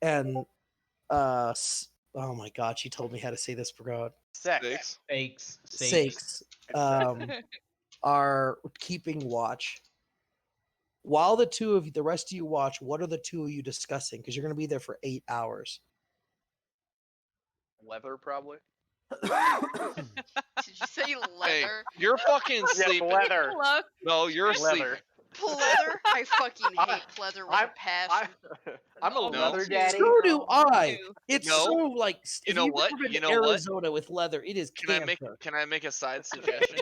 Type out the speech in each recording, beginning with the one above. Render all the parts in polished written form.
and oh my god, she told me how to say this, forgot. Sakes are keeping watch. While the rest of you watch, what are the two of you discussing? Because you're going to be there for 8 hours. Leather, probably. Did you say leather? Hey, you're fucking sleeping. Leather. No, you're sleeping. Pleather? I fucking hate pleather with a passion. I'm a leather daddy. So do I. It's No. so like You know what? You've You been know to what? Arizona with leather. It is cancer. Can I make a side suggestion?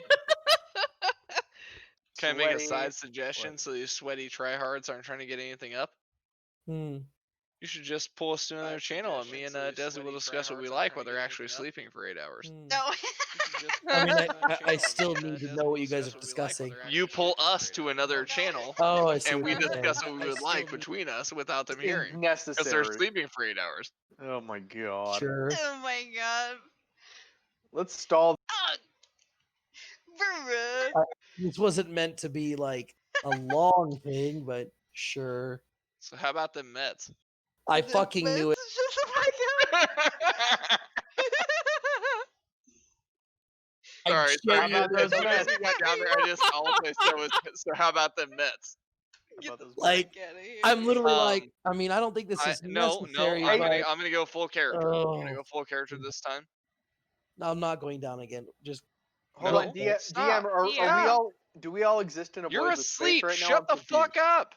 Can I make a side suggestion so these sweaty tryhards aren't trying to get anything up? You should just pull us to another channel, and me and Desi will discuss what we like while they're actually sleeping for 8 hours. No. I mean, I still need to know what you guys are discussing. You pull us to another channel, Oh, I see and what we you're saying. discuss what we would like between us without them hearing. Necessary. Because they're sleeping for 8 hours. Oh my god. Sure. Oh my god. Let's stall. This wasn't meant to be like a long thing, but sure. So how about the Mets? I fucking knew it. Sorry, I so how about the Mets? Like, I'm literally like, I mean, I don't think this is no. necessary. I'm gonna go full character. I'm gonna go full character this time. No, I'm not going down again. Just hold on, DM. Do we all exist in a You're void with space asleep. right now? Shut the fuck up.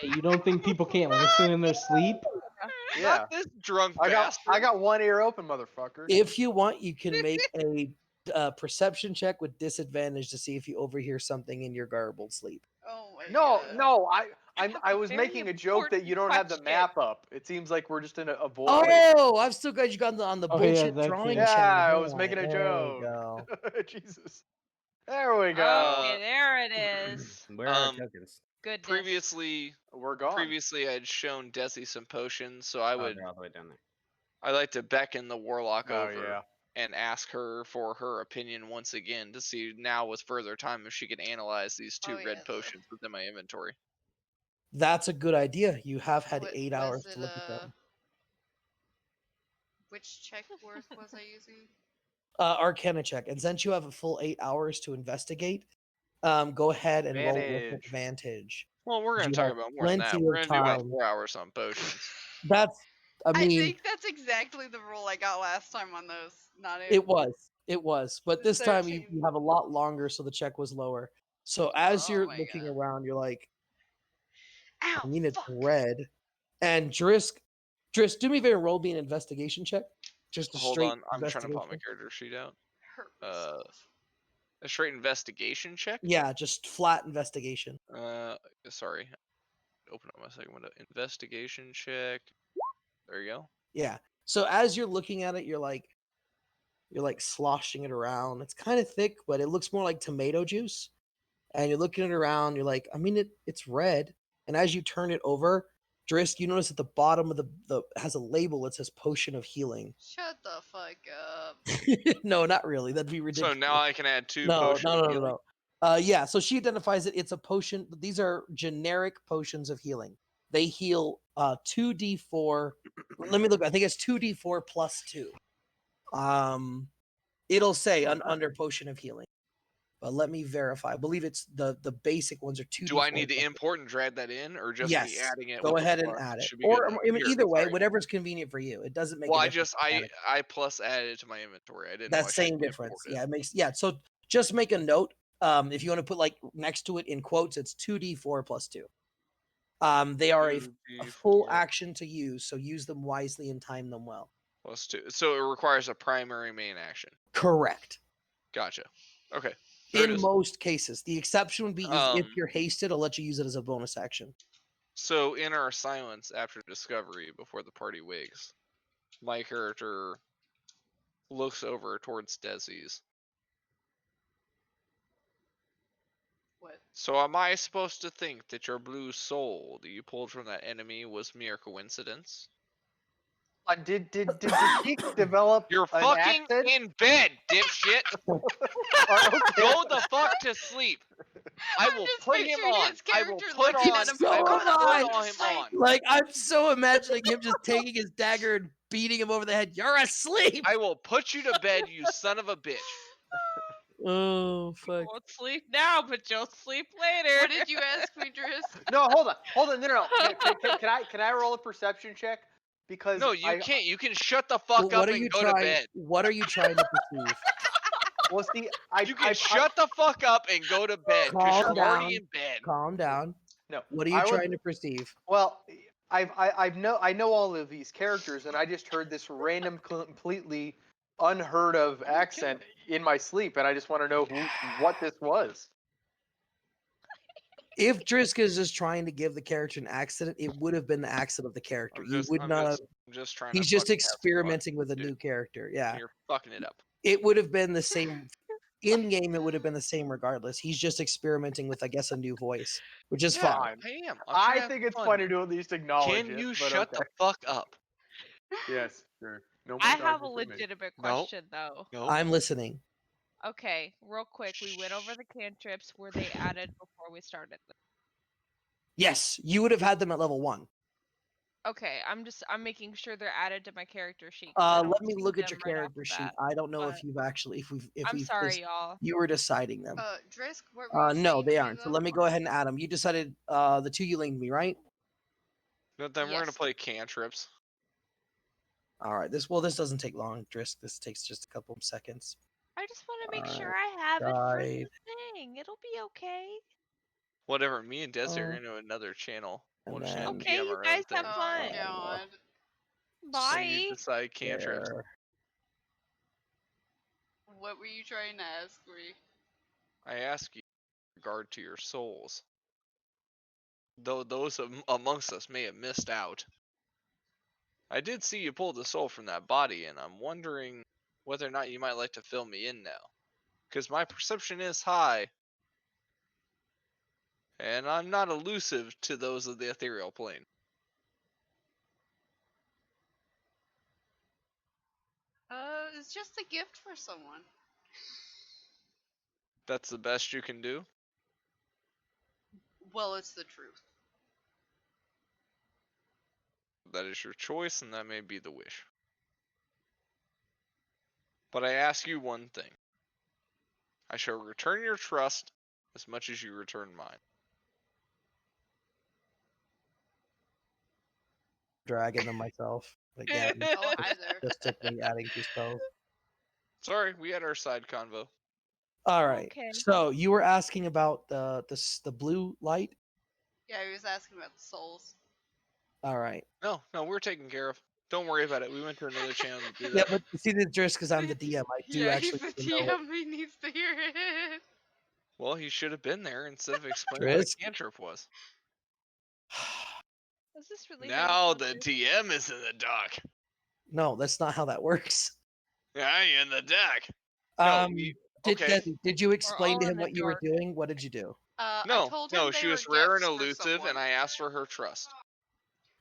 Hey, you don't think people can't listen in their sleep? Yeah. Not this drunk I bastard. got one ear open, motherfucker. if you want, you can make a perception check with disadvantage to see if you overhear something in your garbled sleep. Oh my god. No. I was Very making a joke that you don't have the map up. It seems like we're just in a void. Oh, I'm still glad you got on the bullshit drawing channel. Yeah, I was making a joke. There we go. Jesus. There we go. Okay, there it is. Where are our tokens? Goodness. Previously, we're gone. Previously, I'd shown Desi some potions, so I would. They're all the way down there. I like to beckon the warlock over yeah. and ask her for her opinion once again to see now with further time if she can analyze these two red potions within my inventory. That's a good idea. You have had 8 hours to look at them. Which check worth was I using? Arcana check. And since you have a full 8 hours to investigate, go ahead and roll with advantage. Well, we're going to talk about more than that. We're going to do about 4 hours on potions. That's, I mean... I think that's exactly the roll I got last time on those. It was. But this time you have a lot longer, so the check was lower. So as you're looking around, you're like, ow, I mean, it's red. And Drisk, do me a favor, roll me an investigation check. Just a Hold straight on, I'm trying to pop my character sheet out. A straight investigation check? Yeah, just flat investigation. Sorry. Open up my second window. Investigation check. There you go. Yeah. So as you're looking at it, you're like sloshing it around. It's kind of thick, but it looks more like tomato juice. And you're looking it around. You're like, I mean, it's red. And as you turn it over, Drisk, you notice at the bottom of the has a label that says Potion of Healing. Shut the fuck up. No, not really. That'd be ridiculous. So now I can add 2 potions. No. Yeah, so she identifies it. It's a potion. These are generic potions of healing. They heal 2d4. Let me look. I think it's 2d4 plus 2. It'll say under Potion of Healing. But let me verify. I believe it's the basic ones are 2d4. Do I need to import and drag that in, or just be adding it? Go ahead and add it. Or I mean, either way, whatever's convenient for you. It doesn't make. Well, a difference. I plus added it to my inventory. I didn't. That same difference. Yeah, it makes. Yeah, so just make a note. If you want to put like next to it in quotes, it's 2d4 plus 2. They are a full action to use, so use them wisely and time them well. Plus 2. So it requires a primary main action. Correct. Gotcha. Okay. In most cases, the exception would be if you're hasted, I'll let you use it as a bonus action. So in our silence after discovery, before the party wakes, my character looks over towards Desi's. What? So am I supposed to think that your blue soul that you pulled from that enemy was mere coincidence? Did Geek develop? You're fucking in bed, dipshit. Go the fuck to sleep. I will just put him picturing on. his I will character put looking on. at him. So I will am I. put him on. Like, I'm so imagining him just taking his dagger and beating him over the head. You're asleep. I will put you to bed, you son of a bitch. Oh You fuck. won't sleep now, but you'll sleep later. What did you ask me, Driss? No, hold on. No. Can I roll a perception check? Because No, you can't. You can shut the fuck up and go to bed. What are you trying to perceive? Well, see, You can shut the fuck up and go to bed because Calm you're already down. in bed. Calm down. No. What are you trying to perceive? Well, I know all of these characters, and I just heard this random, completely unheard of accent in my sleep, and I just want to know what this was. If Driska is just trying to give the character an accent, it would have been the accent of the character. I'm You just, would I'm not. just, I'm just trying. He's to just fucking have fun, experimenting with a dude. new character. Yeah, You're fucking it up. it would have been the same. In game, it would have been the same regardless. He's just experimenting with, I guess, a new voice, which is Yeah, fine. I am. I think it's funny to at least acknowledge Can it. you but shut okay. the fuck up? Yes, sure. No more I talking have a for me. legitimate No. question though. No. I'm listening. Okay, real quick, we went over the cantrips. Were they added before we started? Yes, you would have had them at level 1. Okay, I'm making sure they're added to my character sheet. 'Cause I don't Let me see look at your them right character off sheet. the bat, I don't know if but you've actually, if I'm we've sorry, y'all. you were deciding them. Drisk, what were you No, saying they to me, aren't. So though? let me go ahead and add them. You decided the 2 you linked me, right? No, then we're gonna Yes. play cantrips. All right. This doesn't take long, Drisk. This takes just a couple of seconds. I just want to make Alright, sure I have it for the guide. thing. It'll be okay. Whatever. Me and Desi are Oh. gonna do another channel. And We'll just then- Okay, DM you our own guys thing. have fun. God. Bye. When you decide cantrips. There. What were you trying to ask me? I ask you in regard to your souls. Though those amongst us may have missed out. I did see you pull the soul from that body, and I'm wondering whether or not you might like to fill me in now. Because my perception is high. And I'm not elusive to those of the ethereal plane. It's just a gift for someone. That's the best you can do? Well, it's the truth. That is your choice, and that may be the wish. But I ask you one thing. I shall return your trust as much as you return mine. Dragging them myself again. Oh, hi there. Just took me adding 2 spells. Sorry, we had our side convo. All right. Okay. So you were asking about the blue light. Yeah, he was asking about the souls. All right. No, we're taken care of. Don't worry about it. We went to another channel to do Yeah, that. but see, this just because I'm the DM, I do Yeah, actually he's the need to know. TM. He needs to hear it. Well, he should have been there instead of explaining what Drisk? a cantrip was. Is this really Now getting the closer? TM is in the dock. No, that's not how that works. Yeah, you're in the dock. Okay. Did you explain all to in him the what you were dark. doing? What did you do? I No, told him no, they she were was rare and gifts for elusive, someone. and I asked for her trust.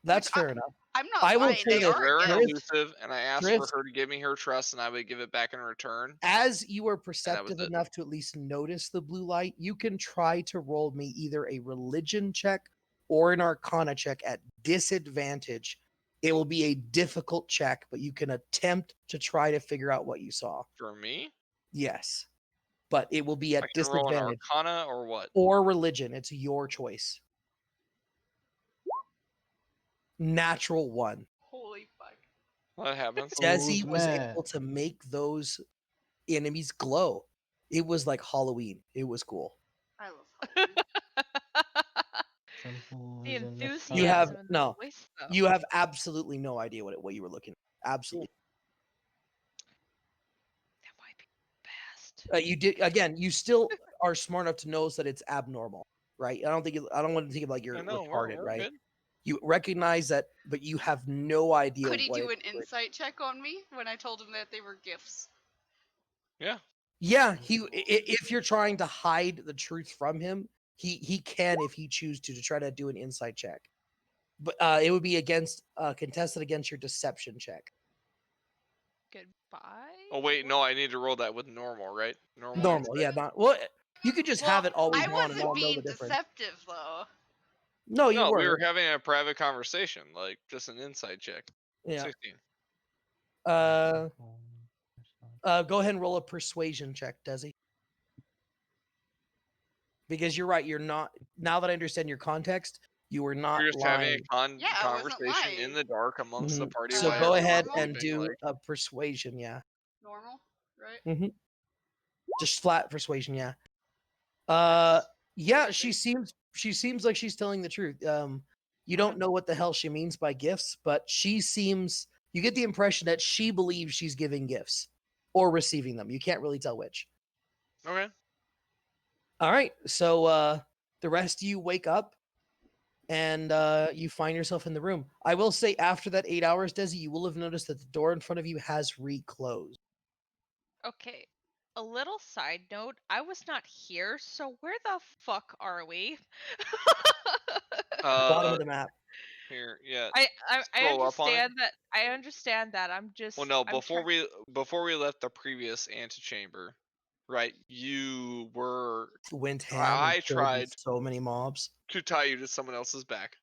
That's Which fair enough. I'm not I will lying. say They She was this, are rare and gifts. elusive, and I asked Drisk. for her to give me her trust, and I would give it back in return. As you are was perceptive it. enough to at least notice the blue light, you can try to roll me either a religion check or an arcana check at disadvantage. It will be a difficult check, but you can attempt to try to figure out what you saw. For me? Yes. But it will be I at can roll an disadvantage. arcana or what? Or religion. It's your choice. Natural 1. Holy fuck. What happens? Desi Who's was mad? able to make those enemies glow. It was like Halloween. It was cool. I love Halloween. Simple The as in the enthusiasm You have in the no. voice, though. You have absolutely no idea what you were looking at. Absolutely. That might be best. You did again. You still are smart enough to know that it's abnormal, right? I don't want to think of like you're I know, retarded, we're right? good. You recognize that, but you have no idea. Could he what do it an would- insight check on me when I told him that they were gifts? Yeah. Yeah, if you're trying to hide the truth from him, he can if he chooses to try to do an insight check. But it would be contested against your deception check. Goodbye. Oh wait, no, I need to roll that with normal, right? Normal, yeah, insight? not well. You could just Well, have it always I on and wasn't all know being the difference. deceptive though. No, you No, we were weren't. having a private conversation, like just an inside check. Yeah. 16. Go ahead and roll a persuasion check, Desi. Because you're right. You're not. Now that I understand your context, you were not We're just having lying. a Yeah, I wasn't conversation in lying. the dark amongst the Mhm. party So while go Is it ahead normal? and sleeping, do like, a persuasion. Yeah. Normal, right? Mm-hmm. Just flat persuasion. Yeah. That's Yeah. creepy. She seems like she's telling the truth. You Okay. don't know what the hell she means by gifts, but she seems. You get the impression that she believes she's giving gifts or receiving them. You can't really tell which. okay. All right. So the rest of you wake up and you find yourself in the room. I will say after that 8 hours, Desi, you will have noticed that the door in front of you has reclosed. Okay. A little side note, I was not here, so where the fuck are we? Bottom of the map. Here, yeah. I Scroll up on it. understand that. I understand that. I'm just. Well, no, I'm before we left the previous antechamber, right? You were. Went ham I and killed tried so many mobs. to tie you to someone else's back.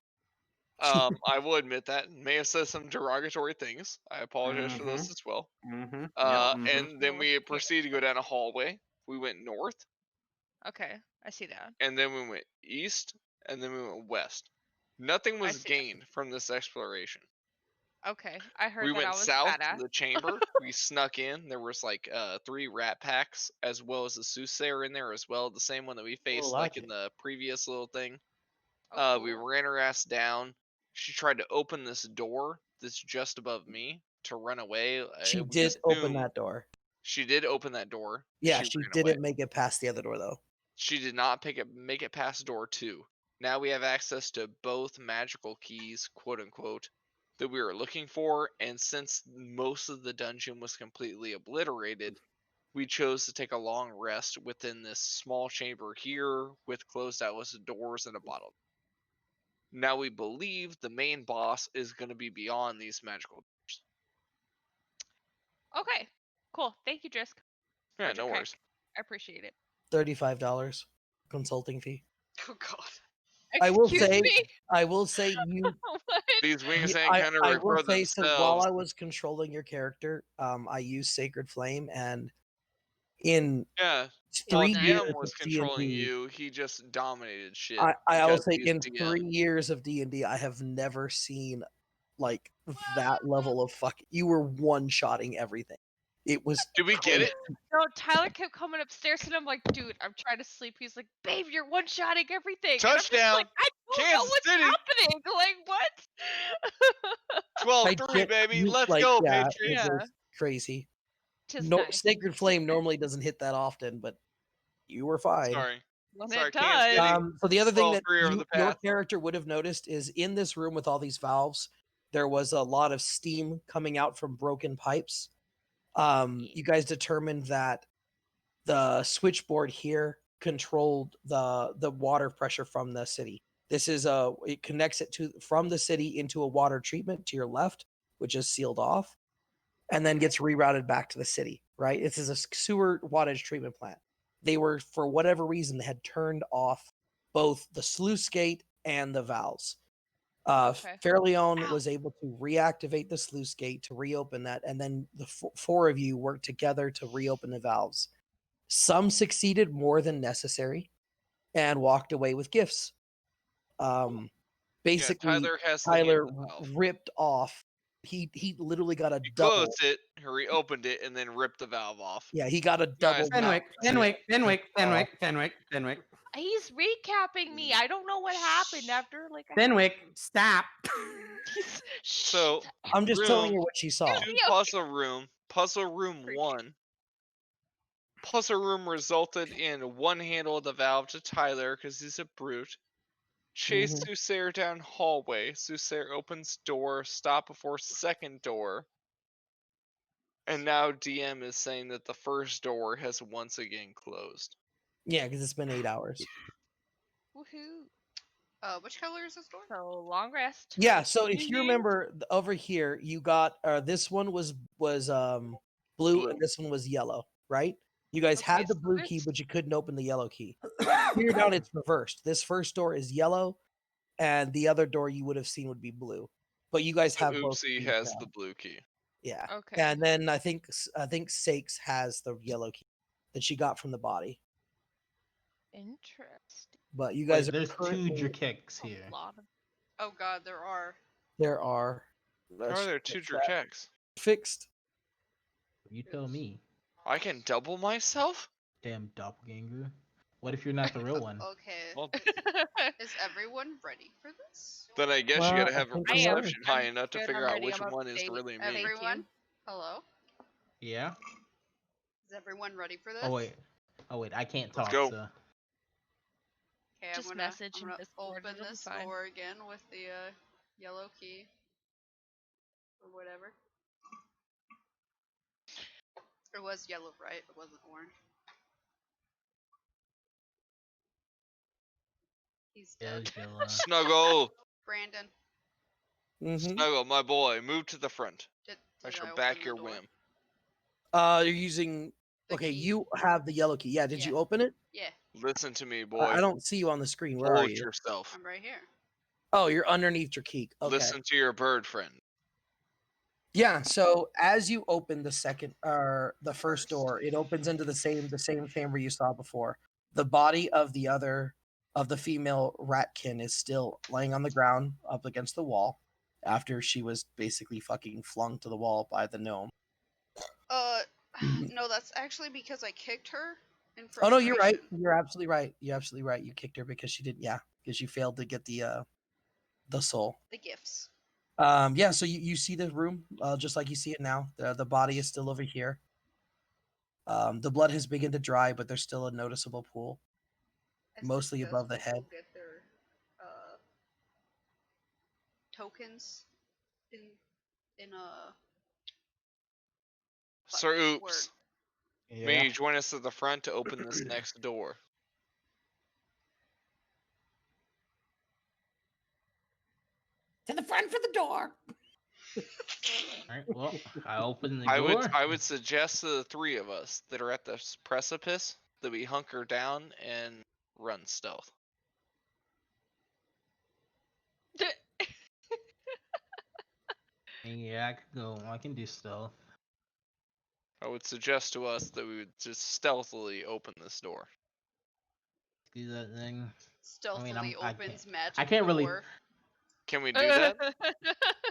I will admit that may have said some derogatory things. I apologize for those as well. And then we North proceeded to go down a hallway. We went north, Okay, I see that. and then we went east, and then we went west. Nothing was see that. gained from this exploration. Okay, I heard We that I went was south badass. to the chamber. We snuck in. There was like 3 rat packs as well as a soothsayer in there as well, the same one that we faced like in the previous little thing. Oh, We cool. ran her ass down. She tried to open this door that's just above me to run away. She We did open assume that door. she did open that door. Yeah, She she ran didn't away. make it past the other door though. She did not make it past door 2. Now we have access to both magical keys, quote unquote, that we were looking for, and since most of the dungeon was completely obliterated, we chose to take a long rest within this small chamber here with closed outlet doors and a bottle. Now we believe the main boss is going to be beyond these magical doors. Okay, cool. Thank you, Drisk. Yeah, Roger no crack. worries. I appreciate it. $35 consulting fee. Oh god. I will Excuse say, me. you. What? These wings Yeah, ain't gonna I will refer say, so while themselves. I was controlling your character, I used Sacred Flame, and in Yeah. Well, 3 if Nice. years DM of was controlling D&D, you, he just dominated shit. I will because say he's in DM. 3 years of D&D, I have never seen like that level of fuck. You were one-shotting everything. It was Did we get crazy. it? No, Tyler kept coming upstairs and I'm like, dude, I'm trying to sleep. He's like, babe, you're one-shotting everything. And I'm just Touchdown, like, I don't know Kansas what's City. happening. Like, what? 12-3, baby. Let's like, go, yeah, Patriots. it Yeah. was crazy. Tis No, nice. Sacred Flame normally doesn't hit that often, but you were fine. Sorry. When Sorry, it Kansas does. City. So the other thing that 12-3 over the your path. character would have noticed is in this room with all these valves, there was a lot of steam coming out from broken pipes. You guys determined that the switchboard here controlled the water pressure from the city. This is it connects it to from the city into a water treatment to your left, which is sealed off, and then gets rerouted back to the city. Right? This is a sewer wattage treatment plant. They were, for whatever reason, they had turned off both the sluice gate and the valves. Okay. Fairleon was able to reactivate the sluice gate to reopen that, and then the 4 of you worked together to reopen the valves. Some succeeded more than necessary and walked away with gifts. Basically, Tyler has the Tyler hand valve. ripped off. He literally got a He double. closed it, reopened it, and then ripped the valve off. Yeah, he got a double. Nice. Fenwick. He's recapping me. I don't know what happened after like a Fenwick, stop. So I'm just telling room you what she saw. 2 puzzle room. Puzzle room 1. Puzzle room resulted in 1 handle of the valve to Tyler because he's a brute. Chase Mhm. Soothsayer down hallway. Soothsayer opens door, stop before second door. And now DM is saying that the first door has once again closed. Yeah, because it's been 8 hours. woohoo. Which color is this door? So long rest. Yeah, so if Ding, you ding. remember over here, you got this one was blue Blue. and this one was yellow, right? You guys Okay, had the so blue key, there's- but you couldn't open the yellow key. Here down, it's reversed. This first door is yellow, and the other door you would have seen would be blue. But you guys So have both Oopsie keys has now. the blue key. Yeah. Okay. And then I think Sakes has the yellow key that she got from the body. Interesting. But you Wait, guys are there's two currently Drakeks A here. lot of Oh god, there are. there are How are there two fix that. Drakeks? Fixed. You tell me. I can double myself? Damn doppelganger. What if you're not the real one? Okay. Well, Is everyone ready for this? then I guess you Well, gotta I have a think I am. perception high I'm enough to good, figure I'm out ready, which I'm up one to is date. really me. Thank you. Everyone? Hello? Yeah? Is everyone ready for this? Oh wait. Oh wait, I can't Let's talk, go. so. Okay, Just I'm message in gonna Discord, open it'll be this fine. door again with the yellow key. Or whatever. It was yellow, right? It wasn't orange. He's Yeah, dead. Snuggle! Brandon, Mm-hmm. Snuggle, my boy, move to the front. did I shall open back the your door? whim. You're using. The Okay, key. you have the yellow key. Yeah. Did you Yeah. open it? Yeah, Listen to me, I boy. don't see you on the screen. Where are Hold you? yourself. I'm right here. Oh, you're underneath your key. Okay. Listen to your bird friend. Yeah. So as you open the second or the first door, it opens into the same chamber you saw before. The body of the female ratkin is still laying on the ground up against the wall after she was basically fucking flung to the wall by the gnome. No, that's actually because I kicked her in Oh no, frustration. you're right. You're absolutely right. You're absolutely right. You kicked her because she didn't. Yeah, because you failed to get the soul. The gifts. Yeah. So you see the room just like you see it now. The body is still over here. The blood has begun to dry, but there's still a noticeable pool, As mostly above the successful head. people get their tokens in a Sir word. Oops, Yeah. may you join us at the front to open this next door? To the front for the door. Alright, well, I open the I door. would suggest to the three of us that are at this precipice that we hunker down and run stealth. Yeah, I could go. I can do stealth. I would suggest to us that we would just stealthily open this door. Do that thing. Stealthily I opens can't- magic I can't really- door. Can we do that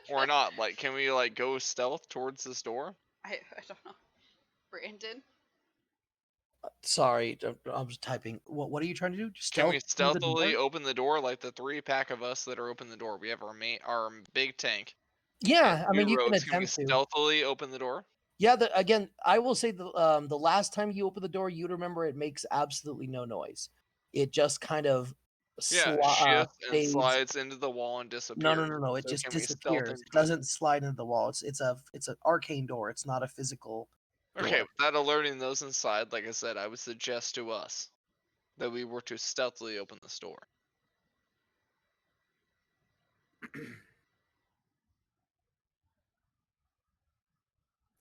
or not? Like, can we like go stealth towards this door? I don't know. Brandon? Sorry, I'm just typing. What are you trying to do? Just Can we stealth through the stealthily door? open the door like the three pack of us that are open the door? We have our big tank. Yeah, I mean Two you can rogues. Can we attempt to. stealthily open the door? Yeah, again, I will say the last time you open the door, you'd remember it makes absolutely no noise. It just kind of Yeah, shifts and fades. slides into the wall and disappears. No. It So just can we stealth disappears. into It doesn't slide into the wall. It's an arcane door. It's not a physical Okay, door. without alerting those inside, like I said, I would suggest to us that we were to stealthily open this door.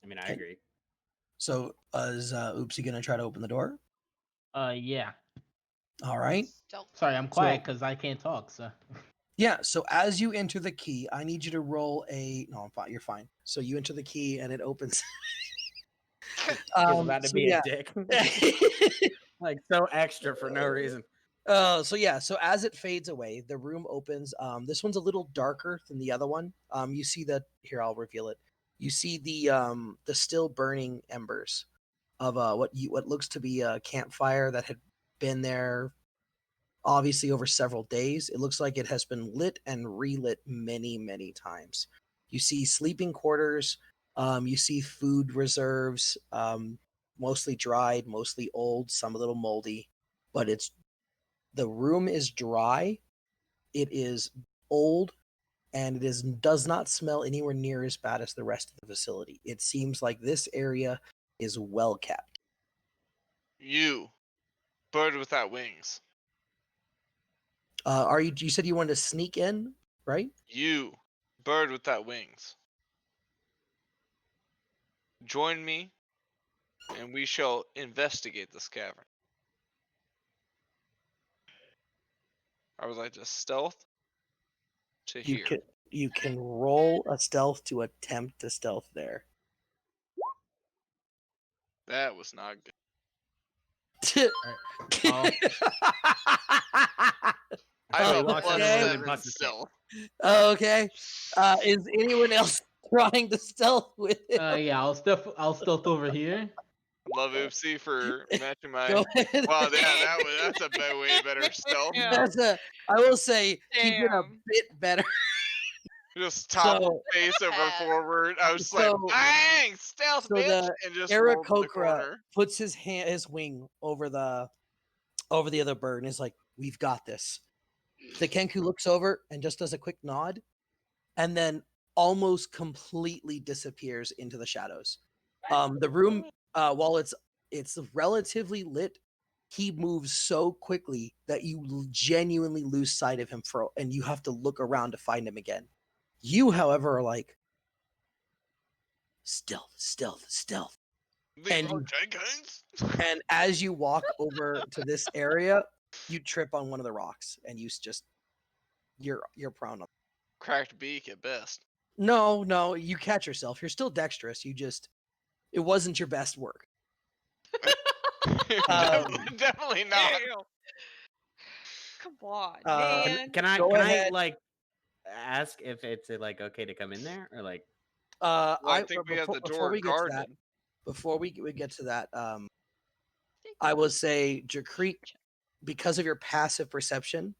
I mean, I Okay. agree. So is Oopsie gonna try to open the door? Yeah. All right. Stealth. Sorry, I'm quiet because I can't talk, so. Yeah, so as you enter the key, I need you to roll a. No, I'm fine. You're fine. So you enter the key and it opens. He's about to so be yeah. a dick. Like, so extra for no reason. So as it fades away, the room opens. This one's a little darker than the other one. You see that here. I'll reveal it. You see the still burning embers of what looks to be a campfire that had been there obviously over several days. It looks like it has been lit and relit many times. You see sleeping quarters. You see food reserves, mostly dried, mostly old, some a little moldy, but the room is dry. It is old, and does not smell anywhere near as bad as the rest of the facility. It seems like this area is well kept. You, bird without wings. You said you wanted to sneak in, right? You, bird without wings. Join me and we shall investigate this cavern. Or was I just stealth? To You here. can roll a stealth to attempt to stealth there. That was not good. Oh, I have he a walks in plus the room and 7 busts his head. stealth. Okay. Is anyone else trying to stealth with it? Yeah, I'll stealth over here. Love Oopsie for matching my. Go ahead. Wow, yeah, that's a way better stealth. Yeah. I will say he did a Damn. bit better. Just top So- face over Bad. forward. I was just So- like, bang, stealth, so bitch, the and just rolled to the Aarakocra corner. puts his wing over the other bird and is like, "We've got this." The Kenku looks over and just does a quick nod, and then almost completely disappears into the shadows. The room, while it's relatively lit, he moves so quickly that you genuinely lose sight of him and you have to look around to find him again. You, however, are like, stealth, stealth, stealth. And Leroy you- Jenkins. And as you walk over to this area, you trip on one of the rocks, and you're prone. Cracked beak at best. No, you catch yourself. You're still dexterous. It wasn't your best work. Definitely not. Damn. Come on, Uh, man. Can I Go can ahead. I like ask if it's like okay to come in there or like Well, I think we have the before door we get to that, guarded. before we get to that, I will say, Jacreek, because of your passive perception,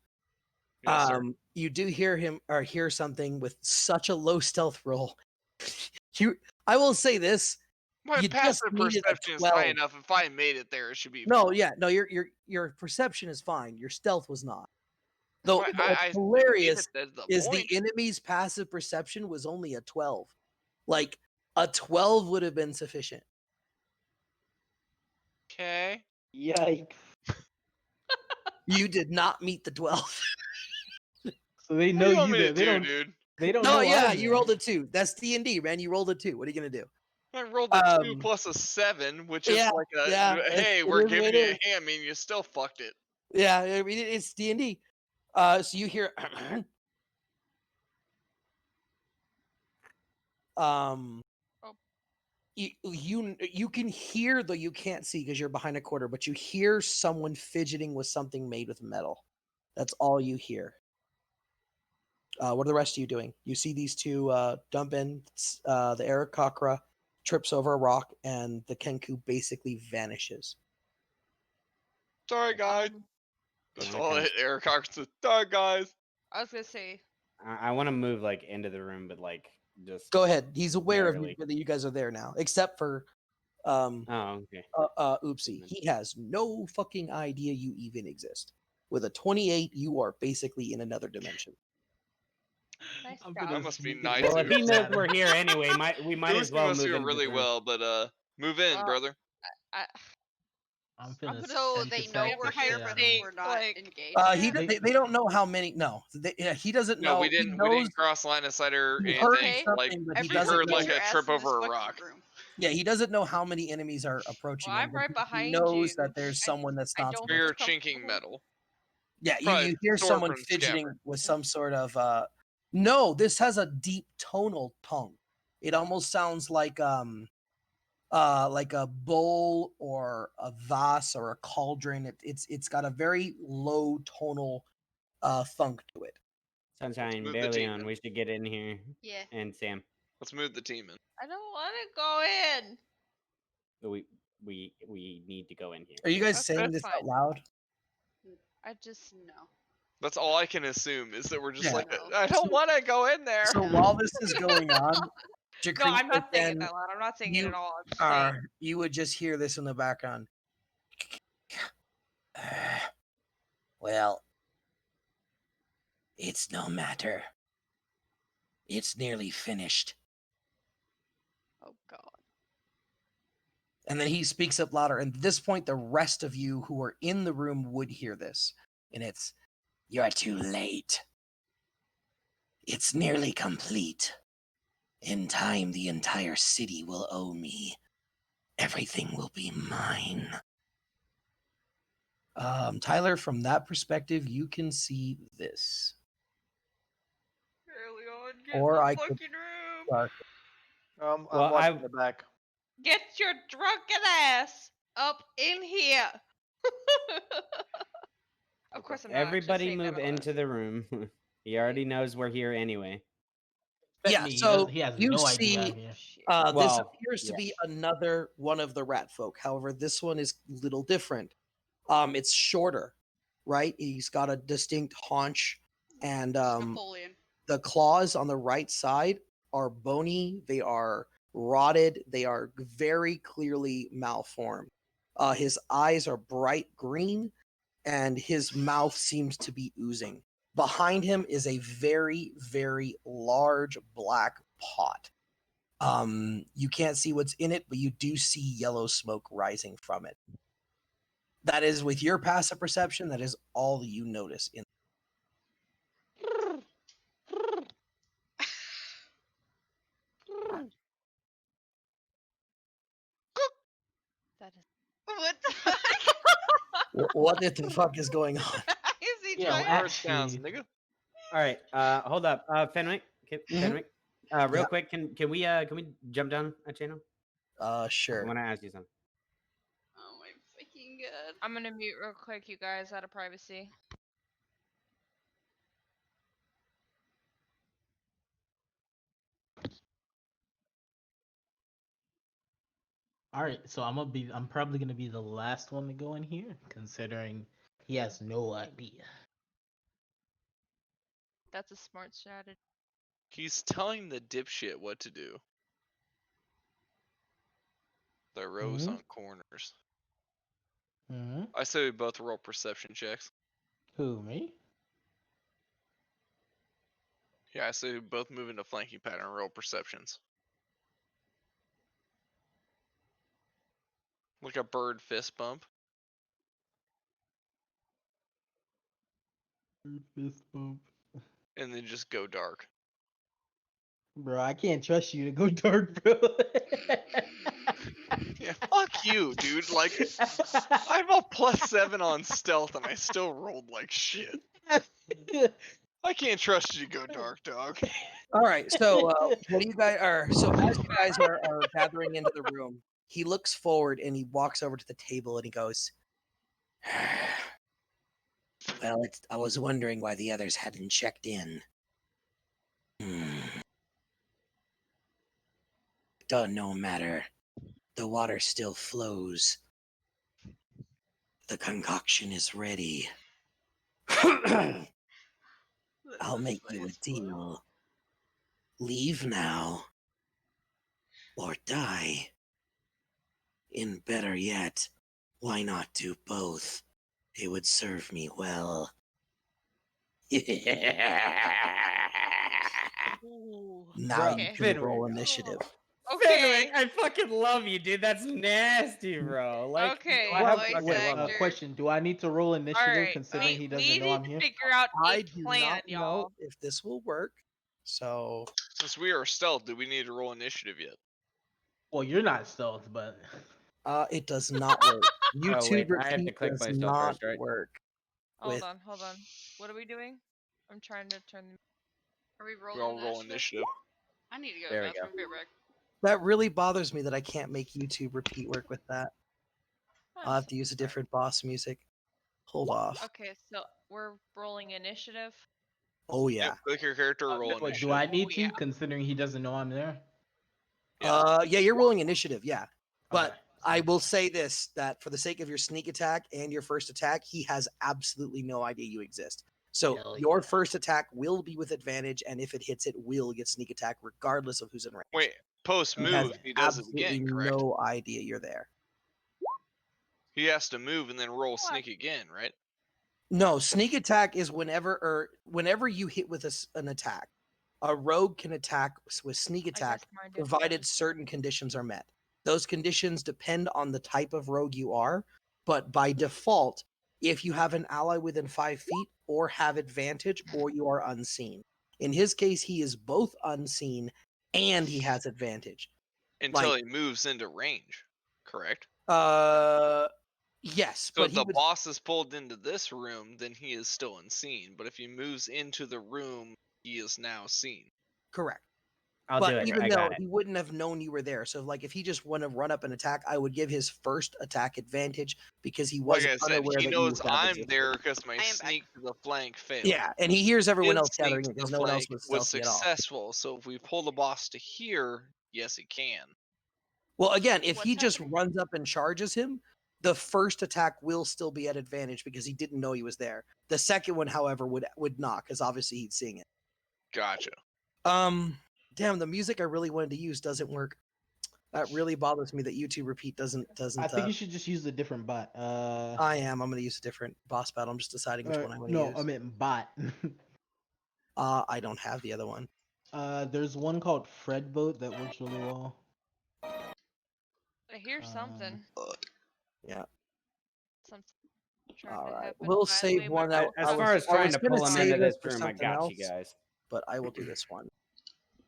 Yes, sir. you do hear something with such a low stealth roll. I will say this. My you just passive needed a perception is high 12. enough. If I made it there, it should be. No, fine. yeah, no, your perception is fine. Your stealth was not. Though Well, what's I hilarious that's the is point. the enemy's passive perception was only a 12. Like a 12 would have been sufficient. Okay. Yikes. You did not meet the 12. So they What know do you want you me there. to They do, don't. dude? They don't No, know. yeah, I'm you there. rolled a 2. That's D&D, man. You rolled a 2. What are you gonna do? I rolled a 2 Um, plus a 7, which is yeah, like a yeah, hey, it we're is what giving it you is. a hand. I mean, you still fucked it. Yeah, I mean it's D&D. So you hear Oh. you can hear, though you can't see because you're behind a quarter, but you hear someone fidgeting with something made with metal. That's all you hear. What are the rest of you doing? You see these two dump in. The Aarakocra trips over a rock, and the Kenku basically vanishes. Sorry, guys. Um, That's Okay. all Eric Cox said. Sorry, guys. I was gonna say, I want to move like into the room, but like just Go ahead. He's aware of barely. that you guys are there now, except for Oh, okay. Oopsie. He has no fucking idea you even exist. With a 28, you are basically in another dimension. nice I'm job. gonna That must be sneak nice into Well, of if he you. knows we're here anyway, we might as Oopsie well must move do into really the room. well, but move in, Well, brother. I, I'm I'm finna So sneak they attack know the we're shit here, out but of him. think, we're not like, engaged. yet? They don't know how many. No, he doesn't No, know. we He didn't. knows, We didn't cross line of sight or he heard anything. Okay. Like something, but he we doesn't heard know. like Get a your ass trip in this over a fucking rock. room. Yeah, he doesn't know how many enemies are approaching Well, him. I'm but right he behind knows you. that there's someone that's I not. don't We hear feel chinking comfortable. metal. Yeah, Probably you hear sword someone from fidgeting Scabbard. with some sort of no, this has a deep tonal tongue. It almost sounds like a bowl or a vase or a cauldron. It's got a very low tonal thunk to it. Sunshine move the barely team on. in. We should get in here. Yeah. And Sam, Let's move the team in. I don't want to go in. we need to go in here. Are you guys Okay, saying that's this out fine. loud? I just No. That's all I can assume is that we're just Yeah. like, No. I don't want to go in there. So while this is going on, no. Jacreek, I'm not saying it again, that loud. I'm not saying it you at all. I'm just saying. you would just hear this in the background. Well, it's no matter. It's nearly finished. Oh God. And then he speaks up louder. And at this point, the rest of you who are in the room would hear this. And it's, you're too late. It's nearly complete. In time, the entire city will owe me. Everything will be mine. Tyler, from that perspective, you can see this. Leon, get Or in the I fucking could room. start. I'm Well, watching the back. Get your drunken ass up in here. Of course, I'm not actually Everybody saying that move out loud. into the room. He already knows we're here anyway. Yeah, Me, so he has you no idea see, I'm here. Shit. this Well, appears to yeah. be another one of the rat folk. However, this one is a little different. It's shorter, right? He's got a distinct haunch, and Napoleon. the claws on the right side are bony. They are rotted. They are very clearly malformed. His eyes are bright green, and his mouth seems to be oozing. Behind him is a very, very large black pot. You can't see what's in it, but you do see yellow smoke rising from it. That is, with your passive perception, that is all that you notice in. That is. What the fuck? What the fuck is going on? Is he Yo, trying? First sounds, actually, nigga. All right. Hold up. Fenwick. Fenwick. Real Yeah. quick, can we jump down a channel? I Sure. want to ask you something. Oh my fucking god. I'm gonna mute real quick, you guys, out of privacy. all right. So I'm probably gonna be the last one to go in here, considering he has no idea. That's a smart strategy. He's telling the dipshit what to do. The rows Mhm. on corners. Hmm. I say we both roll perception checks. Who, me? Yeah, I say we both move into flanking pattern and roll perceptions. Like a bird fist bump. Fist bump. And then just go dark. Bro, I can't trust you to go dark, bro. Yeah, fuck you, dude. Like, I'm a +7 on stealth and I still rolled like shit. I can't trust you to go dark, dog. All right. So, what do you guys are? So, as you guys are gathering into the room, he looks forward and he walks over to the table and he goes, "Well, I was wondering why the others hadn't checked in. No matter. The water still flows. The concoction is ready. I'll make you a deal. Leave now, or die. And better yet, why not do both? It would serve me well." Now Bro, you Okay. can roll initiative. Okay. Fenwick, I fucking love you, dude. That's nasty, bro. Like, Okay, I What? voice fucking Wait, love actor. it. question. Do I need to roll initiative Alright, considering he we doesn't know need I'm to here? figure out I a do plan, not y'all. know if this will work. So Since we are stealth, do we need to roll initiative yet? Well, you're not stealth, but it does not work. YouTube wait, I have to repeat click does my stealth not first, right? work. Hold on. What are we doing? I'm trying to turn the Are we We rolling all roll initiative? initiative. I need to go to There the we go. bathroom. Be right back. That really bothers me that I can't make YouTube repeat work with that. I'll have to use a different boss music. Hold off. Okay, so we're rolling initiative. Oh Yep, yeah. click your character, roll wait, initiative. do I need Oh, to yeah. considering he doesn't know I'm there? Yeah, you're rolling initiative, yeah. But Okay. I will say this, that for the sake of your sneak attack and your first attack, he has absolutely no idea you exist. So Hell your yeah. first attack will be with advantage, and if it hits, it will get sneak attack regardless of who's in range. Wait, post He has move, he does it absolutely again, correct? no idea you're there. He has to move and then roll sneak again, right? No, sneak attack is whenever you hit with an attack. A rogue can attack with sneak attack mine did provided first. certain conditions are met. Those conditions depend on the type of rogue you are, but by default, if you have an ally within 5 feet or have advantage or you are unseen. In his case, he is both unseen and he has advantage. Until Like- he moves into range, correct? Yes, So but if he the would boss is pulled into this room, then he is still unseen. But if he moves into the room, he is now seen. correct. I'll But do it. even I though got it. he wouldn't have known you were there, so like if he just wanted to run up and attack, I would give his first attack advantage because he Like wasn't I said, unaware he that knows you I'm existed. there because my I am back. sneak to the flank failed. Yeah, and he hears everyone His else sneak gathering to it the because no one else flank was was stealthy at all. successful. So if we pull the boss to here, yes, he can. Well, again, if What's he just happening? runs up and charges him, the first attack will still be at advantage because he didn't know he was there. The second one, however, would not because obviously he'd seeing it. Gotcha. Damn, the music I really wanted to use doesn't work. That really bothers me that YouTube repeat doesn't. I think you should just use a different bot. I am. I'm going to use a different boss battle. I'm just deciding which one I want to no, use. I meant bot. I don't have the other one. There's one called Fred Boat that works really well. I hear something. Yeah. Something trying All to right. happen. We'll By the save way, one my out. As phone- far as I trying was to gonna pull him save into this this for room, I something got else, you guys. but I will do this one.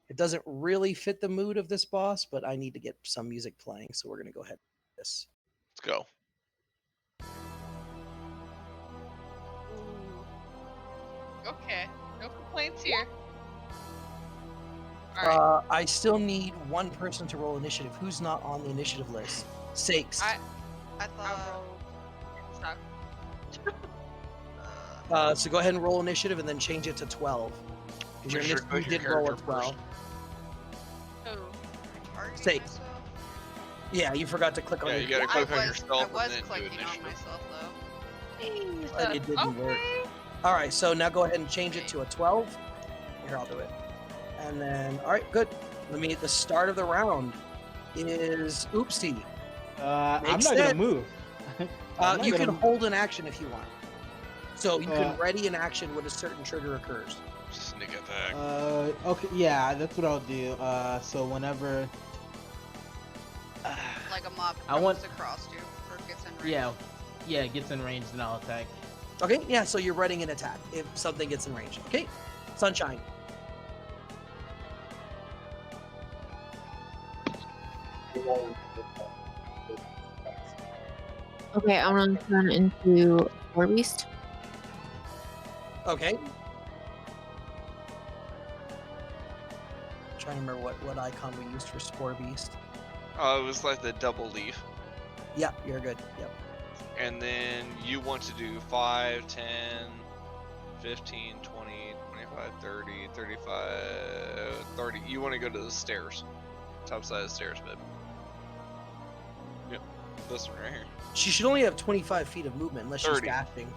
It doesn't really fit the mood of this boss, but I need to get some music playing, so we're gonna go ahead and do this. Let's go. Ooh. Okay, no complaints here. All right. I still need one person to roll initiative. Who's not on the initiative list? Sakes. I I'll thought. roll. Stop. So go ahead and roll initiative and then change it to 12. Because Make sure to you click your did roll a character 12. Oh. Targeting Say- myself? Yeah, you forgot to click on Yeah, your you gotta I click on was yourself and then do clicking on initiative. myself though. And it didn't work. Okay. All right, so now go ahead and change it to a 12. Here, I'll do it. And then, all right, good. The start of the round is oopsie. I'm Makes not gonna sense. move. I'm not You can gonna- hold an action if you want. So you can Uh, ready an action when a certain trigger occurs. Sneak attack. Okay, yeah, that's what I'll do. So whenever. Like a mob I want- comes across you or gets in range. Yeah, it gets in range and I'll attack. Okay, yeah, so you're readying an attack if something gets in range. Okay, Sunshine. Okay, I'm gonna turn into War Beast. Okay. Trying to remember what icon we used for Spore Beast. Oh, it was like the double leaf. Yep, you're good. Yep. And then you want to do 5, 10, 15, 20, 25, 30, 35, 30. You want to go to the stairs. Top side of the stairs, babe. Yep. This one right here. She should only have 25 feet of movement unless she's 30. dashing.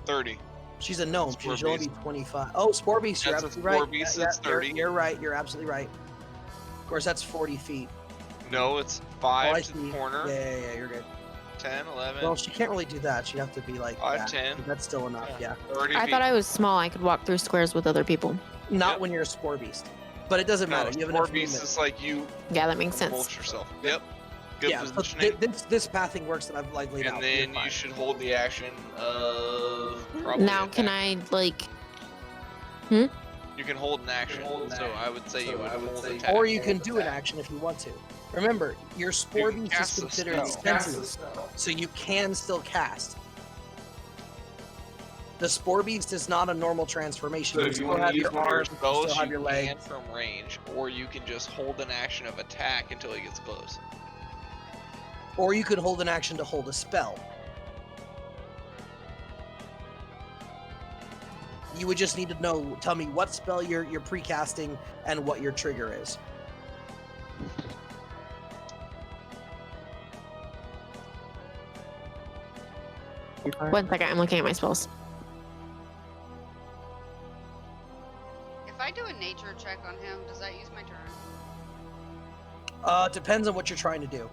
30. She's a gnome. Spore She should only be 25. Oh, Spore Beast, you're That's a absolutely Spore right. Beast, Yeah, it's yeah, you're- 30. You're right. You're absolutely right. Of course, that's 40 feet. No, it's Oh, 5 I to see. the corner. Yeah, you're good. 10, 11, Well, she can't really do that. She'd have to be like 5, that. 10. But that's still enough, yeah. 30 I feet. thought I was small. I could walk through squares with other people. Not Yep. when you're a Spore Beast. But it doesn't matter. You have Spore enough Beast movement. is like you Yeah, that makes sense. mulch yourself. Yep. Good Yeah, so positioning. this pathing works that I've like laid out. And You're then fine. you should hold the action of probably Now, can attack. I like? You can hold an action. So I would say you would hold attack. Or you can do an action if you want to. Remember, your Spore can Beast is cast a considered spell. sensitive, so you can still cast. The Spore Beast is not a normal transformation. So You if you still want to have use your one of your arms, you spells, still have you your can legs. from range, or you can just hold an action of attack until he gets close. Or you could hold an action to hold a spell. You would just need to tell me what spell you're pre-casting and what your trigger is. One second, I'm looking at my spells. If I do a nature check on him, does that use my turn? Depends on what you're trying to do.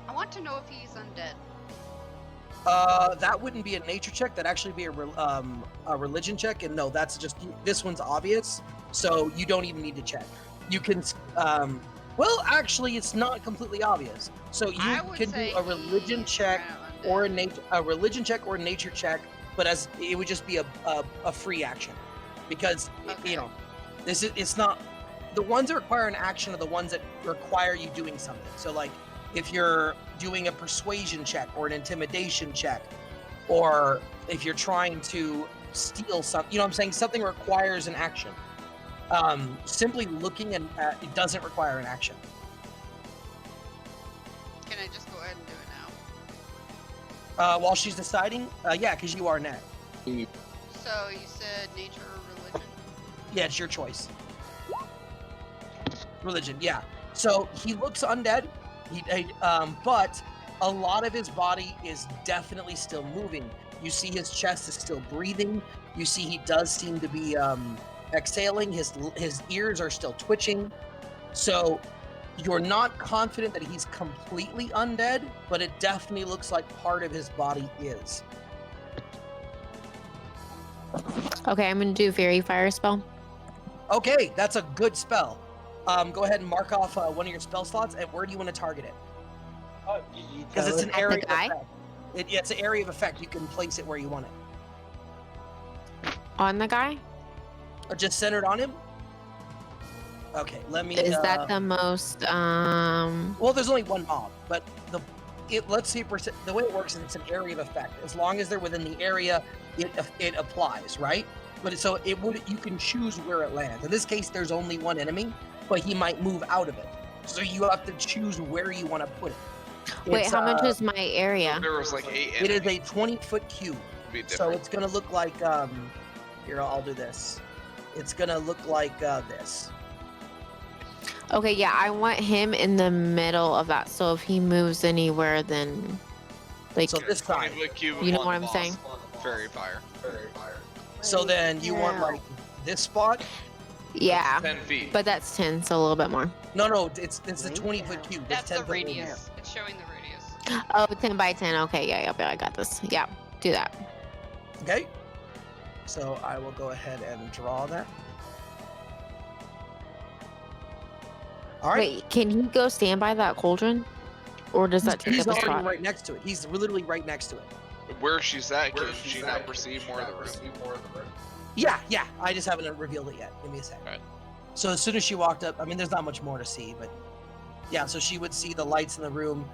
I want to know if he's undead. That wouldn't be a nature check. That'd actually be a religion check. And no, that's just this one's obvious, so you don't even need to check. You can, well, actually, it's not completely obvious. So you I would can do say a religion he's check undead. or a religion check or a nature check, but as it would just be a free action, because Okay. you know, it's not the ones that require an action are the ones that require you doing something. So like if you're doing a persuasion check or an intimidation check, or if you're trying to steal something, you know what I'm saying? Something requires an action. Simply looking at it doesn't require an action. Can I just go ahead and do it While she's deciding, yeah, because you are next. now? So you said nature or religion? Yeah, it's your choice. Religion, yeah. So he looks undead, but a lot of his body is definitely still moving. You see his chest is still breathing. You see he does seem to be exhaling. His ears are still twitching. So you're not confident that he's completely undead, but it definitely looks like part of his body is. Okay, I'm gonna do Fairy Fire spell. Okay, that's a good spell. Go ahead and mark off one of your spell slots, and where do you want to target it? Because it's an At the area of guy? effect. Yeah, it's an area of effect. You can place it where you want it. On the guy? Or just centered on him? Okay, let me... Is that the most, Well, there's only one mob, but let's see, the way it works is it's an area of effect. As long as they're within the area, it applies, right? But so you can choose where it lands. In this case, there's only one enemy, but he might move out of it. So you have to choose where you want to put it. wait, how much is my area? There was like 8 It is enemies. a 20-foot cube. Be So different. it's gonna look like here, I'll do this. It's gonna look like this. Okay, yeah, I want him in the middle of that. So if he moves anywhere, then like So this side. 20-foot cube You know on what the I'm boss. saying? Fairy fire. So then you want like this spot? yeah. 10 feet. But that's 10, so a little bit more. No, it's a 20-foot cube. It's That's the 10 foot in radius. It's showing the radius. Oh, 10 by 10. Okay, yeah, I got this. Yeah, do that. there. Okay. So I will go ahead and draw that. All right. Wait, can he go stand by that cauldron? Or does that take He's up a already spot? right next to it. He's literally right next to it. Where she's at, can she not perceive more of the room? Yeah. I just haven't revealed it yet. Give me a second. Right. So as soon as she walked up, I mean, there's not much more to see, but yeah. So she would see the lights in the room.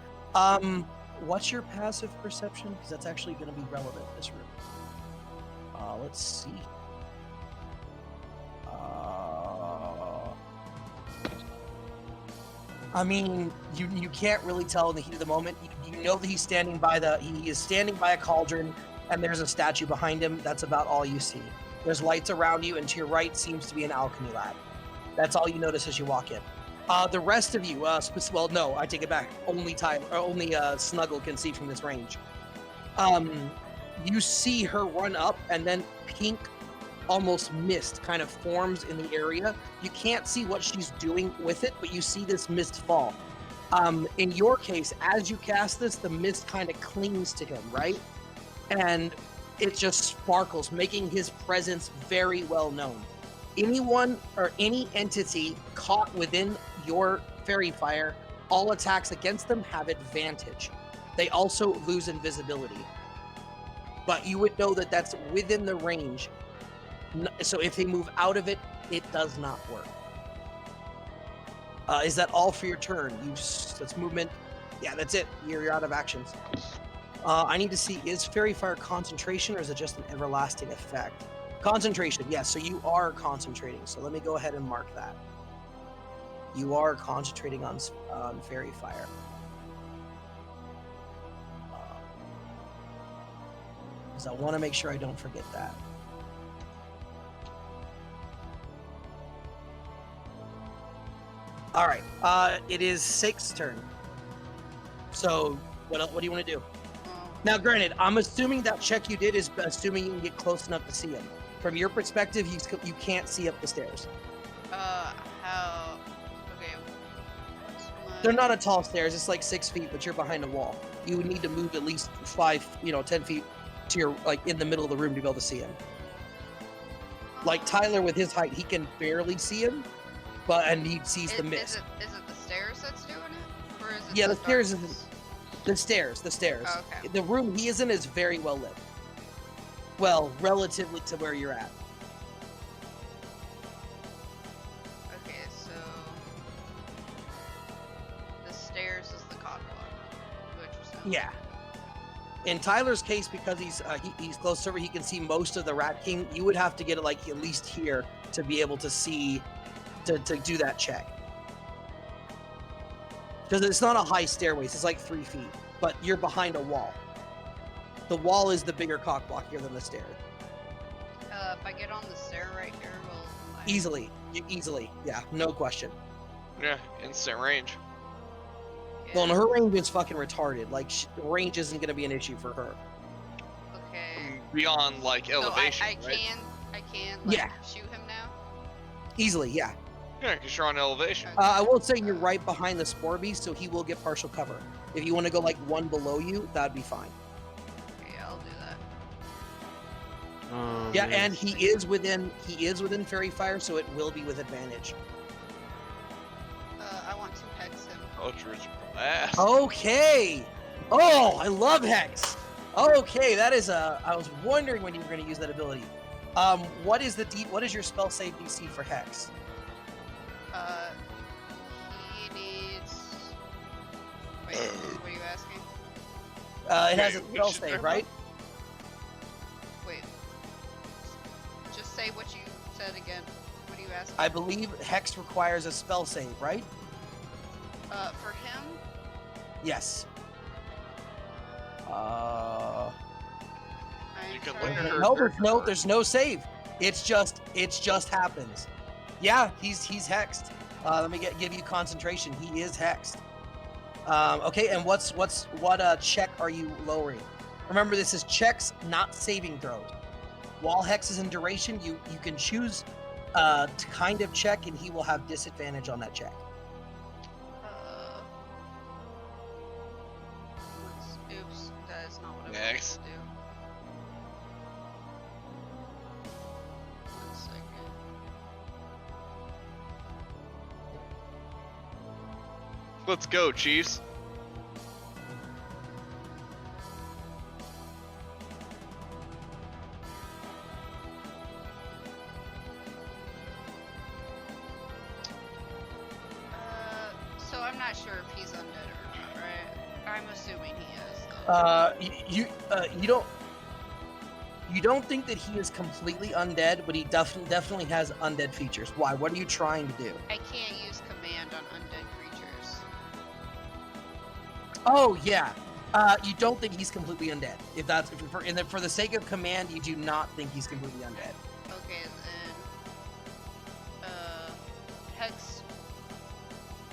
What's your passive perception? Because that's actually going to be relevant in this room. Let's see. I mean, you can't really tell in the heat of the moment. You know that he is standing by a cauldron, and there's a statue behind him. That's about all you see. There's lights around you, and to your right seems to be an alchemy lab. That's all you notice as you walk in. The rest of you, well, no, I take it back. Only Snuggle can see from this range. You see her run up, and then pink, almost mist kind of forms in the area. You can't see what she's doing with it, but you see this mist fall. In your case, as you cast this, the mist kind of clings to him, right? And it just sparkles, making his presence very well known. Anyone or any entity caught within your fairy fire, all attacks against them have advantage. They also lose invisibility. But you would know that that's within the range. So if they move out of it, it does not work. Is that all for your turn? That's movement. Yeah, that's it. You're out of actions. I need to see, is Fairy Fire concentration, or is it just an everlasting effect? Concentration, yes. So you are concentrating. So let me go ahead and mark that. You are concentrating on Fairy Fire. Because I want to make sure I don't forget that. All right. It is Sake's turn. So what do you want to do? Now, granted, I'm assuming that check you did is assuming you can get close enough to see him. From your perspective, you can't see up the stairs. How? Okay. They're not a tall stairs. It's like 6 feet, but you're behind a wall. You would need to move at least 10 feet to your, like, in the middle of the room to be able to see him. Like Tyler with his height, he can barely see him, and he sees the mist. Is it the stairs that's doing it? Or is it Yeah, the stairs darkness? The stairs. Oh, okay. The room he is in is very well lit. Well, relatively to where you're at. Okay, so the stairs is the cog Yeah. In Tyler's case, because he's close over, he can see most of the Rat King. You would have to get it like at least here to be able to see to do that check. Because it's not a high stairways, it's like 3 feet, but you're behind a wall. The wall is the bigger cock block here than the stair. If I get on the stair right here, will I... Easily, yeah, no question. Yeah, instant range. Well, no, her range is fucking retarded. Like, range isn't gonna be an issue for her. Okay. Beyond like elevation, So right? I can like, Yeah. shoot him now? Easily, yeah. Yeah, because you're on elevation. I will say you're right behind the Spore Beast, so he will get partial cover. If you want to go like one below you, that'd be fine. Okay, I'll do that. Yeah, and he is within Fairy Fire, so it will be with advantage. I want to hex him. Ultra's ass. Okay. Oh, I love Hex. Okay, that is I was wondering when you were going to use that ability. What is your spell save DC for Hex? He needs... Wait, what are you asking? It has a Wait, spell which- save, right? Wait. Just say what you said again. What are you asking? I believe Hex requires a spell save, right? For him? Yes. I'm You can trying look at to- her- There's no save. It just happens. Yeah, he's hexed. Let me give you concentration. He is hexed. Okay, and what check are you lowering? Remember, this is checks, not saving throws. While Hex is in duration, you can choose to kind of check, and he will have disadvantage on that check. Oops, that is not what I Next. wanted to do. One second. Let's go, Chiefs. So I'm not sure if he's undead or not, right? I'm assuming he is. Though. You don't think that he is completely undead, but he definitely has undead features. Why? What are you trying to do? I can't use command on undead creatures. Oh yeah. You don't think he's completely undead. For the sake of command, you do not think he's completely undead. Okay, then. Hex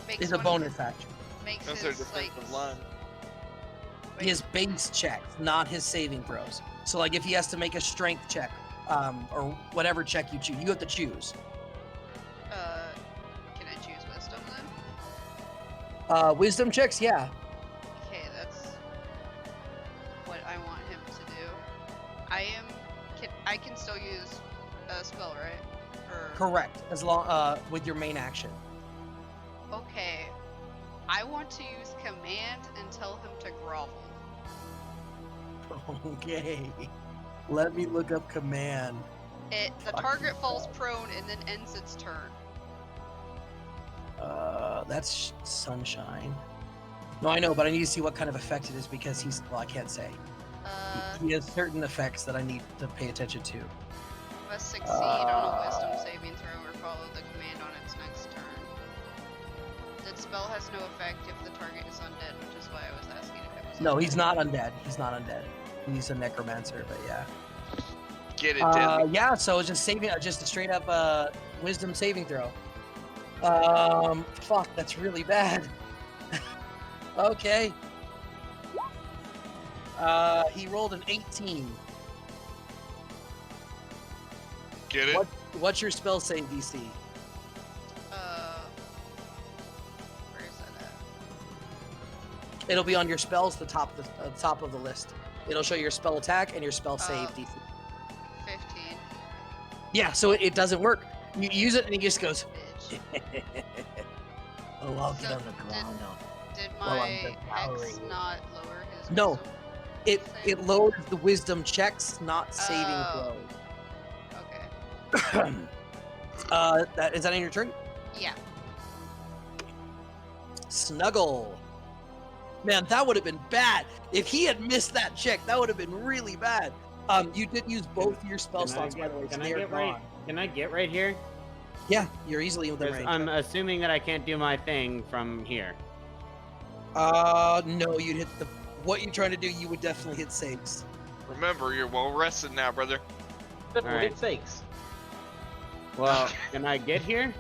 makes It's a one- bonus action. Makes That's their his defensive like. line. His base checks, not his saving throws. So like if he has to make a strength check, or whatever check you choose, you have to choose. Can I choose wisdom then? Wisdom checks, yeah. Okay, that's what I want him to do. I can still use a spell, right? Or Correct. As long with your main action. okay, I want to use command and tell him to grovel. Okay. Let me look up command. The target falls prone and then ends its turn. That's sunshine. No, I know, but I need to see what kind of effect it is because I can't say. He has certain effects that I need to pay attention to. Must succeed on a wisdom saving throw or follow the command on its next turn. That spell has no effect if the target is undead, which is why I was asking if it was No, undead. he's not undead. He's not undead. He's a necromancer, but yeah. Get it, Disney. Yeah, so it's just just a straight up wisdom saving throw. Fuck, that's really bad. Okay. He rolled an 18. Get it? What's your spell save DC? Where is that at? It'll be on your spells, the top of the list. It'll show your spell attack and your spell save DC. 15. Yeah, so it doesn't work. You use it and he just goes, Bitch. oh, I'll get So, on the ground now. Did Well, my I'm hex devouring not lower his No. wisdom? It lowers the wisdom checks, not saving Oh. throws. Okay. Is that in your turn? Yeah. Snuggle. Man, that would have been bad. If he had missed that check, that would have been really bad. You did use both your spell slots, by the way. Can so I they're get right? gone. Can I get right here? Yeah, you're easily within 'Cause range. I'm assuming that I can't do my thing from here. No, you'd hit the. What you're trying to do, you would definitely hit saves. Remember, you're well rested now, brother. For Alright. its sakes. Well, can I get here?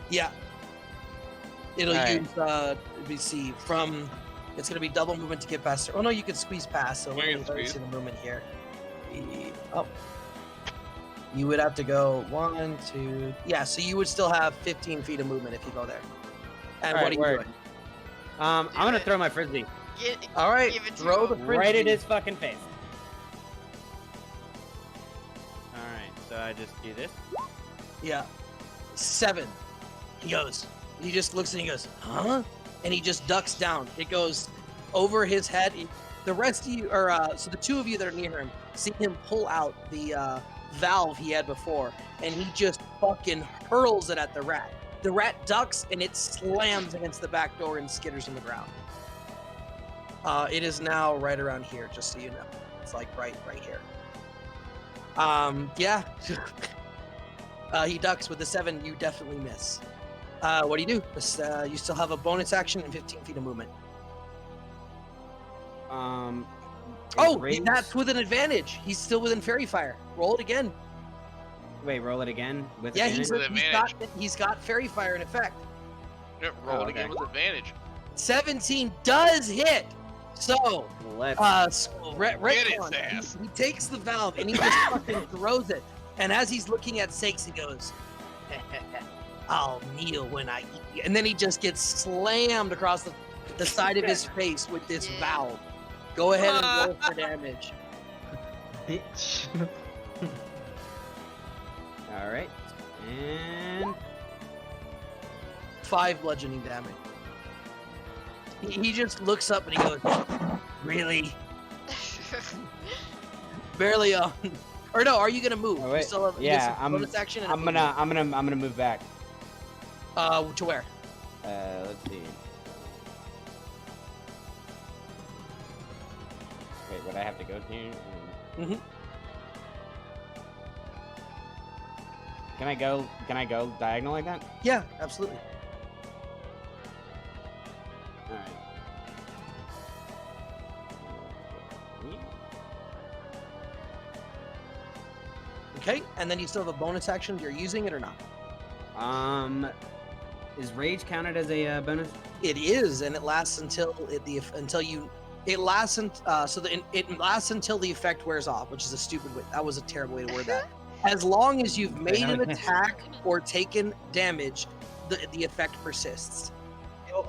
Yeah. It'll Alright. use let me see from. It's gonna be double movement to get past. Oh no, you can squeeze past. So You let can me squeeze. see the movement here. Oh. You would have to go 1, 2. Yeah, so you would still have 15 feet of movement if you go there. And what are Alright, you word. doing? I'm gonna throw my frisbee All right, Give it to throw the him. frisbee. right at his fucking face. Alright, so I just do this. Yeah. 7. He goes. He just looks and he goes, huh? And he just ducks down. It goes over his head. The rest of you, so the two of you that are near him, see him pull out the valve he had before, and he just fucking hurls it at the rat. The rat ducks and it slams against the back door and skitters on the ground. It is now right around here, just so you know. It's like right here. Yeah. He ducks with the 7. You definitely miss. What do you do? You still have a bonus action and 15 feet of movement. Oh, range- that's with an advantage. He's still within fairy fire. Roll it again. Wait, roll it again with Yeah, advantage? he's got fairy fire in effect. Yep, roll Oh, it again okay. with advantage. 17 does hit. So, Let's Get Retcon, its ass. he takes the valve and he just fucking throws it. And as he's looking at Sakes, he goes, I'll kneel when I eat you. And then he just gets slammed across the side of his face with this Yeah. valve. Go ahead and roll for damage. Bitch. Alright. And 5 bludgeoning damage. He just looks up and he goes, really? Barely on. Or no, are you gonna move? Oh, You wait. still have Yeah, some bonus action and a I'm gonna move back. movement. To where? Let's see. Wait, would I have to go here? Mhm. Can I go diagonal like that? Yeah, absolutely. Alright. Okay, and then you still have a bonus action. You're using it or not? Is rage counted as a bonus? It is, and it lasts until it lasts until the effect wears off, which is a stupid way. That was a terrible way to word that. As long as you've made an attack or taken damage, the effect persists. Yo,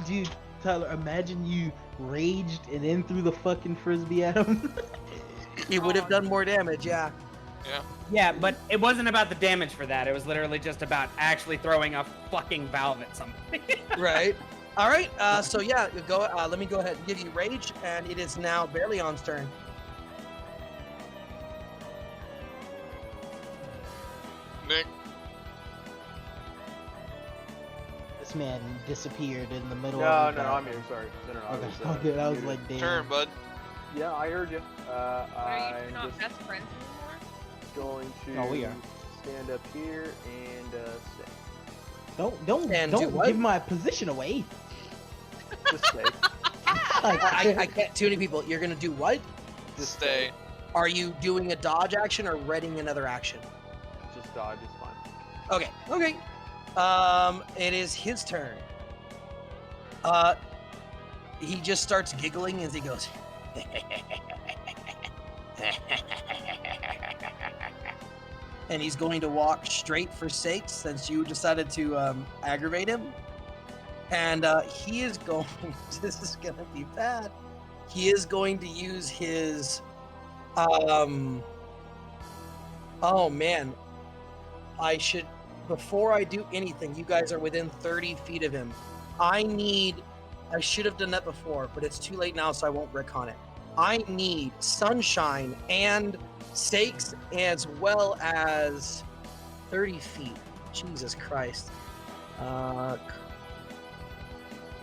dude, Tyler, imagine you raged and then threw the fucking frisbee at him. It would have done more damage, yeah. Yeah, but it wasn't about the damage for that. It was literally just about actually throwing a fucking valve at something. Right. All right. So yeah, you go. Let me go ahead and give you rage, and it is now Berlion's turn. Nick, This man disappeared in the middle No, of no, the no, I'm here. Sorry. No, I Okay, was, okay, I was muted. like, damn. turn, bud. Yeah, I heard you. Are you I'm not just best friends anymore? going to Oh, we are. stand up here and stay. And do Don't what? give my position away. Just stay. I can't. Too many people. You're gonna do what? Just Stay. Are you doing a dodge action or readying another action? Just dodge is fine. Okay. Okay. It is his turn. He just starts giggling as he goes. And he's going to walk straight for Sakes since you decided to aggravate him. And he is going. This is gonna be bad. He is going to use his. Oh man, I should. Before I do anything, you guys are within 30 feet of him. I should have done that before, but it's too late now, so I won't recon it. I need Sunshine and Sakes as well as 30 feet. Jesus Christ.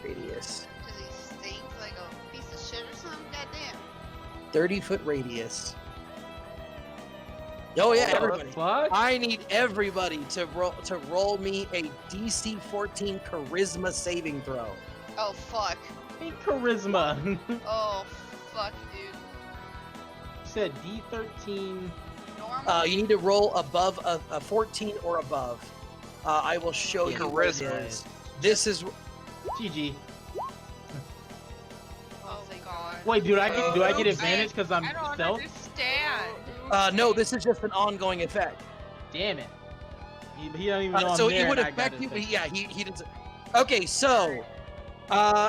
Radius. Do these stink like a 30-foot radius. Oh yeah, everybody. Fuck. I need everybody to roll me a DC 14 charisma saving throw. Oh fuck. Hey, charisma. Oh fuck, dude. Said D13. Normal. You need to roll above a 14 or above. I will show Yeah. you what it Charisma. is. This is GG. Oh god. Wait, do I get Oops. advantage because I'm I don't stealth? understand. no. This is just an ongoing effect. Damn it. He don't even know I'm So there it would and I got affect you. it. Yeah, he doesn't. Okay, so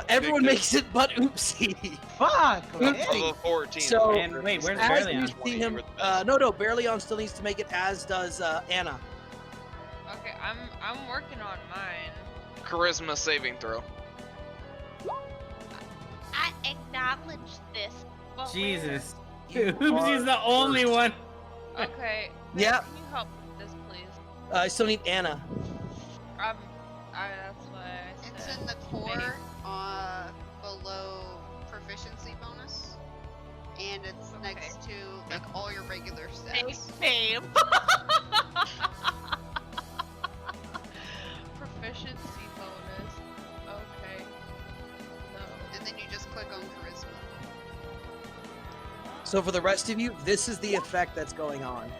everyone good. makes it, but oopsie. Fuck. Oops. Above a 14. So- And wait, where's As Berlion? you see him, no, Berlion still needs to make it, as does Anna. Okay, I'm working on mine. Charisma saving throw. I acknowledge this. but Jesus. You Oopsie's are the only first. one. Okay. Yeah. Can you help with this, please? I still need Anna. That's why I It's said. in the core, below proficiency bonus, and it's Okay. next to like all your regular Thanks, stats. babe. Proficiency bonus. Okay. No. And then you just click on charisma. So for the rest of you, this is the effect that's going on.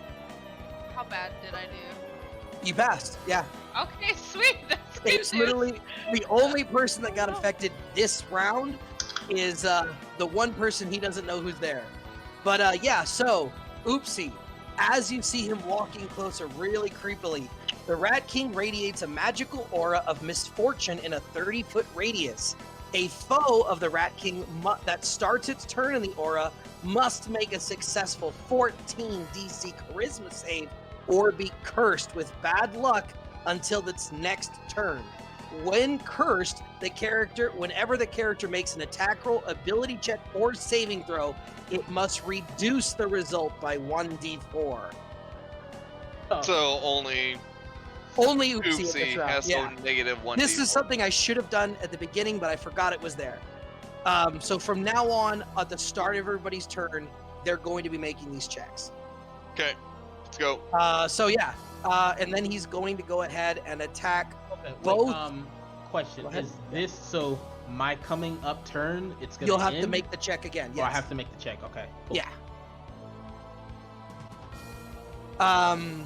How bad did I do? You passed, yeah. Okay, sweet. That's good It's news. literally the only person that got affected this round is the one person he doesn't know who's there. But yeah, so oopsie. As you see him walking closer, really creepily, the Rat King radiates a magical aura of misfortune in a 30-foot radius. A foe of the Rat King that starts its turn in the aura must make a successful 14 DC charisma save or be cursed with bad luck until its next turn. When cursed, whenever the character makes an attack roll, ability check, or saving throw, it must reduce the result by 1d4. So only Only Oopsie at this Oopsie round. has Yeah. no negative 1d4. This is something I should have done at the beginning, but I forgot it was there. So from now on, at the start of everybody's turn, they're going to be making these checks. Okay, let's go. So yeah, and then he's going to go ahead and attack. Okay, Both- wait, question. Go ahead. Is this so my coming up turn, it's gonna You'll have to end? make the check again. Or Yes. I have to make the check, okay. Cool. Yeah.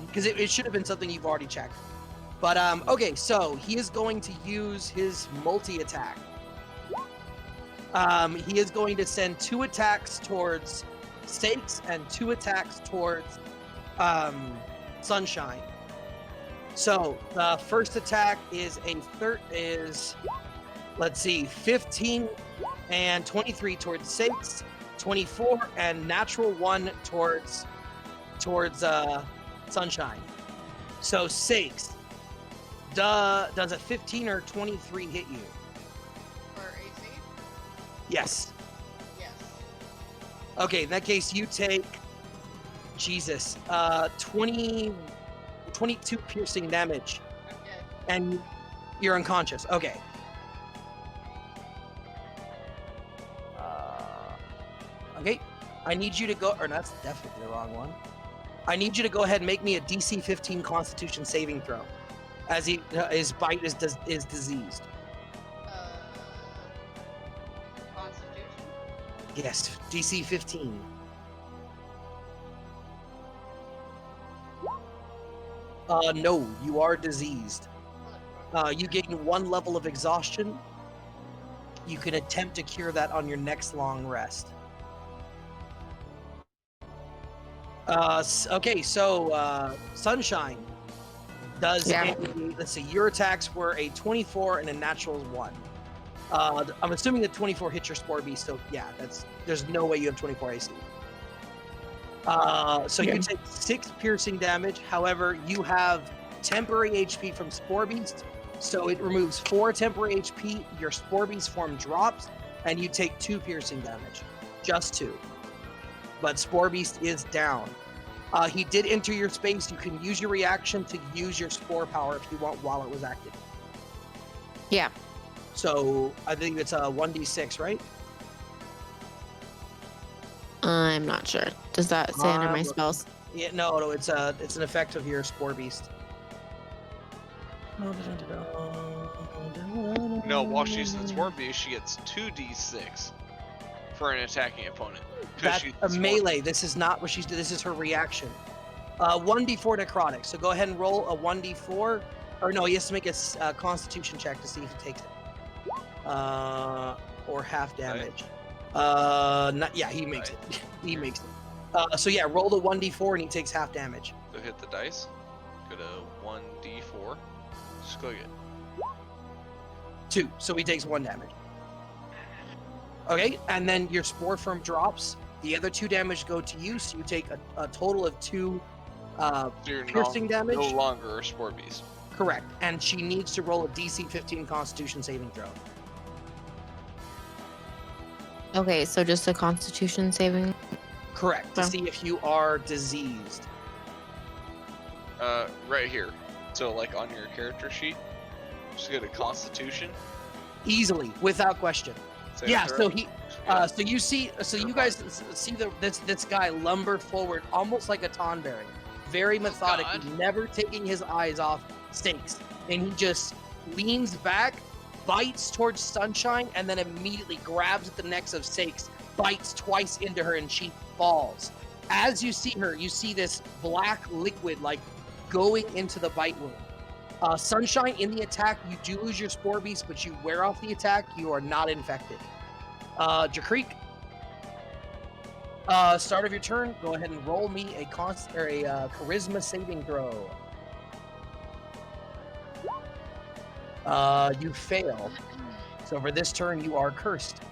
Because it should have been something you've already checked. But okay, so he is going to use his multi-attack. He is going to send 2 attacks towards Stakes and 2 attacks towards Sunshine. So the first attack is let's see, 15 and 23 towards Stakes, 24 and natural 1 towards Sunshine. So Sakes, does a 15 or 23 hit you? For AC? Yes. Yes. Okay, in that case you take Jesus, 22 piercing damage, I'm dead. and you're unconscious. Okay. Okay, I need you to go, or that's definitely the wrong one. I need you to go ahead and make me a DC 15 Constitution saving throw, as his bite is diseased. Constitution? Yes, DC 15. No, you are diseased. You gain 1 level of exhaustion. You can attempt to cure that on your next long rest. Okay, so Sunshine does. Yeah. Let's see, your attacks were a 24 and a natural 1. I'm assuming that 24 hits your Spore Beast, so yeah, there's no way you have 24 AC. So you take 6 piercing damage. However, you have temporary HP from Spore Beast, so it removes 4 temporary HP. Your Spore Beast form drops, and you take 2 piercing damage, just 2. But Spore Beast is down. He did enter your space. You can use your reaction to use your Spore power if you want while it was active. Yeah. So I think it's a 1d6, right? I'm not sure. Does that say under my I'm spells? Yeah, no, it's an effect of your Spore Beast. No, while she's in Spore Beast, she gets 2d6 for an attacking opponent. 'cause That's she's a Spore melee. Beast. This is not what she's doing. This is her reaction. 1d4 necrotic. So go ahead and roll a 1d4. Or no, he has to make a Constitution check to see if he takes it. Or half damage. He makes it. He makes it. So yeah, roll the 1d4 and he takes half damage. So hit the dice. Go to 1d4. Just click it. 2. So he takes 1 damage. Okay, and then your Spore Firm drops. The other 2 damage go to you, so you take a total of 2 So you're piercing damage. no longer a Spore Beast. Correct. And she needs to roll a DC 15 Constitution saving throw. Okay, so just a Constitution saving. Correct. To Oh. see if you are diseased. Right here. So like on your character sheet, just get a Constitution. Easily, without question. saving Yeah, throw. so he so you guys see this guy lumber forward almost like a Tonberry. Very methodically, God. never taking his eyes off Stakes. And he just leans back, bites towards Sunshine, and then immediately grabs at the necks of Stakes, bites twice into her, and she falls. As you see her, you see this black liquid like going into the bite wound. Sunshine, in the attack, you do lose your Spore Beast, but you wear off the attack. You are not infected. Jakreek, start of your turn. Go ahead and roll me a Charisma saving throw. You fail. So for this turn, you are cursed.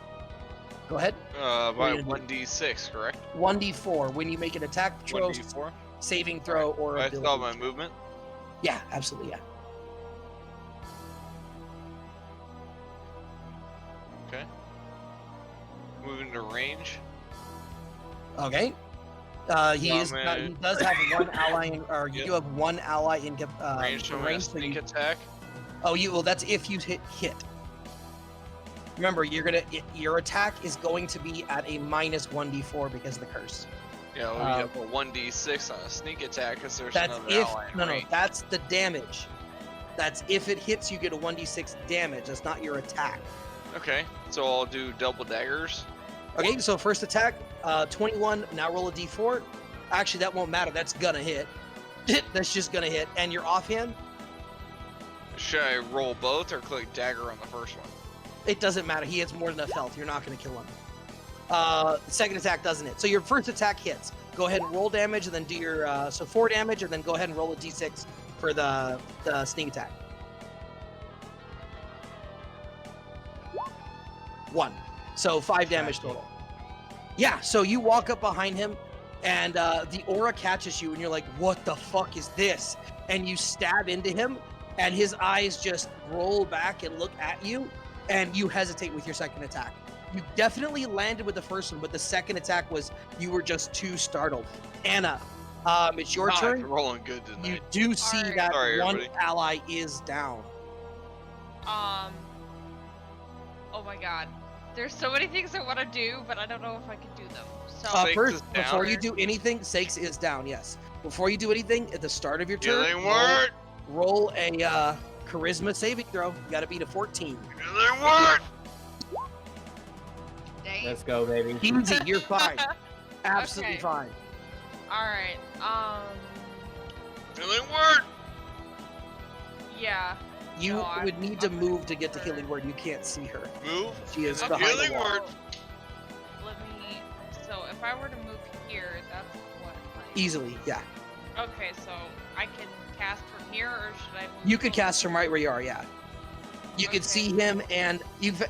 Go ahead. By Wait, 1d6, correct? 1d4 when you make an attack, throw, 1d4. saving throw, or I ability. saw my movement. Yeah, absolutely. Yeah. Okay. Moving to range. Okay. He Yeah, is. man. He does have one ally, or you Yep. do have one ally in Range from a range. So sneak you, attack. well, that's if you hit. Remember, your attack is going to be at a minus 1d4 because of the curse. Yeah, well, you have a 1d6 on a sneak attack because there's That's another if ally in no, range. that's the damage. That's if it hits, you get a 1d6 damage. That's not your attack. Okay, so I'll do double daggers. Okay, so first attack, 21. Now roll a d4. Actually, that won't matter. That's gonna hit. That's just gonna hit. And your offhand, Should I roll both or click dagger on the first one? it doesn't matter. He has more than enough health. You're not gonna kill him. The second attack doesn't hit. So your first attack hits. Go ahead and roll damage, and then do your 4 damage, and then go ahead and roll a d6 for the sneak attack. 1. So 5 damage total. Yeah, so you walk up behind him, and the aura catches you, and you're like, what the fuck is this? And you stab into him, and his eyes just roll back and look at you, and you hesitate with your second attack. You definitely landed with the first one, but the second attack was, you were just too startled. Anna, it's your I'm turn. rolling good tonight. You do see Alright. that Sorry, one everybody. ally is down. Oh my god. There's so many things I want to do, but I don't know if I can do them. So Sakes First, is down. before you do anything, Sakes is down, yes. Before you do anything, at the start of your turn, Healing word! roll a charisma saving throw. You gotta beat a 14. Healing word! Dang. Let's go, baby. Easy, you're fine. Absolutely Okay. fine. Alright, Healing word! yeah. You No, I'm- would need to I'm move to get to for- healing word. You can't see her. Move. She is Okay. behind the Healing wall. word. Let me. So if I were to move here, that's what. Like, Easily, yeah. Okay, so I can cast from here, or should I move? You could closer? cast from right where you are, yeah. You could Okay. see him, and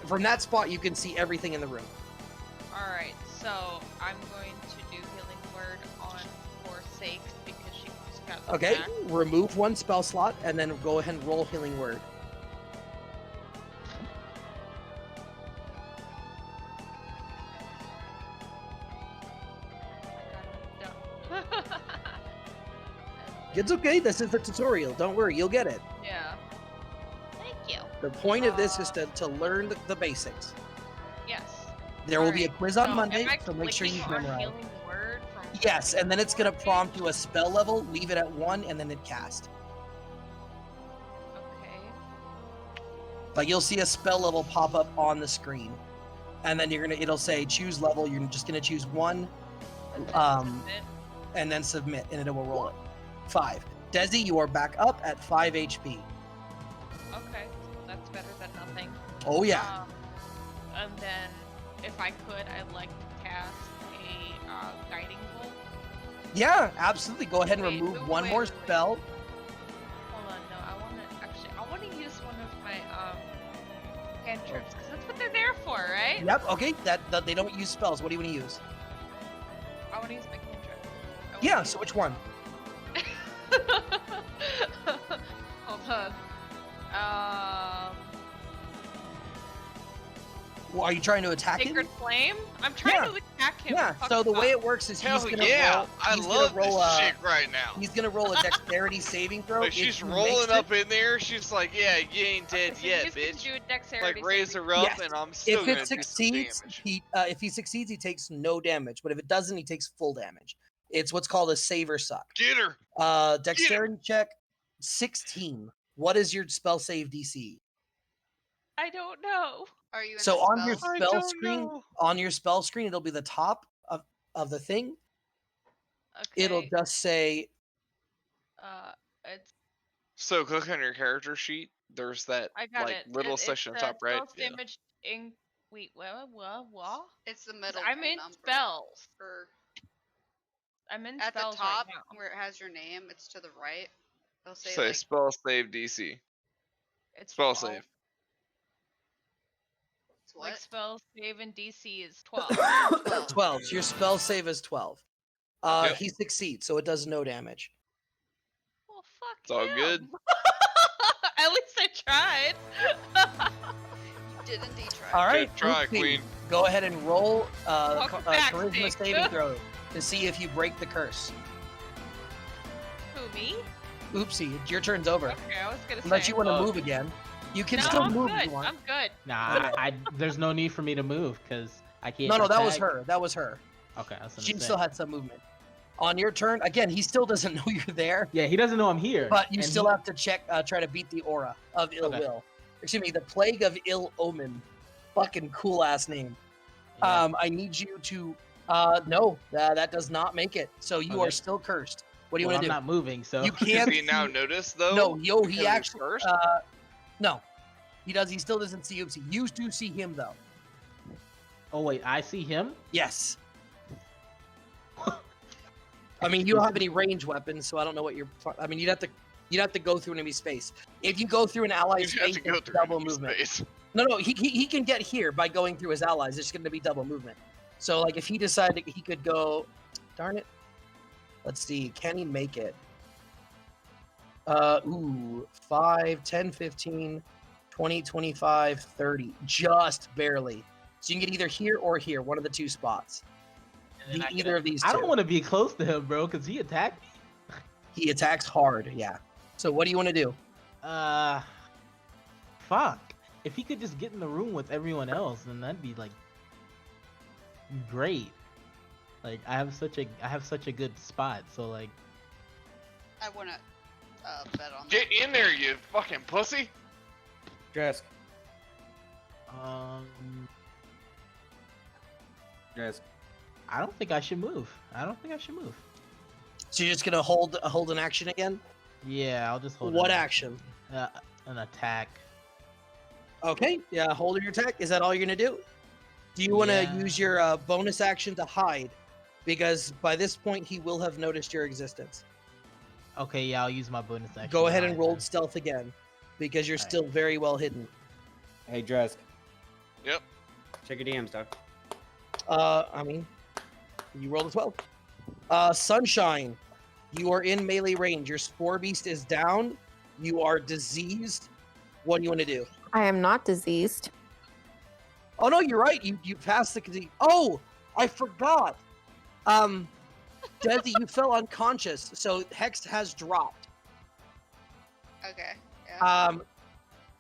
from that spot, you can see everything in the room. Alright, so I'm going to do healing word on for Sakes because she just got the Okay, attack. remove one spell slot, and then go ahead and roll healing word. Got him done. It's okay, this is the tutorial. Don't worry, you'll get it. Yeah. Thank you. The point of this is to learn the basics. Yes. There will be a Alright, quiz on so Monday, am I so make sure you clicking on memorize. healing word from Yes, and then it's gonna lore prompt page? you a spell level. Leave it at 1, and then it cast. Okay. Like you'll see a spell level pop up on the screen, and then it'll say choose level. You're just gonna choose 1, And then submit. and then submit, and it will roll it. 5. Desi, you are back up at 5 HP. Okay, that's better than nothing. Oh yeah. And then, if I could, I'd like to cast a guiding bolt. Yeah, absolutely. Go ahead and Wait, remove wait, one wait, more wait, wait. spell. Hold on, no, I want to use one of my cantrips because that's what they're there for, right? Yep. Okay. That they don't use spells. What do you want to use? I want to use my cantrip. Yeah. So which one? Hold on. Well, are you trying to attack him? Sacred Flame? I'm trying to attack him. Yeah. Fuck So the way up. it works is Hell he's gonna yeah! roll. I He's love gonna roll this a. shit right now. He's gonna roll a dexterity saving throw. Like If she's he rolling makes up it, in there. She's like, "Yeah, you ain't dead Okay, so yet, he's gonna bitch." do a dexterity Like raise saving her up, Yes. and I'm still If gonna it do some succeeds, damage. if he succeeds, he takes no damage. But if it doesn't, he takes full damage. It's what's called a save or suck. Get her. Dexterity check, 16. What is your spell save DC? I don't know. Are you in So the on your spells? I spell don't screen, know. it'll be the top of the thing. Okay. It'll just say It's So click on your character sheet. There's that I got like it. little It's section top right. spells Yeah. damage in. Wait, what? It's the middle. I'm in number. spells. Or I'm in at the spells top right now. where it has your name, it's to the right. It'll say Say like spell save DC. It's Spell 12. save. it's what? Like spell save in DC is 12. 12. So your spell save is 12. Yep. He succeeds, so it does no damage. Well, fuck It's all him. good. At least I tried. You did indeed try. All right, Good try, Oopsie. Queen. Go ahead and roll Welcome back, charisma Steve. saving throw to see if you break the curse. Who, me? Oopsie, your turn's over. Okay, I was gonna say. Unless you want to move again. You can No, still I'm move good. if you want. I'm good. Nah, there's no need for me to move because I can't. No, that was attack. her. That was her. Okay, I was gonna She say. still had some movement. On your turn, again, he still doesn't know you're there, Yeah, he doesn't know I'm here. but you and still he- have to try to beat the aura of ill Okay. will. Excuse me, the plague of ill omen. Fucking cool ass name. Yeah. I need you to. No, that does not make it. So you Okay. are still cursed. What do you well, want to I'm do? not moving, so You Does can't. he now see- notice though? No, because he he's actually. cursed? No, he does. He still doesn't see Oopsie. You do see him though. Oh wait, I see him. Yes. I mean, you don't have any range weapons, so I don't know what you're. I mean, you'd have to go through enemy space. If you go through an ally You have space, to go it's through double enemy movement. space. No, he can get here by going through his allies. It's going to be double movement. So, like, if he decided he could go, darn it. Let's see, can he make it? 5, 10, 15, 20, 25, 30. Just barely. So you can get either here or here, one of the two spots. And then I Either of these two. I don't want to be close to him, bro, because he attacked me. He attacks hard, yeah. So what do you want to do? Fuck. If he could just get in the room with everyone else, then that'd be like great. Like I have such a good spot, so like I wanna bet on that. Get in there, you fucking pussy! Dresk. Dresk. I don't think I should move. So you're just gonna hold an action again? Yeah, I'll just hold. What an action? An attack. Okay, yeah, hold your attack. Is that all you're gonna do? Do you want to Yeah. use your bonus action to hide? Because by this point, he will have noticed your existence. Okay, yeah, I'll use my bonus action. Go to ahead and hide roll then. stealth again, because you're Alright. still very well hidden. Hey, Dresk. Yep. Check your DMs, dog. I mean, you rolled a 12. Sunshine, you are in melee range. Your spore beast is down. You are diseased. What do you want to do? I am not diseased. Oh no, you're right. You passed the disease. Oh, I forgot. Desi, you fell unconscious, so Hex has dropped. Okay. Yeah.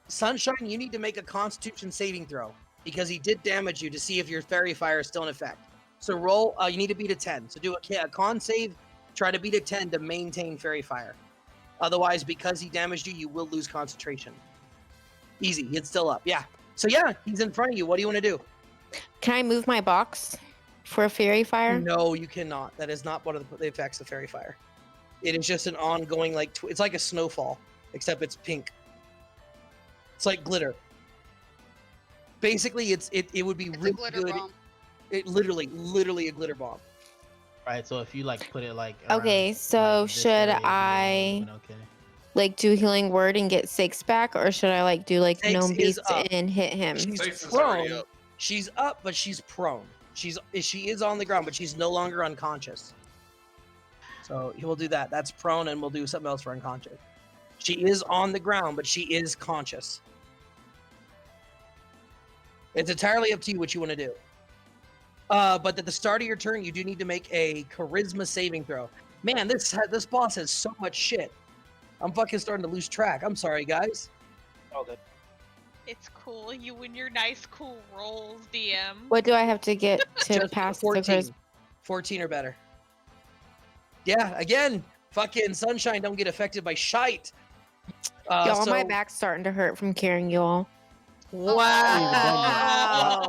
Sunshine, you need to make a Constitution saving throw. because he did damage you to see if your fairy fire is still in effect. So roll. You need to beat a 10. So do a con save. Try to beat a 10 to maintain fairy fire. Otherwise, because he damaged you, you will lose concentration. Easy. It's still up. Yeah. So yeah, he's in front of you. What do you want to do? Can I move my box for a fairy fire? No, you cannot. That is not one of the effects of fairy fire. It is just an ongoing, like, it's like a snowfall, except it's pink. It's like glitter. Basically, it would be It's really a glitter good. bomb. It literally a glitter bomb. Right, so if you like put it like Okay, around, so like, this should area, I moving okay. like do healing word and get 6 back, or should I like do like Six gnome is beast up. and hit him? She's Six is already prone. up. She's up, but she's prone. She is on the ground, but she's no longer unconscious. So he will do that. That's prone, and we'll do something else for unconscious. She is on the ground, but she is conscious. It's entirely up to you what you want to do. But at the start of your turn, you do need to make a charisma saving throw. Man, this boss has so much shit. I'm fucking starting to lose track. I'm sorry, guys. All good. It's cool. You win your nice, cool rolls, DM. What do I have to get to Just pass the 14. charisma? 14 or better. Yeah, again, fucking sunshine don't get affected by shite. Y'all, so- my back's starting to hurt from carrying you all. Wow.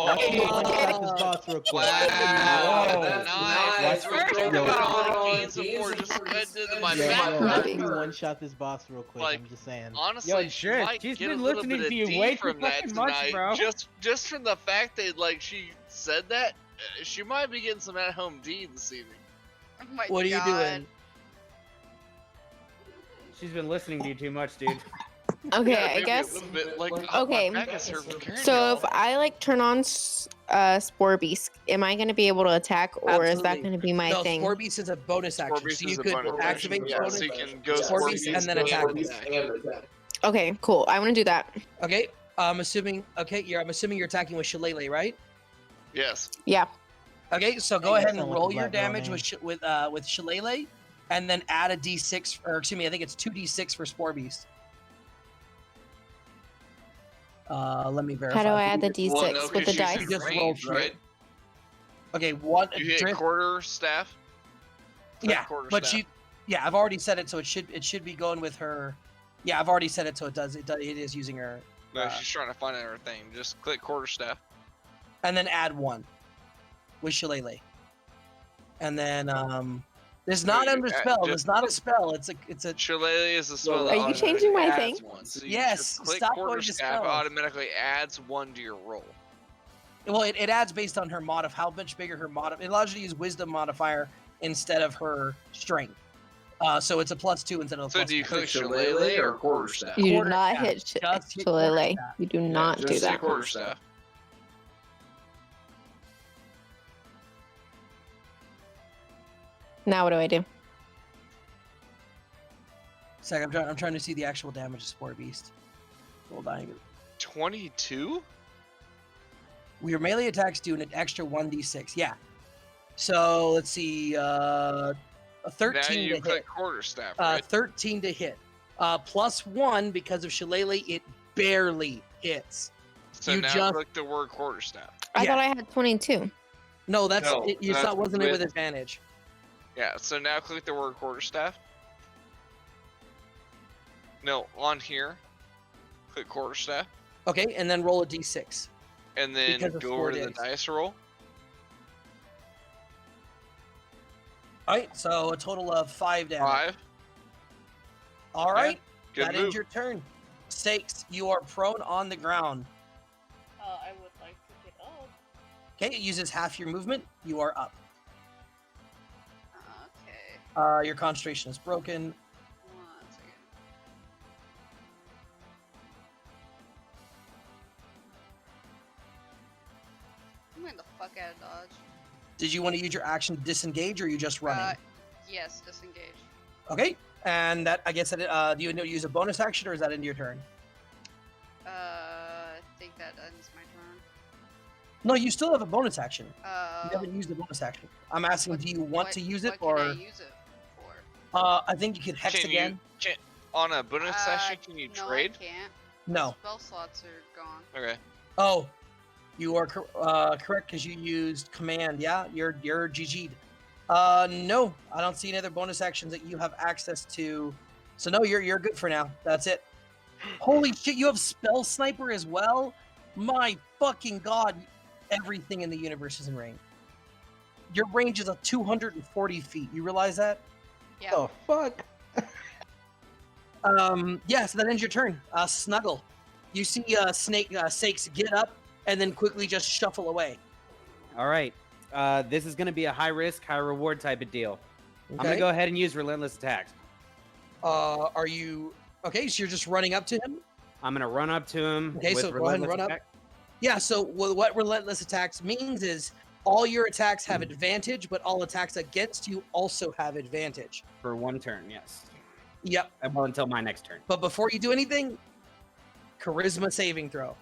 Watch me attack this boss real quick. Wow, Whoa. nice. Watch We're me- talking yo. about all the games before. Just went to my Yo, back. watch hurt. me one shot this boss real quick. Like, I'm just saying. Honestly, Yo, she shit, might she's get been a little listening bit of to you D way too from that fucking much, tonight. bro. Just from the fact that like she said that, she might be getting some at-home D this evening. Oh my What are you God. doing? She's been listening to you too much, dude. Okay, Yeah, I maybe a guess. little bit, like, Okay, my back is hurt from carrying So y'all. if I like turn on Spore Beast, am I going to be able to attack, or is that Absolutely. going to be my No, thing? Spore Beast is a bonus Spore action. Beast So is you a could bonus activate action. Yeah, bonus so you can go Spore Spore Beast Beast and then attack. Okay, cool. I want to do that. Okay, I'm assuming. Okay, I'm assuming you're attacking with Shillelagh, right? Yes. Yeah. Okay, so go Hey, ahead sound and like a roll your black girl damage name. with Shillelagh, and then add a d6, or excuse me, I think it's 2d6 for Spore Beast. Let me verify. How do I add the d6 Well, no, with 'cause the she's dice? in You just range, rolled, right? Okay, one. You hit drift- quarter staff. Yeah, quarter but staff. yeah, I've already set it, so it should be going with her. Yeah, I've already set it, so it is using her, No, she's trying to find her thing. Just click quarter staff. and then add 1 with Shillelagh, and then there's not you under add- spell. just- There's not a spell. It's a. Shillelagh is a spell. that Are you automatically changing my adds thing? one. So you Yes, just click stop quarter going to staff. It spells. automatically adds 1 to your roll. Well, it adds based on her mod of how much bigger her mod. It allows you to use Wisdom modifier instead of her Strength. So it's a +2 instead of a So plus do you one. click Shillelagh or quarter staff? You do Quarter not staff. hit Just hit quarter Shillelagh. staff. You do not just do hit that. quarter staff. Now what do I do? Second, I'm trying to see the actual damage of Spore Beast. Hold on. 22? Your melee attacks do an extra 1d6. Yeah. So let's see. A 13 Now you to click hit. quarter staff, right? 13 to hit. +1 because of Shillelagh. It barely hits. So you now just- click the word quarter staff. I Yeah. thought I had 22. No, that's No, it. You that's wasn't it with with- advantage. Yeah, so now click the word quarter staff. No, on here. Click quarter staff. Okay, and then roll a d6. And then Because of go 4 over to the days. dice roll. All right, so a total of 5 damage. 5. All right, Good that move. ends your turn. Sakes, you are prone on the ground. I would like to get up. Okay, it uses half your movement. You are up. Okay. Your concentration is broken. 1 second. I'm getting the fuck out of dodge. Did you want to use your action to disengage, or are you just running? Yes, disengage. Okay, and that I guess that do you know use a bonus action, or is that into your turn? I think that ends my turn. No, you still have a bonus action. You Uh, haven't used the bonus action. I'm asking, what- do you want what- to use it, what can I or use it for? I think you could hex Can again. you on a bonus session? Can you No, trade? I can't. No. Spell slots are gone. Okay. Oh, you are correct because you used command. Yeah, you're GG'd. No, I don't see any other bonus actions that you have access to. So no, you're good for now. That's it. Holy shit, you have spell sniper as well? My fucking god, everything in the universe is in range. Your range is 240 feet. You realize that? Yeah. Oh fuck. Yeah, so that ends your turn. Snuggle. You see Sakes get up and then quickly just shuffle away. All right. This is going to be a high risk, high reward type of deal. Okay. I'm going to go ahead and use relentless attacks. Are you okay? So you're just running up to him? I'm going to run up to him. Okay, with so go ahead and run attack. up. Yeah, so what relentless attacks means is all your attacks have advantage, but all attacks against you also have advantage. For 1 turn, yes. Yep. Well, until my next turn. But before you do anything, charisma saving throw.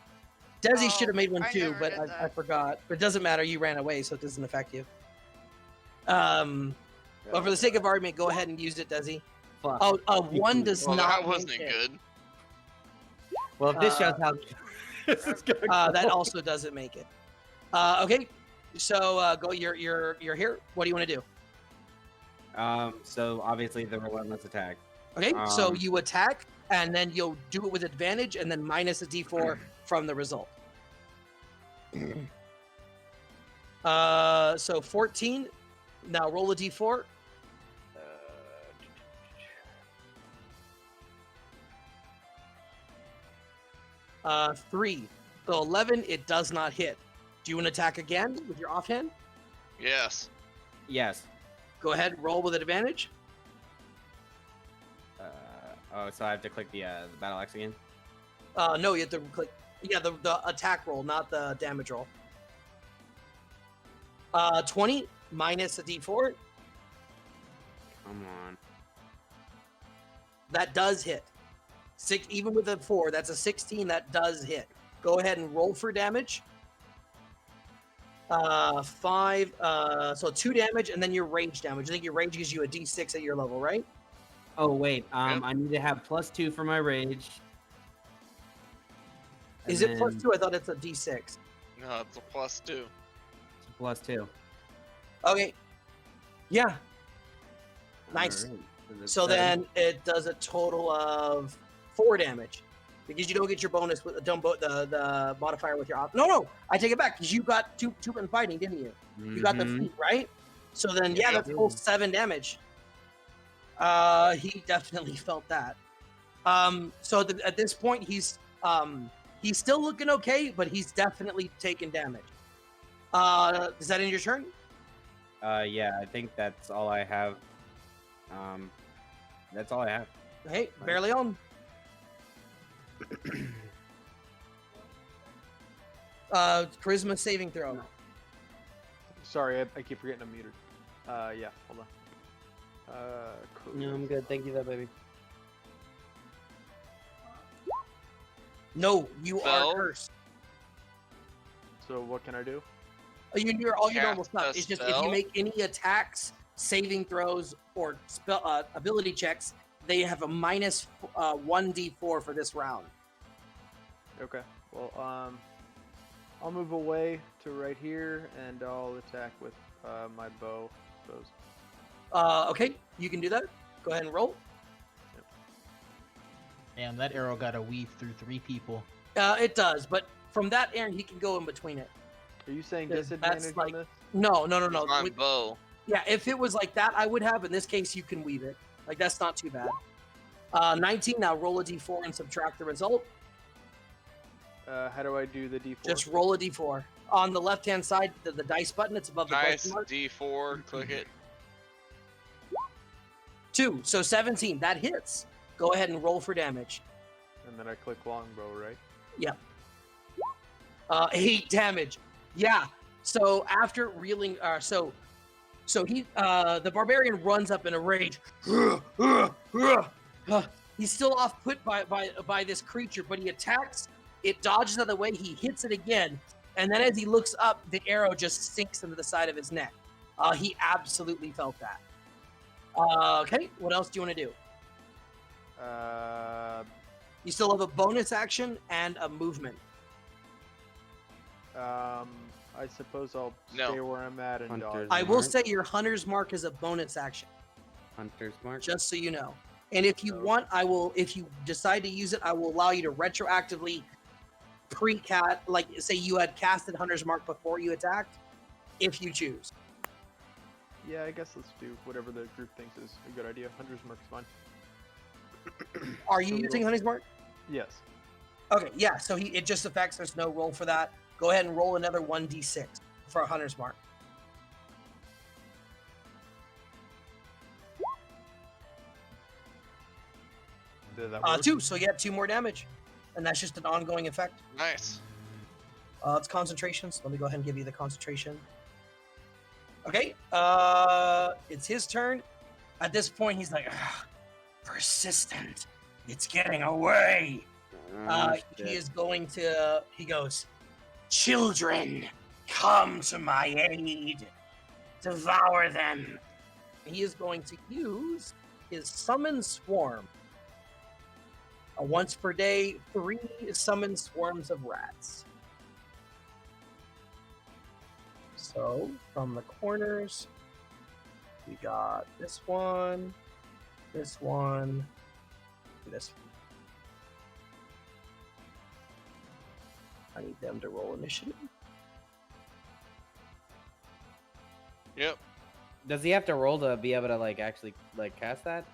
Desi should have made one I too, never but did I that. forgot. But it doesn't matter. You ran away, so it doesn't affect you. But for the sake of argument, go ahead and use it, Desi. Fuck. Oh, 1 does Well, not. that wasn't make it. good. Well, if this shows how this is going to That also doesn't make it. Okay, so go. You're here. What do you want to do? So obviously the relentless attack. Okay, so Um, you attack, and then you'll do it with advantage, and then minus a d4 from the result. So 14. Now roll a d4. 3. So 11, it does not hit. Do you want to attack again with your offhand? Yes. Yes. Go ahead, roll with advantage. Oh, so I have to click the battle axe again. No, you have to click. Yeah, the attack roll, not the damage roll. 20 minus a d4. Come on. That does hit. 6, even with a 4, that's a 16. That does hit. Go ahead and roll for damage. 5. So 2 damage, and then your rage damage. I think your rage gives you a d6 at your level, right? Oh wait, Yep. I need to have +2 for my rage. Is it plus 2? I thought it's a d6. No, it's a +2. +2. Okay. Yeah. Nice. All right, that's So 7. then it does a total of 4 damage because you don't get your bonus with the modifier with your op. No, I take it back because you got two in fighting, didn't you? You got the Mhm. feat, right? So then, yeah, Yep. that's full 7 damage. He definitely felt that. So at this point, he's still looking okay, but he's definitely taken damage. Is that in your turn? Yeah, I think that's all I have. That's all I have. Hey, barely on. Charisma saving throw. Sorry, I keep forgetting I'm muted. Yeah, hold on. No, I'm good. Thank you, though, baby. No, you Spell? are cursed. So what can I do? You're all your normal Cast stuff. a It's just if you spell? make any attacks, saving throws, or spell ability checks, they have a minus 1d4 for this round. Okay. Well, I'll move away to right here, and I'll attack with my bow. I suppose. Okay, you can do that. Go ahead and roll. Damn, that arrow got to weave through 3 people. It does, but from that end, he can go in between it. Are you saying That's disadvantage like- on this? No. It's my With- bow. Yeah, if it was like that, I would have. In this case, you can weave it. Like, that's not too bad. 19, now roll a d4 and subtract the result. How do I do the d4? Just roll a d4. On the left-hand side, the dice button, it's above the Nice. question mark. D4. Click it. 2, so 17. That hits. Go ahead and roll for damage. And then I click longbow, right? Yep. 8 damage. Yeah. So after reeling, so he, the barbarian runs up in a rage. He's still off put by this creature, but he attacks. It dodges out of the way. He hits it again, and then as he looks up, the arrow just sinks into the side of his neck. He absolutely felt that. Okay. What else do you want to do? You still have a bonus action and a movement. I suppose I'll No. stay where I'm at and Hunters. dodge. I will Mark. say your hunter's mark is a bonus action, Hunter's mark. just so you know. And if you want, I will. If you decide to use it, I will allow you to retroactively pre-cast. Like, say you had casted hunter's mark before you attacked, if you choose. Yeah, I guess let's do whatever the group thinks is a good idea. Hunter's Mark's fine. Are you using hunter's mark? Yes. Okay, yeah. So it just affects. There's no roll for that. Go ahead and roll another 1d6 for a hunter's mark. Did that work? 2. So you have 2 more damage, and that's just an ongoing effect. Nice. It's concentration. So let me go ahead and give you the concentration. Okay. It's his turn. At this point, he's like, persistent. It's getting away. He is going to. He goes, children, come to my aid. Devour them. He is going to use his summon swarm. Once per day, 3 summon swarms of rats. So, from the corners, we got this one, this one, this one. I need them to roll initiative. Yep. Does he have to roll to be able to like actually like cast that?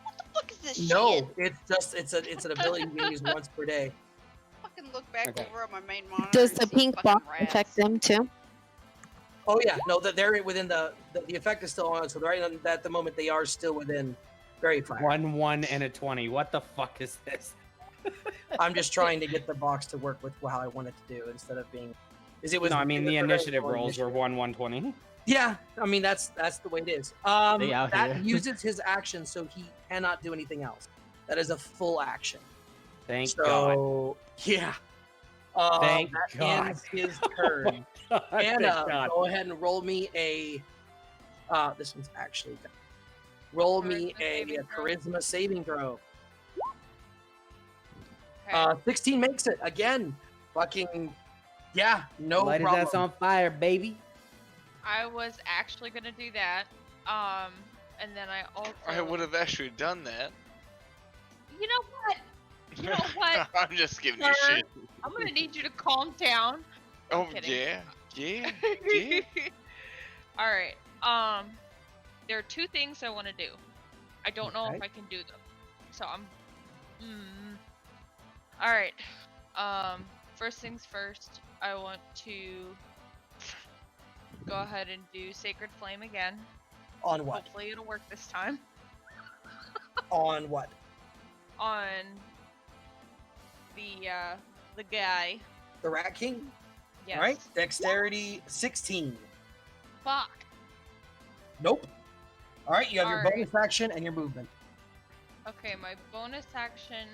What the fuck is this No, shit? it's just it's an ability you can use once per day. Fucking look back Okay. over at my main monitor. Does and the see pink fucking box rats. affect them too? Oh yeah, no, that they're within the effect is still on, so right at the moment they are still within very fire. 1, 1, and a 20. What the fuck is this? I'm just trying to get the box to work with how I want it to do instead of being. Is it was? No, I mean the it was initiative for rolls were initiative. 1, 1, 20. Yeah, I mean that's the way it is. They out That here. uses his action, so he cannot do anything else. That is a full action. Thank God. So yeah, Thank that God. ends his turn. Thank Anna, God. go ahead and roll me a. This one's actually done. Roll me Charisma a saving throw. charisma saving throw. Okay. 16 makes it again. Fucking yeah, no Light his problem. ass on fire, baby. I was actually gonna do that. And then I also. I would have actually done that. You know what? You know what? I'm just giving you Sir? shit. I'm gonna need you to calm down. Oh kidding. yeah, yeah, yeah. All right. There are 2 things I want to do. I don't know if Okay. I can do them. So I'm. All right. First things first. I want to go ahead and do Sacred Flame again. On what? Hopefully it'll work this time. On what? On the guy. The Rat King? Yes. All right. Dexterity 16. Fuck. Nope. All right. You have your All right. bonus action and your movement. Okay, my bonus action.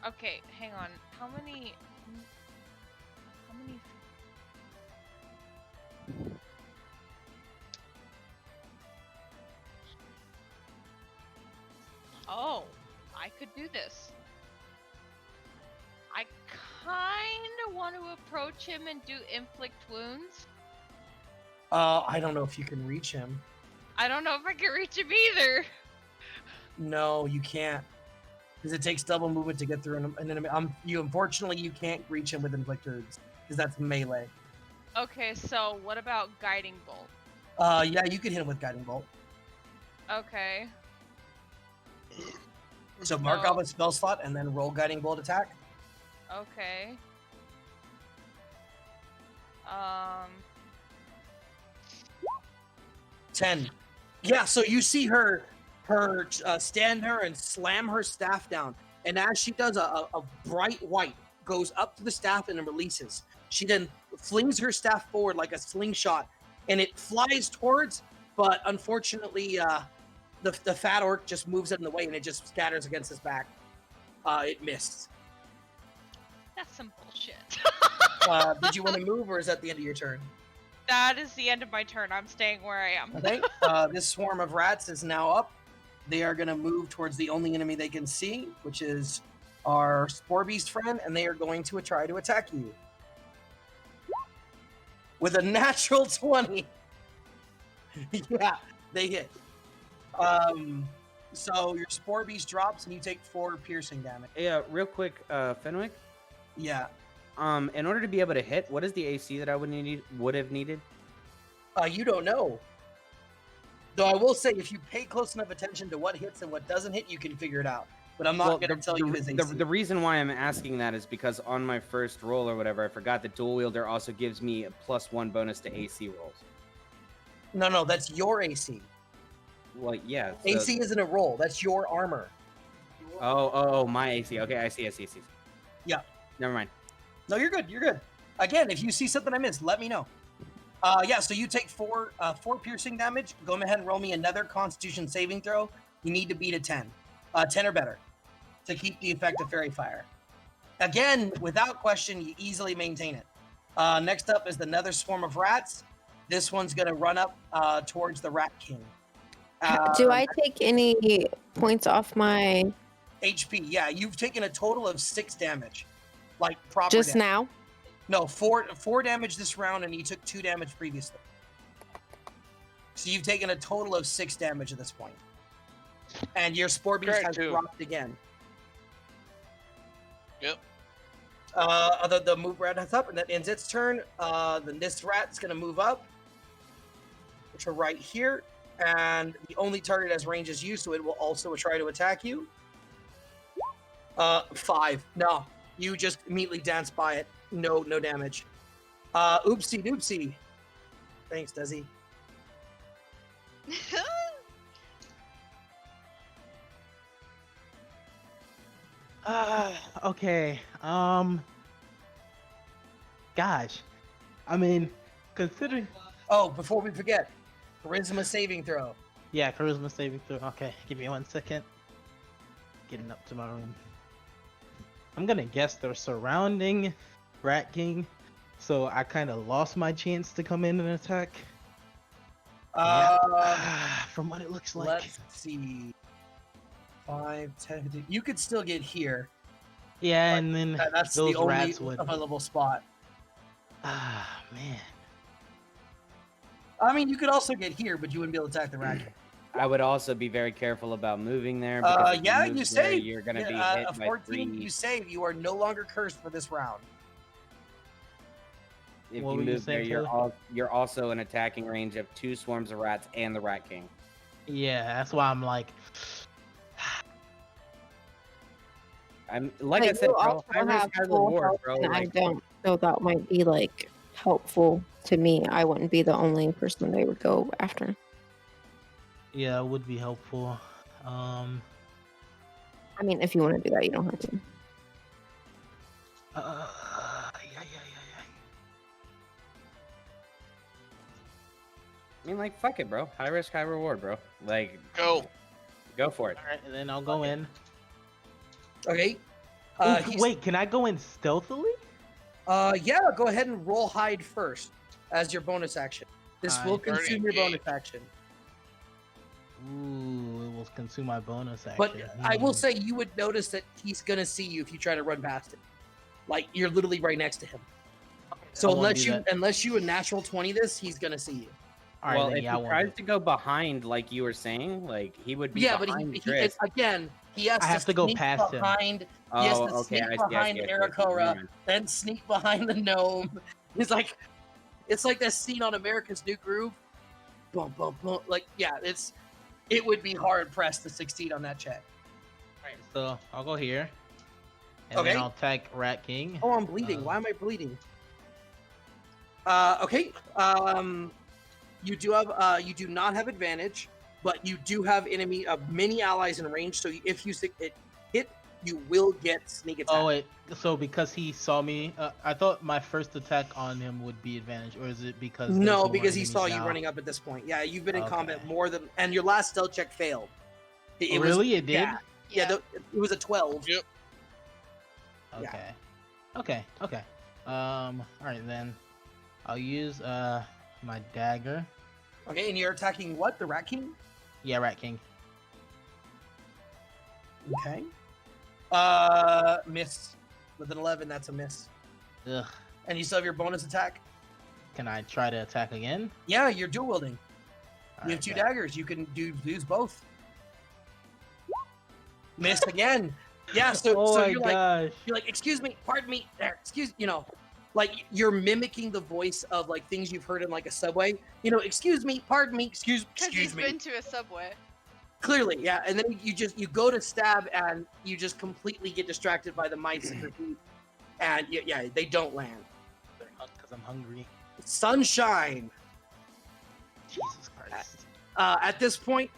Okay, hang on. How many? Oh, I could do this. I kind of want to approach him and do inflict wounds. I don't know if you can reach him. I don't know if I can reach him either. No, you can't. Because it takes double movement to get through an enemy. Unfortunately, you can't reach him with inflictors because that's melee. Okay, so what about guiding bolt? Yeah, you can hit him with guiding bolt. Okay. So mark off a spell slot and then roll guiding bolt attack. Okay. 10. Yeah, so you see her stand there and slam her staff down, and as she does, a bright white goes up to the staff and then releases. She then flings her staff forward like a slingshot, and it flies towards, but unfortunately, the fat orc just moves it in the way, and it just scatters against his back. It missed. That's some bullshit. Did you want to move, or is that the end of your turn? That is the end of my turn. I'm staying where I am. Okay. This swarm of rats is now up. They are going to move towards the only enemy they can see, which is our Spore Beast friend, and they are going to try to attack you. with a natural 20. Yeah, they hit. So your Spore Beast drops and you take 4 piercing damage. Yeah, real quick, Fenwick. Yeah. In order to be able to hit, what is the AC that I would have needed? You don't know. Though I will say, if you pay close enough attention to what hits and what doesn't hit, you can figure it out. But I'm not going to tell you his AC. The reason why I'm asking that is because on my first roll or whatever, I forgot that dual wielder also gives me a +1 bonus to AC rolls. No, that's your AC. Well, yeah. So... AC isn't a roll. That's your armor. Oh, my AC. Okay, I see. Yeah. Never mind. No, you're good. You're good. Again, if you see something I missed, let me know. Yeah, so you take 4 piercing damage. Go ahead and roll me another Constitution saving throw. You need to beat a 10. 10 or better to keep the effect of Fairy Fire. Again, without question, you easily maintain it. Next up is another swarm of rats. This one's going to run up towards the Rat King. Do I take any points off my HP? Yeah, you've taken a total of 6 damage. Like proper just damage. now? No, 4 damage this round, and you took 2 damage previously. So you've taken a total of 6 damage at this point. And your Spore Beast has dropped again. Yep. The move rat has up, and that ends its turn. Then this rat's going to move up to right here. And the only target has range as you, so it will also try to attack you. 5. No, you just immediately dance by it. No damage. Oopsie doopsie. Thanks, Desi. Okay. Gosh. I mean, considering. Oh, before we forget, charisma saving throw. Yeah, charisma saving throw. Okay, give me 1 second. Getting up to my room. I'm gonna guess they're surrounding Rat King, so I kind of lost my chance to come in and attack. From what it looks like. Let's see. 5, 10, 15. You could still get here. Yeah, and then that's those the only rats would. available spot. Ah, man. I mean, you could also get here, but you wouldn't be able to attack the Rat King. I would also be very careful about moving there. Because if Yeah, move you there, save. You're gonna be a hit by 14. 3. You save. You are no longer cursed for this round. If What you were you move there, saying, you're also in attacking range of 2 swarms of rats and the Rat King. Yeah, that's why I'm like. I'm like I said, bro. High risk, high reward, bro. And I Like, don't, so that might be like helpful to me. I wouldn't be the only person they would go after. Yeah, it would be helpful. I mean, if you want to do that, you don't have to. Yeah. I mean, like, fuck it, bro. High risk, high reward, bro. Like, Go for it. All right, and then I'll go in. Okay. Wait, can I go in stealthily? Yeah, go ahead and roll hide first as your bonus action. This will Hide. consume your bonus action. Ooh, it will consume my bonus action. But I will say you would notice that he's gonna see you if you try to run past him. Like you're literally right next to him. So I won't do unless you a natural 20 this, he's gonna see you. All right, Well, then, if yeah, I he won't tries do it. to go behind, like you were saying, like he would be Yeah, but behind he Driss. again, he has I have to go sneak past him. behind. He has Oh, to okay, sneak I see, behind I see. Arakora, Never mind. then sneak behind the gnome. He's like, it's like that scene on America's New Groove. Boom, boom, boom. Like, yeah, it would be hard pressed to succeed on that check. Alright, so I'll go here. And Okay. then I'll attack Rat King. Oh, I'm bleeding. Why am I bleeding? Okay. You do not have advantage, but you do have many allies in range. So if you hit, you will get sneak attack. Oh wait, so because he saw me, I thought my first attack on him would be advantage, or is it because there's No, more because he enemies saw you now? running up at this point. Yeah, you've been in combat Okay. more than, and your last stealth check failed. It was- Really, it did? Yeah, it was a 12. Yep. Okay. Okay. All right then. I'll use my dagger. Okay, and you're attacking what? The Rat King? Yeah, Rat King. Okay. Miss with an 11. That's a miss. Ugh. And you still have your bonus attack. Can I try to attack again? Yeah, you're dual wielding. You Alright, have 2 bet. daggers. You can use both. Missed again. Yeah, so Oh so my you're like, gosh. excuse me, pardon me, there, excuse, like you're mimicking the voice of like things you've heard in like a subway. Excuse me, pardon me, Because excuse he's me. been to a subway. Clearly, yeah. And then you go to stab and you just completely get distracted by the mice at your feet, and yeah, they don't land. Because I'm hungry. Sunshine. Jesus Christ. At this point,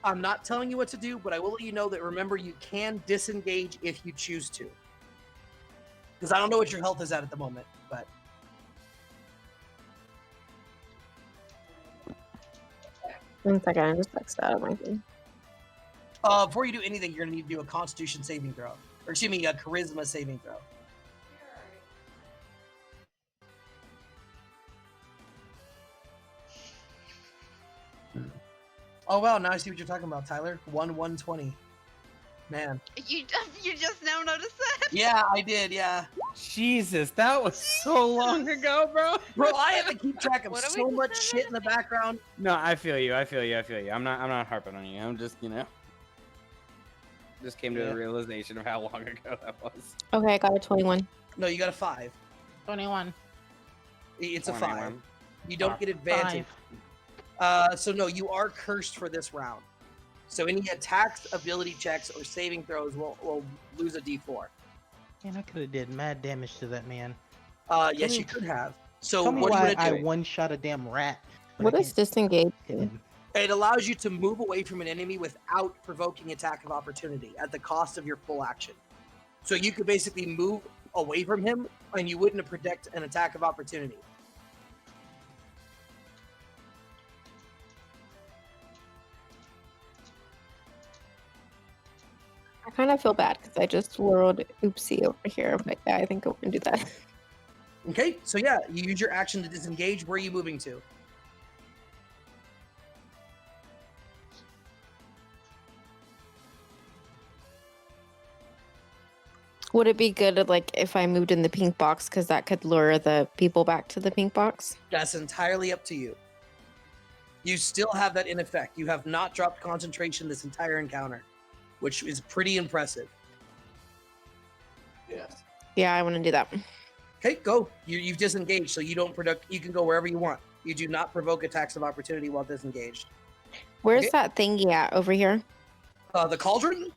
I'm not telling you what to do, but I will let you know that remember you can disengage if you choose to. Because I don't know what your health is at the moment, but 1 second, I just X'd out of my thing. before you do anything, you're gonna need to do a Constitution saving throw, or excuse me, a Charisma saving throw. Oh wow, now I see what you're talking about, Tyler. 1/120. Man. You just now noticed that? Yeah, I did. Yeah. Jesus, that was so long ago, bro. Bro, I have to keep track of What are we so much just shit in the background. No, I feel you. I'm not harping on you. I'm just, just came to Yeah. the realization of how long ago that was. Okay, I got a 21. No, you got a 5. 21. It's a 5. 21. You don't get advantage. 5. So no, you are cursed for this round. So any attacks, ability checks, or saving throws will lose a D4. Man, I could have did mad damage to that man. Yes, me- you could have. So Tell me what do you why want to I do? one-shot a damn rat. but What I does can't disengage hit do? him. It allows you to move away from an enemy without provoking attack of opportunity at the cost of your full action. So you could basically move away from him, and you wouldn't protect an attack of opportunity. I kind of feel bad because I just whirled oopsie over here, but yeah, I think I'm gonna do that. Okay, so yeah, you use your action to disengage. Where are you moving to? Would it be good like if I moved in the pink box because that could lure the people back to the pink box? That's entirely up to you. You still have that in effect. You have not dropped concentration this entire encounter, which is pretty impressive. Yes. Yeah, I want to do that. Okay, go. You've disengaged, so you don't product. You can go wherever you want. You do not provoke attacks of opportunity while disengaged. Where's Okay. that thingy at over here? The cauldron.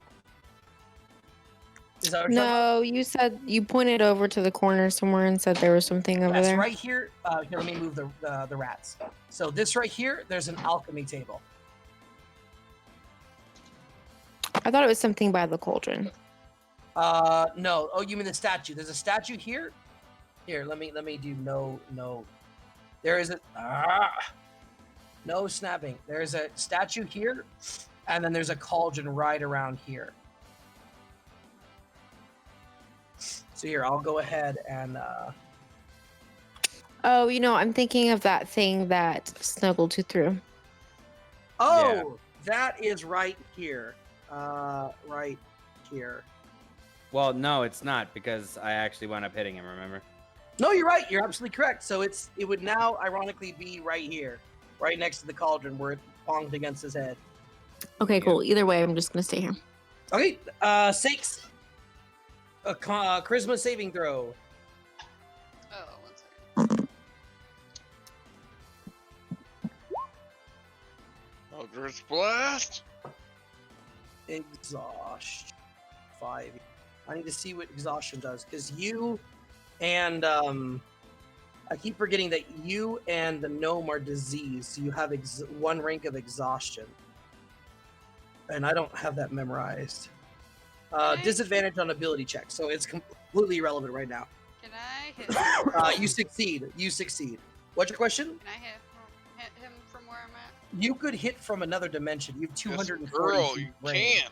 Is that what you're talking about? No, you said you pointed over to the corner somewhere and said there was something over That's there. right here. Here, let me move the rats. So this right here, there's an alchemy table. I thought it was something by the cauldron. No. Oh, you mean the statue? There's a statue here. Here, let me do no. There is a no snapping. There's a statue here, and then there's a cauldron right around here. So here, I'll go ahead and Oh, I'm thinking of that thing that Snaggletooth threw. oh, that is right here. Right here. Well, no, it's not because I actually wound up hitting him. Remember? No, you're right. You're absolutely correct. So it would now ironically be right here, right next to the cauldron where it ponged against his head. Okay, cool. Either way, I'm just gonna stay here. Okay, Sakes. A charisma saving throw. Oh, 1 second. Eldritch Blast. Exhaustion. 5. I need to see what exhaustion does because you and I keep forgetting that you and the gnome are diseased. So you have 1 rank of exhaustion, and I don't have that memorized. Disadvantage on ability checks, so it's completely irrelevant right now. Can I hit? You succeed. You succeed. What's your question? Can I hit him from where I'm at? You could hit from another dimension. You have Yes, 240 girl, feet you range. can.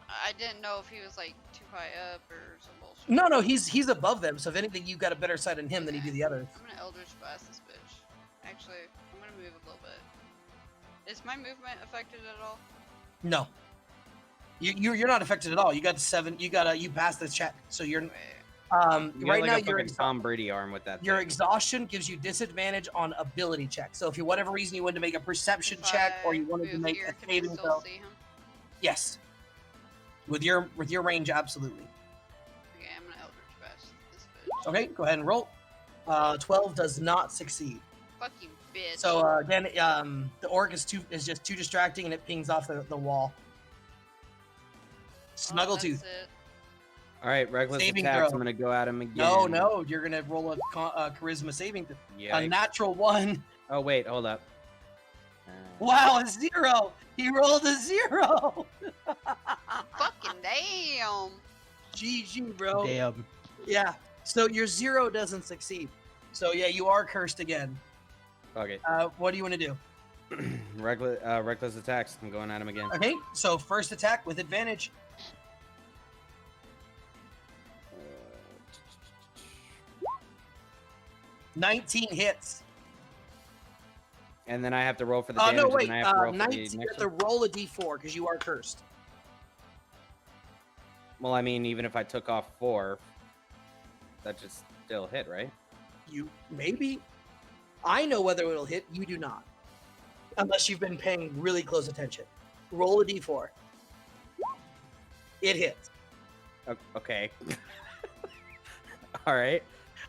I didn't know if he was like too high up or some bullshit. No, he's above them. So if anything, you got a better sight on him than you do the others. I'm gonna Eldritch Blast this bitch. Actually, I'm gonna move a little bit. Is my movement affected at all? No, you're not affected at all. You got 7. You passed this check, so you're. Wait. You Right got like now a your fucking Tom Brady arm with that. your thing. exhaustion gives you disadvantage on ability checks. So if for whatever reason you wanted to make a perception check or you wanted to make a can I saving still throw, see him? yes, with your range, absolutely. Okay, I'm gonna Eldritch Blast this bitch. Okay, go ahead and roll. 12 does not succeed. Fucking bitch. So again, the orc is just too distracting and it pings off the wall. Snuggletooth. That's it. All right, reckless Saving attacks. throw. I'm gonna go at him again. No, you're gonna roll a charisma saving throw. A Yikes. natural 1. Oh wait, hold up. Wow, a 0. He rolled a 0. Fucking damn. GG, bro. Damn. Yeah. So your 0 doesn't succeed. So yeah, you are cursed again. Okay. What do you want to do? Reckless attacks. I'm going at him again. Okay. So first attack with advantage. 19 hits. And then I have to roll for the Oh damage. no, wait. And then I have to roll for 19. the You next have to one. roll a d4 because you are cursed. Well, I mean, even if I took off 4, that just still hit, right? You maybe. I know whether it'll hit. You do not, unless you've been paying really close attention. Roll a d4. It hits. Okay. All right.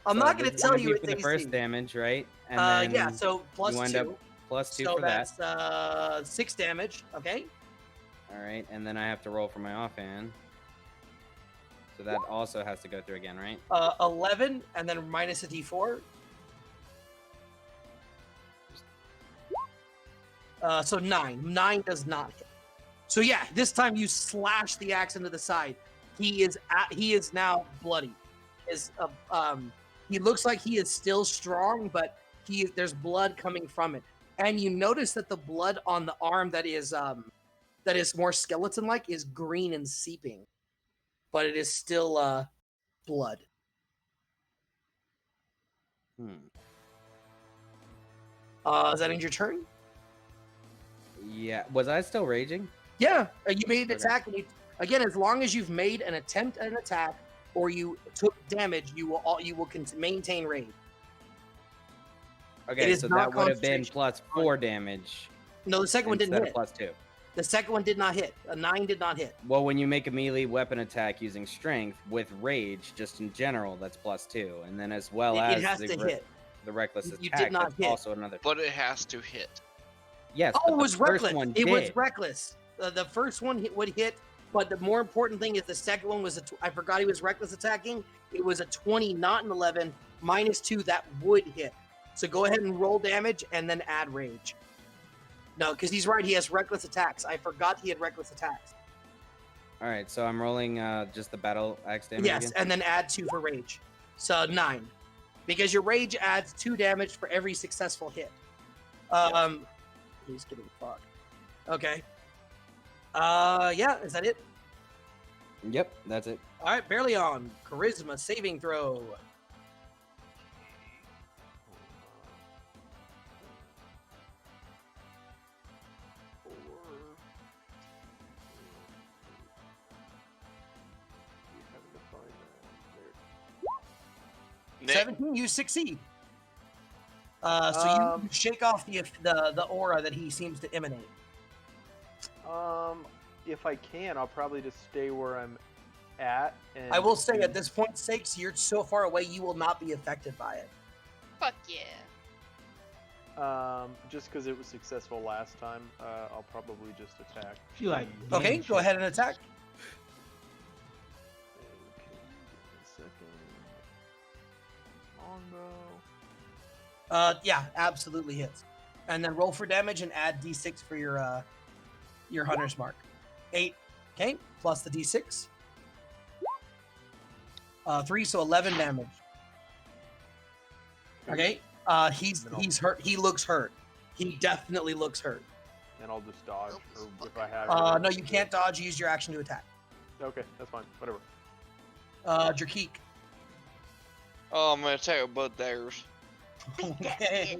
I'm So not going to this is tell gonna you be it's for the AC. first damage, right? And then Yeah. So plus you wind 2. up plus 2 so for that. that's 6 damage. Okay. All right, and then I have to roll for my offhand. So that also has to go through again, right? 11 and then minus a d4. So 9. 9 does not hit. So yeah, this time you slash the axe into the side. He is now bloody. He looks like he is still strong, but there's blood coming from it. And you notice that the blood on the arm that is more skeleton-like is green and seeping, but it is still blood. Is that end your turn? Yeah. Was I still raging? Yeah, you made an Okay. attack. And again, as long as you've made an attempt at an attack or you took damage, you will maintain rage. Okay, is so not that would have been concentration. plus 4 damage. No, the second one didn't instead hit. of plus 2. The second one did not hit. A 9 did not hit. Well, when you make a melee weapon attack using strength with rage, just in general, that's plus 2, and then as well It as has to hit. the reckless You attack, did not that's hit. also another. But it has to hit. Yes, Oh, but it the was first reckless. one It was did. reckless. The first one would hit, but the more important thing is the second one was I forgot he was reckless attacking. It was a 20, not an 11, minus 2 that would hit. So go ahead and roll damage and then add rage. No, because he's right. He has reckless attacks. I forgot he had reckless attacks. All right, so I'm rolling just the battle axe damage Yes, again. and then add 2 for rage. So 9. Because your rage adds 2 damage for every successful hit. He's getting fucked. Okay. Yeah, is that it? Yep, that's it. All right, barely on. Charisma saving throw. Nick, 17, you succeed. So you shake off the aura that he seems to emanate. If I can, I'll probably just stay where I'm at. And I will say at this point, sakes, you're so far away, you will not be affected by it. Fuck yeah. Just because it was successful last time, I'll probably just attack. If you like. Okay, game go shit. ahead and attack. Okay, give me a second. Longbow. Yeah, absolutely hits. And then roll for damage and add d6 for your hunter's mark. 8, okay, plus the d6. 3, so 11 damage. Okay, he's hurt. He looks hurt. He definitely looks hurt. And I'll just dodge, or if I have. No, you can't dodge. Use your action to attack. Okay, that's fine. Whatever. Drakik. oh, I'm gonna attack with both daggers. Okay.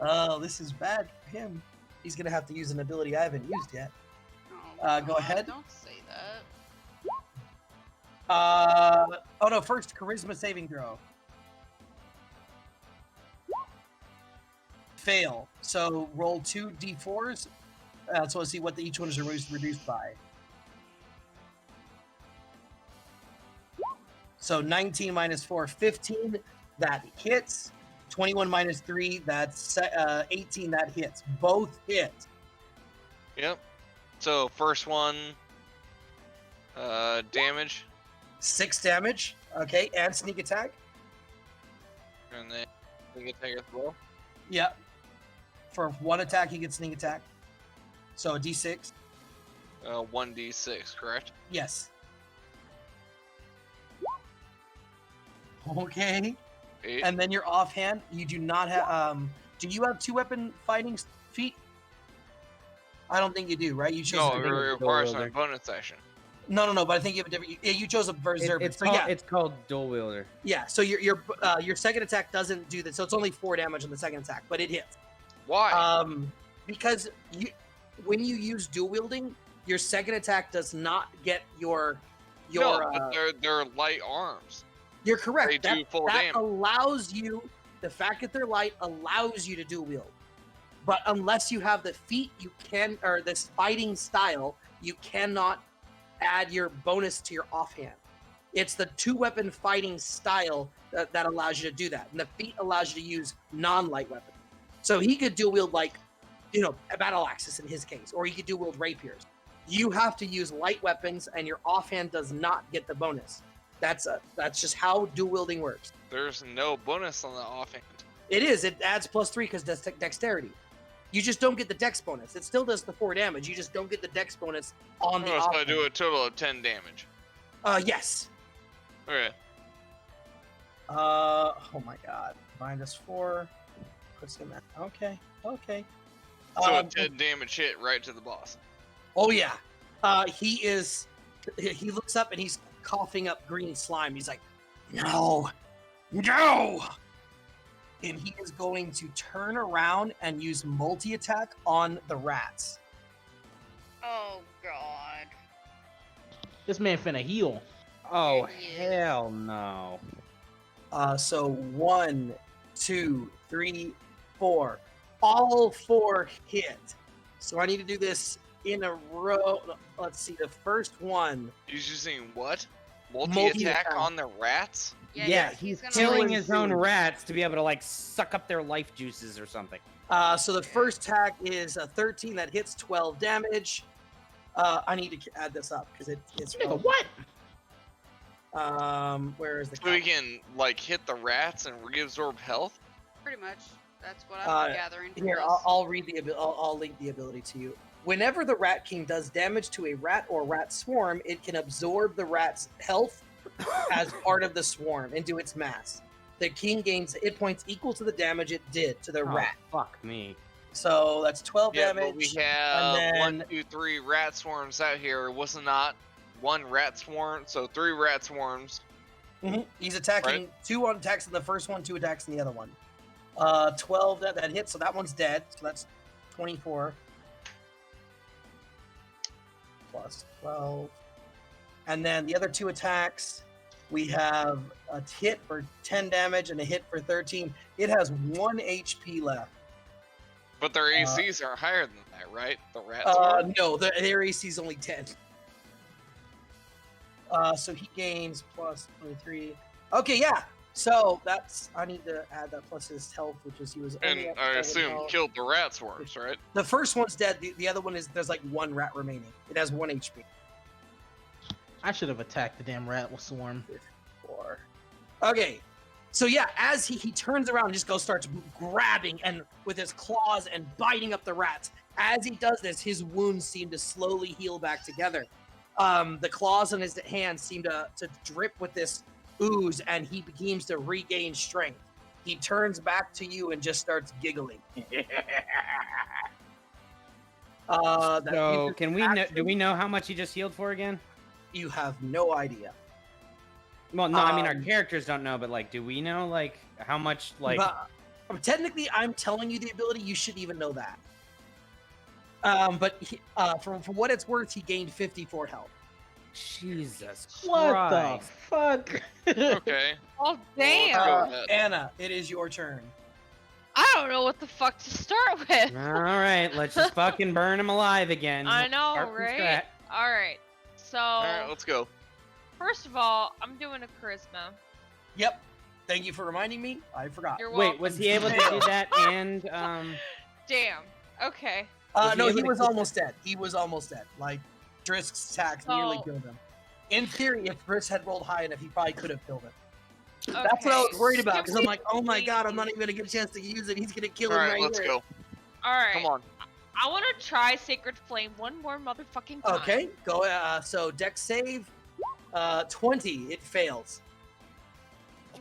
Oh, this is bad for him. He's gonna have to use an ability I haven't used yet. Oh, Go God, ahead. Don't say that. Oh no, first charisma saving throw. Fail. So roll 2 d4s. So let's see what each one is reduced by. So 19 minus 4, 15. That hits. 21 minus 3, that's 18. That hits. Both hit. Yep. So first one, damage, 6 damage. Okay, and sneak attack. and then we can take it roll. Yep. For 1 attack, he gets sneak attack. So a d6. 1d6, correct? Yes. Okay. 8. And then your offhand, you do not have. Do you have 2-weapon fighting feat? I don't think you do, right? You chose No, a it different. requires wielder. an bonus action. No. But I think you have a different. You chose a berserker. It's So called, yeah, it's called dual wielder. yeah. So your second attack doesn't do that. So it's only 4 damage on the second attack, but it hits. Why? Because when you use dual wielding, your second attack does not get your. No, but they're light arms. You're correct. They do full that damage. allows you. The fact that they're light allows you to dual wield. But unless you have the feat, you can, or this fighting style, you cannot add your bonus to your offhand. It's the 2-weapon fighting style that allows you to do that. And the feat allows you to use non-light weapons. So he could dual wield like, a battle axes in his case, or he could dual wield rapiers. You have to use light weapons, and your offhand does not get the bonus. That's just how dual wielding works. There's no bonus on the offhand. It is. It adds +3 because that's dexterity. You just don't get the dex bonus. It still does the 4 damage. You just don't get the dex bonus on the So I offhand. do a total of 10 damage. Yes. Okay. Oh my god. -4. Puts him at. Okay. So a 10 damage hit right to the boss. Oh yeah. He looks up and he's coughing up green slime. He's like, no. And he is going to turn around and use multi-attack on the rats. Oh god. This man finna heal. Oh Yes. hell no. So 1, 2, 3, 4. All 4 hit. So I need to do this in a row. Let's see. The first one. He's using what? Multi-attack Multi-attack. on the rats? Yeah, he's gonna, killing like, his own rats to be able to like suck up their life juices or something. So the first attack is a 13 that hits 12 damage. I need to add this up because it's Nigga, what? Where is the So we can, like, hit the rats and reabsorb health? Pretty much. That's what I'm gathering from Here, this. I'll read the I'll link the ability to you. Whenever the Rat King does damage to a rat or rat swarm, it can absorb the rat's health as part of the swarm into its mass. The king gains hit points equal to the damage it did to the Oh, rat. fuck me. So that's 12 Yeah, damage. but we have and then- 1, 2, 3 rat swarms out here. It was not 1 rat swarm, so 3 rat swarms. He's attacking 2 attacks in the first one, 2 attacks in the other one. 12 that hits, so that one's dead. So that's 24 plus 12. And then the other 2 attacks, we have a hit for 10 damage and a hit for 13. It has 1 HP left. But their ACs are higher than that, right? The rat swarm? No, their AC is only 10. So he gains plus 23. Okay, yeah. So that's, I need to add that plus his health, which is he was only And at I 7 assume health. killed the rat swarms, right? The first one's dead. The other one is, there's like 1 rat remaining. It has 1 HP. I should have attacked the damn rat with swarm. 4. Okay. So yeah, as he turns around and just starts grabbing and with his claws and biting up the rats. As he does this, his wounds seem to slowly heal back together. The claws on his hands seem to drip with this ooze, and he begins to regain strength. He turns back to you and just starts giggling. So can we know, do we know how much he just healed for again? You have no idea. Well, no, I mean our characters don't know, but like, do we know like how much like? But, technically, I'm telling you the ability. You should even know that. But for what it's worth, he gained 54 health. Jesus What Christ. the fuck? Okay. Oh Well, damn! let's go with that. Anna, it is your turn. I don't know what the fuck to start with. All right, let's just fucking burn him alive again. I Let's know, start from right? scratch. All right. So All right, let's go. first of all, I'm doing a charisma. Yep. Thank you for reminding me. I forgot. You're Wait, welcome. was he able to do that and Damn. Okay. was he No, able he to was keep almost dead. He was almost dead. Like, Drisk's attack nearly So- killed him. In theory, if Drisk had rolled high enough, he probably could have killed him. Okay. That's what I was worried about, Give because I'm me like, oh my god, I'm please. not even gonna get a chance to use it. He's gonna kill All him right, right let's here. go. All right. Come on. I want to try Sacred Flame one more motherfucking time. Okay, go. So Dex save, 20. It fails.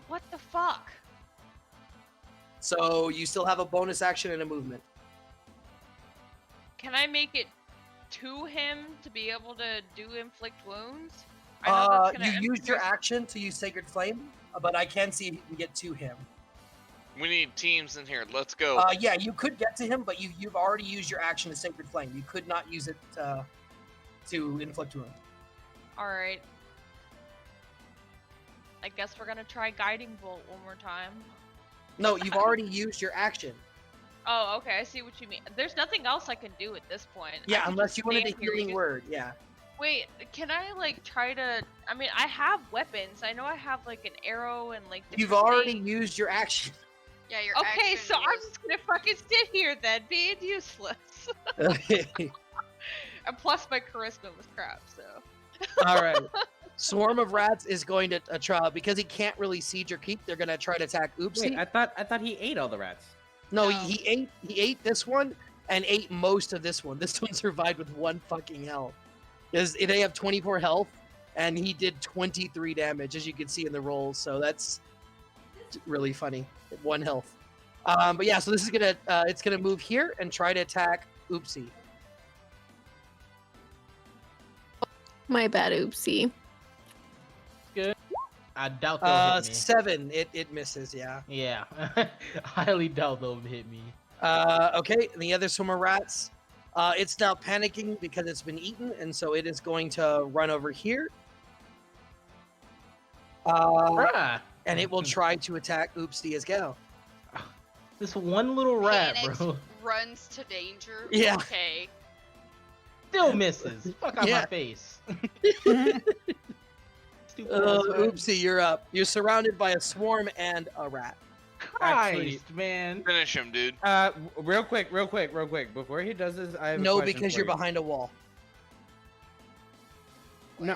What the fuck? So you still have a bonus action and a movement. Can I make it to him to be able to do inflict wounds? I know that's You gonna used your enforce- action to use Sacred Flame, but I can see if you can get to him. We need teams in here. Let's go. Yeah, you could get to him, but you've already used your action to Sacred Flame. You could not use it to inflict wound. All right. I guess we're gonna try Guiding Bolt one more time. No, you've already used your action. Oh, okay. I see what you mean. There's nothing else I can do at this point. I Yeah, can unless just you wanted stand a here, healing use- word. Yeah. Wait, can I like try to? I mean, I have weapons. I know I have like an arrow and like. You've different already things. used your action. Yeah, your Okay, action so I'm was- just gonna fucking sit here then, being useless. Okay. And plus, my charisma was crap. So. All right. Swarm of rats is going to try because he can't really siege or keep. They're gonna try to attack Oopsie. Wait, I thought he ate all the rats. No, No. he ate this one and ate most of this one. This one survived with 1 fucking health. Because they have 24 health, and he did 23 damage, as you can see in the rolls. So that's really funny. 1 health. But yeah, so this is gonna it's gonna move here and try to attack Oopsie. My bad, oopsie. I doubt they'll hit me. 7. It misses. Yeah. Yeah, highly doubt they'll hit me. Okay, and the other swarm of rats, it's now panicking because it's been eaten, and so it is going to run over here. Bruh, And it will try to attack Oopsie as well. this one little rat, Panics, bro, runs to danger. Yeah. Okay. still misses. Fuck out Yeah. my face. Stupid Oopsie, you're up. You're surrounded by a swarm and a rat. Christ, man. Finish him, dude. Real quick. Before he does this, I have a No, question because for you're you. behind a wall. No,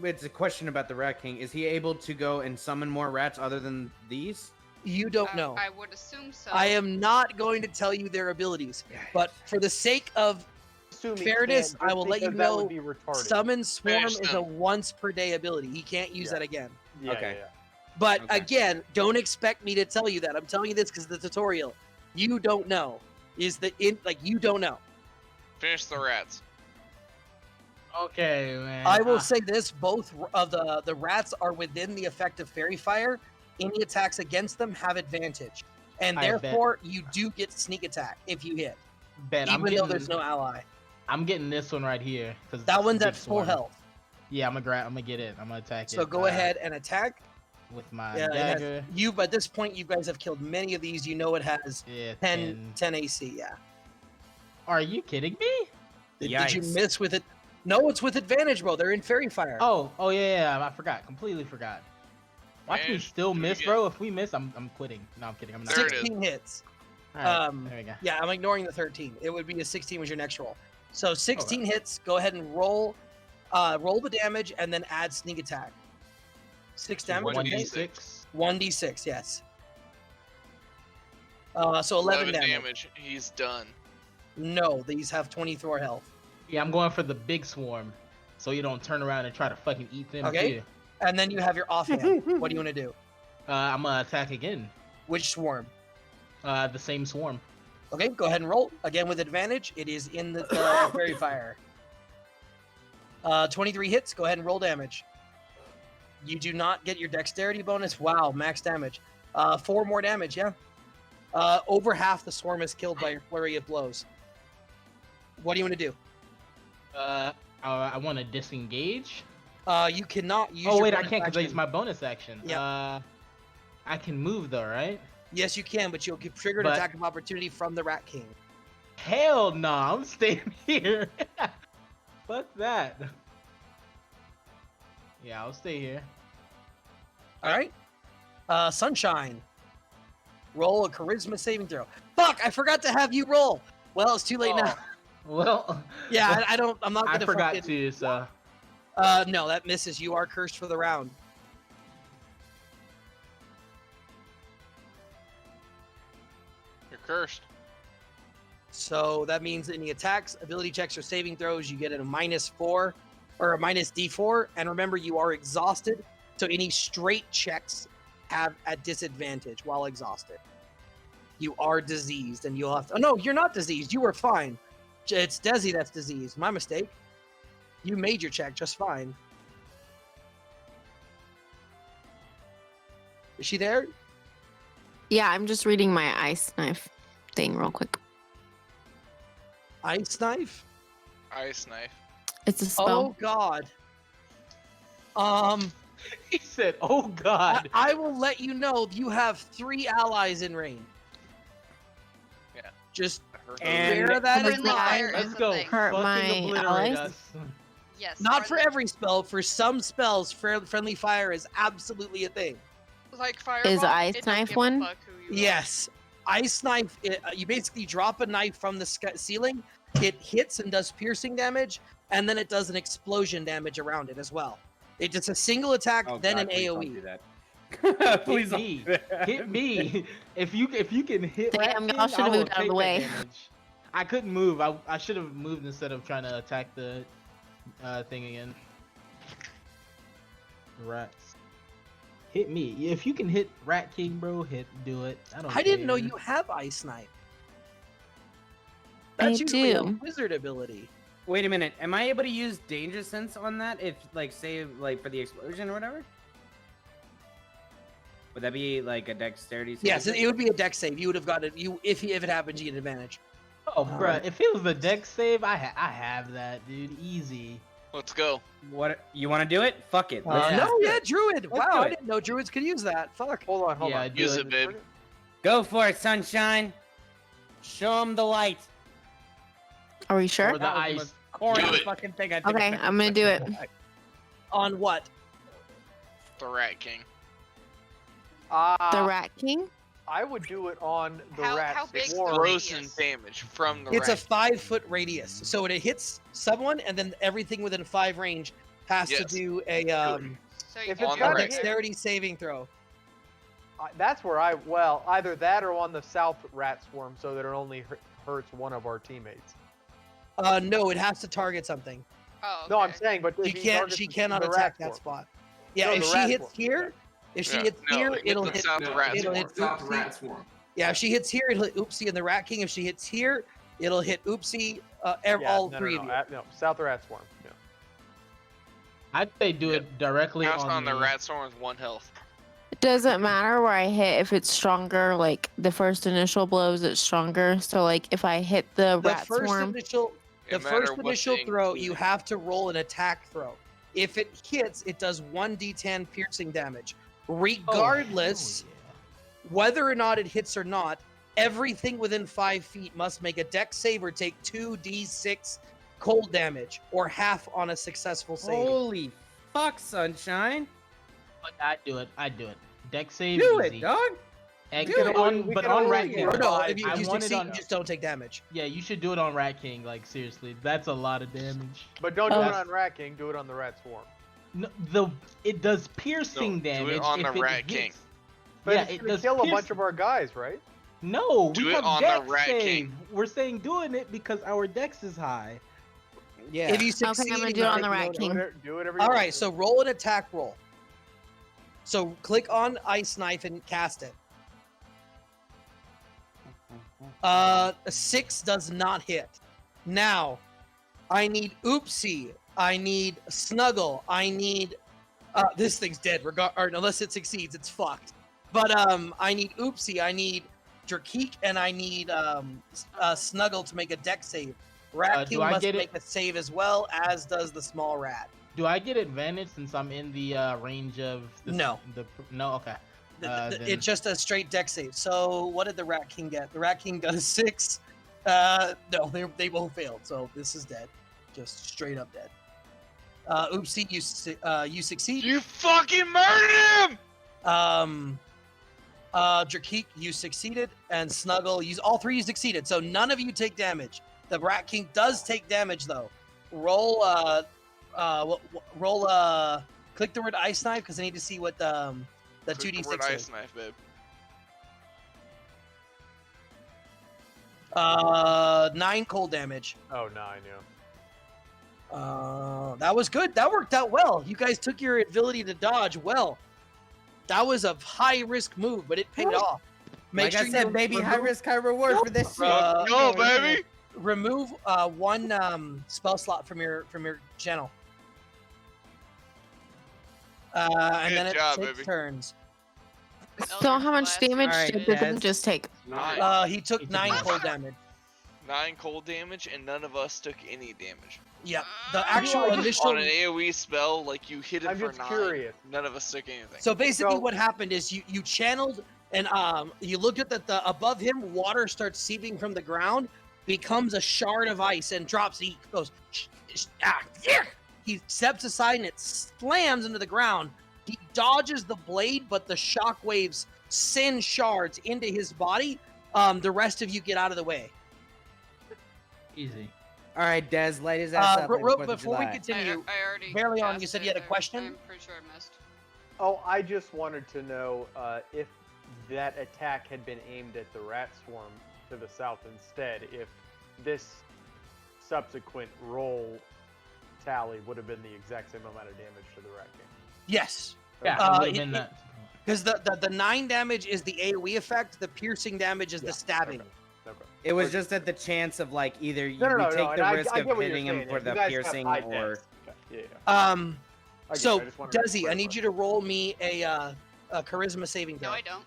it's a question about the Rat King. Is he able to go and summon more rats other than these? You don't know. I would assume so. I am not going to tell you their abilities, but for the sake of Assume he fairness, can't, I will let you because that would know be retarded. Summon Swarm Finish is a them. once per day ability. He can't use Yeah. that again. Yeah, Okay. yeah. But Okay. again, don't expect me to tell you that. I'm telling you this because the tutorial. You don't know. You don't know. Finish the rats. Okay, man. I will say this: both of the rats are within the effect of Fairy Fire. Any attacks against them have advantage, and I bet. therefore you do get sneak attack if you hit, bet I'm even though getting, there's no ally. I'm getting this one right here because That one's at full health. Yeah, I'm gonna get it. I'm gonna attack it. So go ahead and attack. with my Yeah, it has- dagger. you. At this point, you guys have killed many of these. You know it has Yeah, 10 AC. Yeah. Are you kidding me? Did you Yikes. miss with it? No, it's with advantage, bro. They're in Fairy Fire. Oh yeah, I forgot. Completely forgot. Watch me Managed still to miss, get- bro. If we miss, I'm quitting. No, I'm kidding. I'm not. There it is. 16 hits. All right, um, there we go. Yeah, I'm ignoring the 13. It would be a 16 was your next roll. So 16 hits. Go ahead and roll the damage and then add sneak attack. 6 damage. 1d6. 1d6. Yes. So 11 damage. He's done. No, these have 24 health. Yeah, I'm going for the big swarm, so you don't turn around and try to fucking eat them Okay. too. And then you have your offhand. What do you want to do? I'm gonna attack again. Which swarm? The same swarm. Okay, go ahead and roll. Again with advantage. It is in the Fairy Fire. 23 hits. Go ahead and roll damage. You do not get your dexterity bonus. Wow, max damage. 4 more damage, yeah. Over half the swarm is killed by your flurry of blows. What do you want to do? I want to disengage. You cannot use. Oh your wait, I bonus can't because I action. use my bonus action. Yep. I can move though, right? Yes, you can, but you'll get triggered But- attack of opportunity from the Rat King. Hell no, I'm staying here. Fuck that. Yeah, I'll stay here. All right. Sunshine. Roll a charisma saving throw. Fuck! I forgot to have you roll. Well, it's too late now. Well, Yeah, I don't. I'm not I gonna. forgot fucking- to. So No, that misses. You are cursed for the round. You're cursed. So that means any attacks, ability checks, or saving throws, you get a -4 or a -D4. And remember, you are exhausted, so any straight checks have at disadvantage while exhausted. You are diseased, and you'll have to. Oh no, you're not diseased. You were fine. It's Desi that's diseased. My mistake. You made your check just fine. Is she there? Yeah, I'm just reading my ice knife thing real quick. Ice knife. Ice knife. It's a spell. Oh God. he said, "Oh God." I will let you know you have 3 allies in range. Yeah. Just I heard And- bear that in Friendly fire mind. is Let's a go. thing. Hurt Fucking my obliterate allies? us. Yes. Not for friendly- every spell. For some spells, friendly fire is absolutely a thing. Like fireball. ice it don't knife give a one? fuck who you are. Yes. Ice knife, you basically drop a knife from the ceiling, it hits and does piercing damage, and then it does an explosion damage around it as well. It's just a single attack, Oh, then God, an please don't AoE. do that. Please don't me. do that. Hit me. If you can hit Damn, Rat y'all King, should've I will moved out of take the that way. damage. I couldn't move. I should have moved instead of trying to attack the thing again. Rats. Hit me. If you can hit Rat King, bro, do it. I didn't know care. you have ice knife. I That's usually a do. wizard ability. Wait a minute. Am I able to use danger sense on that? If like say like for the explosion or whatever? Would that be like a dexterity? Yes, saving it would be a dex save. You would have got it. If it happens, you get an advantage. Oh, bro, if it was a dex save, I have that, dude. Easy. Let's go. throw? What you want to do it? Fuck it. Let's No, do yeah, it. druid. Let's Wow, do I it. didn't know druids could use that. Fuck. Hold on, hold Yeah, on. do Use it. it, babe. Go for it, sunshine. Show him the light. Are we sure? Or the That was ice. most corny Do it. fucking thing I think. Okay, I'm gonna do it. On what? The Rat King. The Rat King? I would do it on the How rat big's the swarm. radius? Frozen damage from the It's a rat. 5-foot radius, so it hits someone, and then everything within 5 range has to Yes. do a So you If can it's do got it a here. dexterity saving throw. That's where either that or on the south rat swarm, so that it only hurts one of our teammates. No, it has to target something. Oh, No, I'm okay. saying, but if She he can't. targets She the cannot rat attack that swarm. spot. Yeah, No, if the she rat hits swarm. here, if she Yeah, hits no, here, hit it'll the hit. south rat It'll swarm. hit Oopsie. Yeah, if she hits here, it'll hit Oopsie and the Rat King. If she hits here, it'll hit Oopsie. All three of you. No, south rat swarm. Yeah. I'd say do it directly House on on the the rat storm's 1 health. It doesn't matter where I hit if it's stronger. Like the first initial blows, it's stronger. So like if I hit the The rat first swarm, initial, the No matter first what initial thing throw, you you do. have to roll an attack throw. If it hits, it does 1d10 piercing damage. Regardless, Oh, whether or not it hits or not, everything within 5 feet must make a dex save or take 2d6 cold damage, or half on a successful save. Holy fuck, sunshine. But I'd do it. Dex save. Do easy. it, dog. And Do but it. on, We but can on only Rat get King. Or no, five. if you, I you want it succeed, on- you just don't take damage. Yeah, you should do it on Rat King. Like seriously, that's a lot of damage. But don't do it Oh. on rat king. Do it on the rat swarm. No, it does piercing No, do it damage on if the it Rat King. hits. But Yeah, it's it gonna does kill a bunch piercing. of our guys, right? No, Do we it have on the dex Rat save. King. We're saying doing it because our dex is high. Yeah. If you Okay, I'm succeed, gonna you do it on take the Rat no- King. Do whatever. All right, so roll an attack roll. So click on Ice Knife and cast it. A 6 does not hit. Now, I need Oopsie. I need Snuggle. I need. This thing's dead. Or unless it succeeds, it's fucked. But I need Oopsie. I need Jerkeek, and I need Snuggle to make a dex save. Rat Do King I must get it? make a save as well, as does the small rat. Do I get advantage since I'm in the range of No. No, okay. Then- It's just a straight deck save. So what did the Rat King get? The Rat King got a 6. No, they both failed. So this is dead, just straight up dead. Oopsie, you succeed. You fucking murdered him! Drakik, you succeeded, and Snuggle, all three you succeeded. So none of you take damage. The Rat King does take damage though. Roll click the word ice knife because I need to see what the Click 2d6 the word is. ice knife, babe. 9 cold damage. Oh, 9, yeah. That was good. That worked out well. You guys took your ability to dodge well. That was a high risk move, but it paid off. Like I said, baby, high risk, high reward for this shit. Go, baby! Remove one spell slot from your channel. And then it job, takes baby. turns. So how much damage Alright, did the Des. just take? He took 9 cold damage. 9 cold damage, and none of us took any damage. Yeah, the actual initial. On an AoE spell, like you hit it I'm for just 9. curious. None of us took anything. So basically, So- what happened is you channeled and you looked at the above him, water starts seeping from the ground, becomes a shard of ice and drops. He goes, yeah. He steps aside and it slams into the ground. He dodges the blade, but the shock waves send shards into his body. The rest of you get out of the way. Easy. All right, Des, light his ass up. like the 4th of Before we July. continue, I already. Bareleon, you cast said you had a it. question? I'm pretty sure I missed. Oh, I just wanted to know if that attack had been aimed at the rat swarm to the south instead, if this subsequent roll tally would have been the exact same amount of damage to the rat king. yes. Yeah, Uh, it would have it- been that. Because the 9 damage is the AoE effect, the piercing damage is Yeah, the stabbing. Okay. It was just at the chance of like either you No, no, no, take no, the and I risk get of what you're hitting him saying, for you the guys have piercing high or. dex. Yeah. I get it, So I just wanted to Desi, I need clarify. you to roll me a charisma saving throw. No, I don't.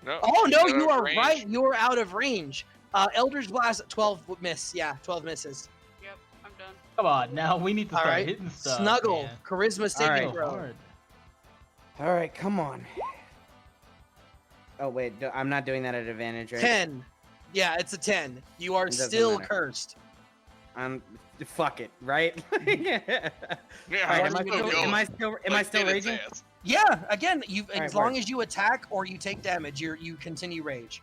No. Oh no, You're you out of are range. right. You are out of range. Eldritch Blast 12 miss. Yeah, 12 misses. Yep, I'm done. Come on, now we need to All start right. hitting stuff. Snuggle, man. charisma saving right. throw. Hard. All right, come on. Oh wait, I'm not doing that at advantage, right? 10. Yeah, it's a 10. You are It doesn't still matter. cursed. Fuck it, right? Yeah, Alright, I'm am I still still, going. am I still, am I Like, still get its raging? ass. Yeah, again, you All as right, long word. as you attack or you take damage, you continue rage.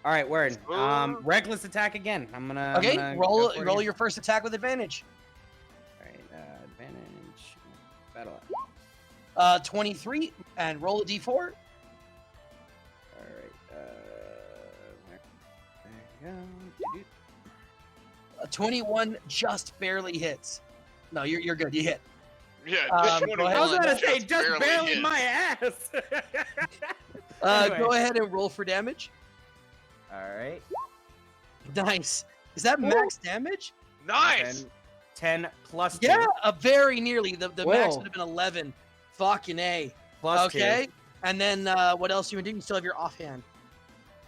All right, word. Ooh. Reckless attack again. I'm gonna. Okay, I'm gonna roll go for it roll again. your first attack with advantage. All right, advantage. Battle. 23 and roll a d4. All right. There you go. 21 just barely hits. No, you're good. You hit. Yeah, go ahead. I was Well, gonna say just just barely hit. my ass. Go Anyway. ahead and roll for damage. All right. Nice. Is that max damage? Nice. 10 plus 2. Yeah, very nearly. The max Whoa. would have been 11. Fucking A. Plus Okay. And then what else you would do? You still have your offhand.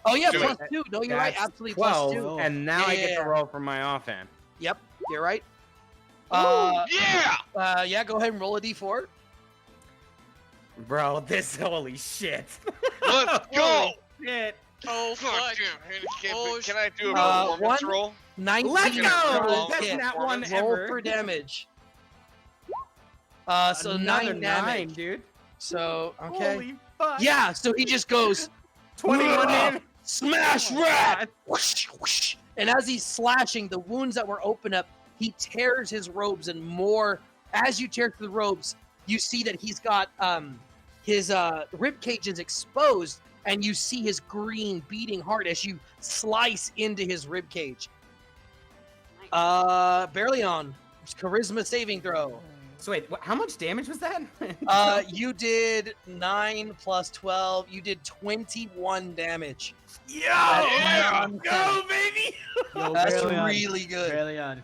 Oh yeah, Do plus it. 2. No, you're right. That's Absolutely 12, plus 2. and now I get Yeah. to roll for my offhand. Yep, you're right. Yeah. Yeah, go ahead and roll a d4. Bro, this holy shit. Let's go. Holy shit. Oh Fuck, fuck. dude. Oh, Can I do a Uh, performance one- roll? 19 Let's go! roll That's hit. not one Roll ever. for damage. So Another 9 damage. dude. So okay. Holy fuck. Yeah, so he just goes 21 damage. smash Oh, rat. God. Whoosh, whoosh. And as he's slashing, the wounds that were open up, he tears his robes and more. As you tear through the robes, you see that he's got his rib cage is exposed, and you see his green beating heart as you slice into his rib cage. Barely on charisma saving throw. So wait, how much damage was that? You did 9 plus 12. You did 21 damage. Yeah. Go, baby! Yo, That's barely on. really good. Barely on.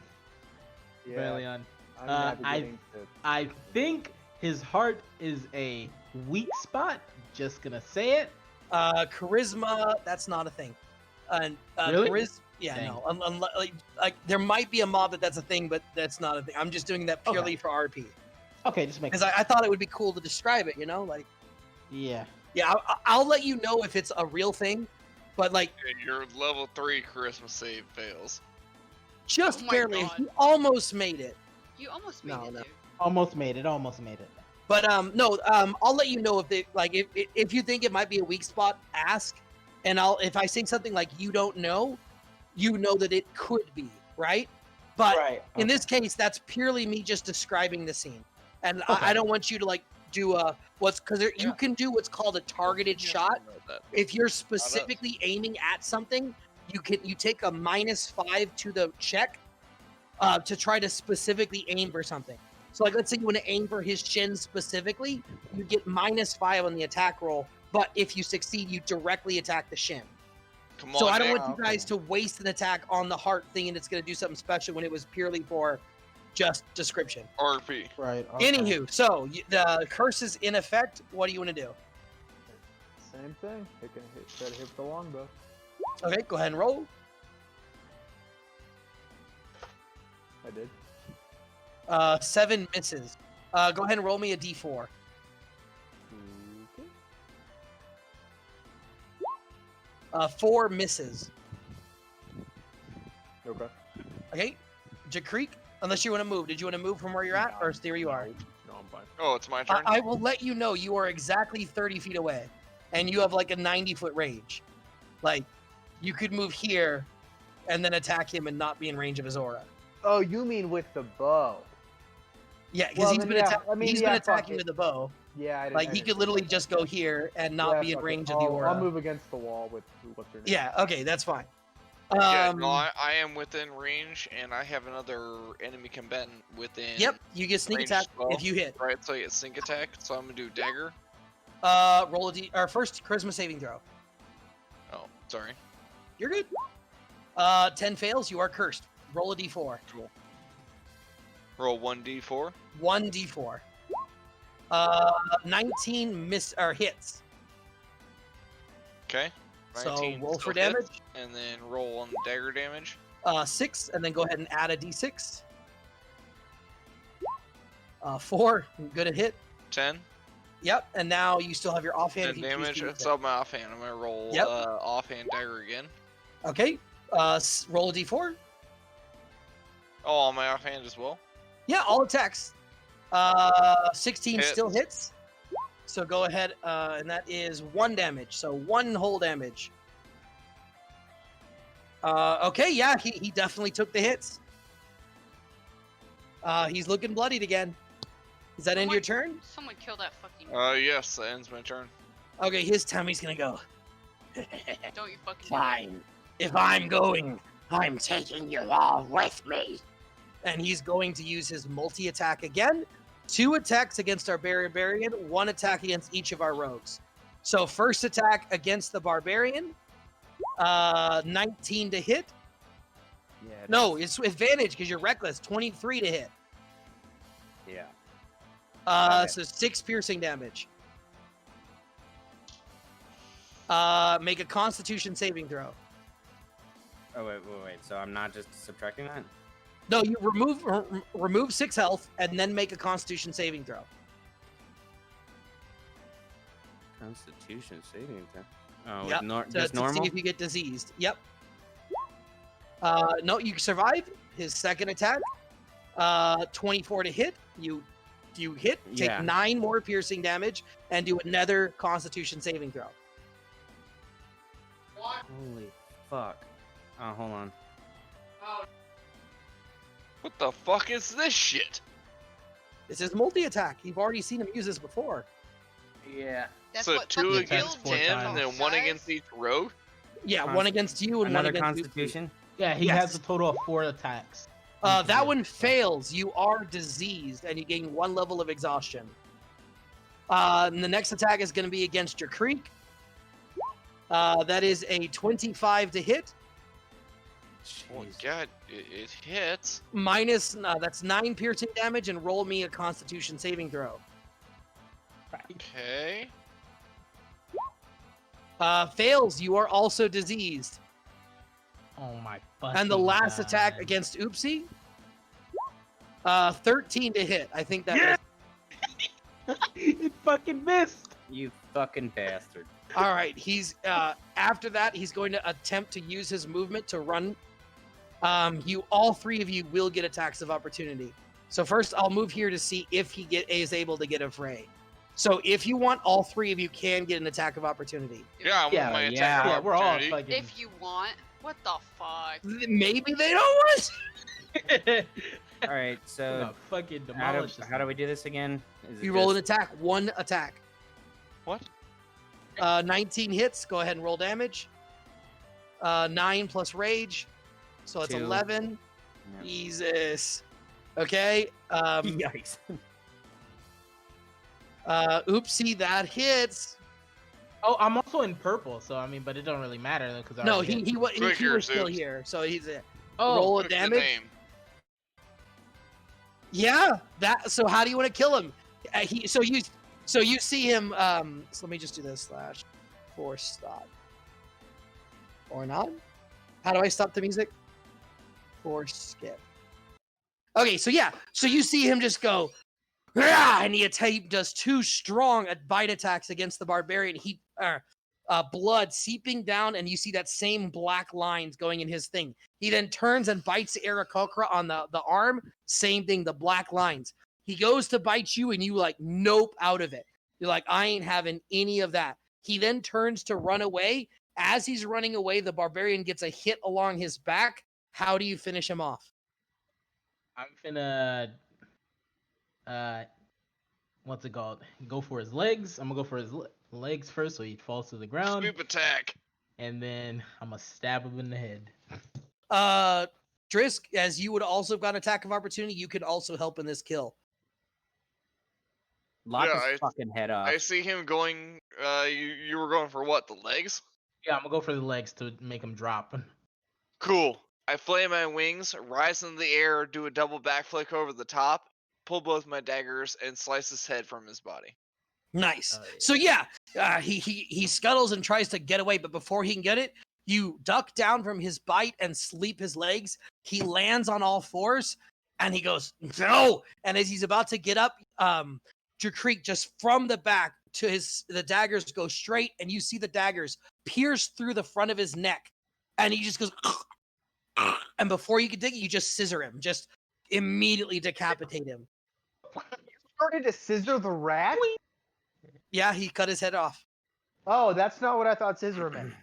Yeah, Barely on. I'm navigating to- I think his heart is a weak spot. Just gonna say it. Charisma, that's not a thing. Really? Yeah, Dang. no. Like there might be a mob that's a thing, but that's not a thing. I'm just doing that purely Okay. for RP. Okay, just make. Because I thought it would be cool to describe it, you know, like Yeah. yeah, I'll let you know if it's a real thing, but like Your level 3 charisma save fails. just Oh my barely. God. You almost made it. You almost made No, it, no. dude. Almost made it. Almost made it. But no, I'll let you know if they like if you think it might be a weak spot, ask, and if I say something like you don't know, you know that it could be, right? But Right. in this case, that's purely me just describing the scene, and I Okay. don't want you to like do you can do what's called a targeted shot. If you're specifically aiming at something, you take a -5 to the check to try to specifically aim for something. So like let's say you want to aim for his chin specifically, you get -5 on the attack roll, but if you succeed, you directly attack the shin. Come So on, I don't Nick. want you guys to waste an attack on the heart thing and it's going to do something special when it was purely for just description. RP. Right. Okay. Anywho, so the curse is in effect. What do you want to do? Same thing. Try to hit the longbow. Okay, go ahead and roll. I did. 7 misses. Go ahead and roll me a d4. Okay. 4 misses. Okay. Okay, Jakreek, unless you want to move. Did you want to move from where you're at, or stay where you are? No, I'm fine. Oh, it's my turn. I will let you know you are exactly 30 feet away, and you have like a 90-foot range. Like, you could move here, and then attack him and not be in range of his aura. Oh, you mean with the bow? Yeah, because Well, he's then, been, yeah, I mean, he's yeah, been fuck attacking it. with the bow. Yeah, I didn't. Like, he could literally just go here and not be in fuck it. range of the aura. I'll move against the wall with what's her name. Yeah, okay, that's fine. Yeah, no, I am within range, and I have another enemy combatant within. Yep, you get sneak range attack as well. if you hit. Right, so I get sneak attack. So I'm gonna do dagger. Roll a or first charisma saving throw. Oh, sorry. You're good. 10 fails, you are cursed. Roll a d4. Cool. Roll 1d4. 1d4. 19 hits. Okay. So 19 roll for still hits, damage. and then roll on the dagger damage. 6, and then go ahead and add a d6. 4, good at hit. 10. Yep, and now you still have your offhand. 10 if you choose damage. to use It's it. on my offhand. I'm gonna roll Yep. offhand dagger again. Okay, roll a d4. Oh, on my offhand as well. Yeah, all attacks. 16 Hits. still hits. So go ahead, and that is 1 damage. So 1 whole damage. Okay, yeah, he definitely took the hits. He's looking bloodied again. Is that end your turn? Someone kill that fucking. Yes, that ends my turn. Okay, his tummy's gonna go. Don't you fucking. Fine. If I'm going, I'm taking you all with me. And he's going to use his multi-attack again. 2 attacks against our barbarian, 1 attack against each of our rogues. So first attack against the barbarian, 19 to hit. Yeah. No, it's advantage because you're reckless. 23 to hit. Yeah. Okay. So 6 piercing damage. Make a Constitution saving throw. Oh wait. So I'm not just subtracting that. No, you remove 6 health and then make a Constitution saving throw. Constitution saving throw. Oh, Yep. just to normal. see if you get diseased. Yep. No, you survive his second attack. 24 to hit. You hit. Take Yeah. 9 more piercing damage and do another Constitution saving throw. Holy fuck. Oh, hold on. What the fuck is this shit? This is multi-attack. You've already seen him use this before. Yeah. That's So what 2 fucking against killed 10, me. and then 1 against each rogue. Yeah, Const- one against you and one Another against you. Constitution. Yeah, he Yes. has a total of 4 attacks. That one fails. You are diseased and you gain 1 level of exhaustion. And the next attack is going to be against your creek. That is a 25 to hit. Oh Jeez. god, it hits. Minus, that's 9 piercing damage, and roll me a Constitution saving throw. Okay. Fails. You are also diseased. Oh my. And the fucking last God. attack against Oopsie. 13 to hit. I think that. Yeah! fucking missed. You fucking bastard. All right, he's after that he's going to attempt to use his movement to run. All three of you will get attacks of opportunity. So first, I'll move here to see if he is able to get a fray. So if you want, all three of you can get an attack of opportunity. Yeah, I want my attack of we're all opportunity. fucking. If you want. What the fuck? Maybe they don't want. All right, We're so gonna fucking how demolish do, this how do thing. we do this again? Is it You roll an just- attack, one attack. What? 19 hits. Go ahead and roll damage. 9 plus rage, so it's 2. 11. Yeah. Jesus. Okay. Yikes. Oopsie, that hits. Oh, I'm also in purple, so I mean, but it don't really matter though, because No, he was Quicker, still Zeus. here, so he's a Oh, roll of Click the damage. name. Yeah, that. So how do you want to kill him? So you see him. So let me just do this / force stop or not. How do I stop the music? Force skip. Okay, so yeah, so you see him just go, "Rah!" and he does 2 strong bite attacks against the barbarian. Blood seeping down, and you see that same black lines going in his thing. He then turns and bites Aarakocra on the arm. Same thing, the black lines. He goes to bite you, and you like nope out of it. You're like, I ain't having any of that. He then turns to run away. As he's running away, the barbarian gets a hit along his back. How do you finish him off? I'm finna what's it called? Go for his legs. I'm gonna go for his legs first, so he falls to the ground, Scoop attack. and then I'm gonna stab him in the head. Drisk, as you would also have got attack of opportunity, you could also help in this kill. Lock Yeah, his fucking head off. I see him going. You were going for what? The legs? Yeah, I'm gonna go for the legs to make him drop. Cool. I flame my wings, rise in the air, do a double backflip over the top, pull both my daggers, and slice his head from his body. Nice. Oh, yeah. So yeah, he scuttles and tries to get away, but before he can get it, you duck down from his bite and sleep his legs. He lands on all fours, and he goes no. And as he's about to get up, Jakreek just from the back to the daggers go straight, and you see the daggers pierce through the front of his neck, and he just goes. And before you can dig it, you just scissor him, just immediately decapitate him. You started to scissor the rat? Yeah, he cut his head off. Oh, that's not what I thought scissor meant.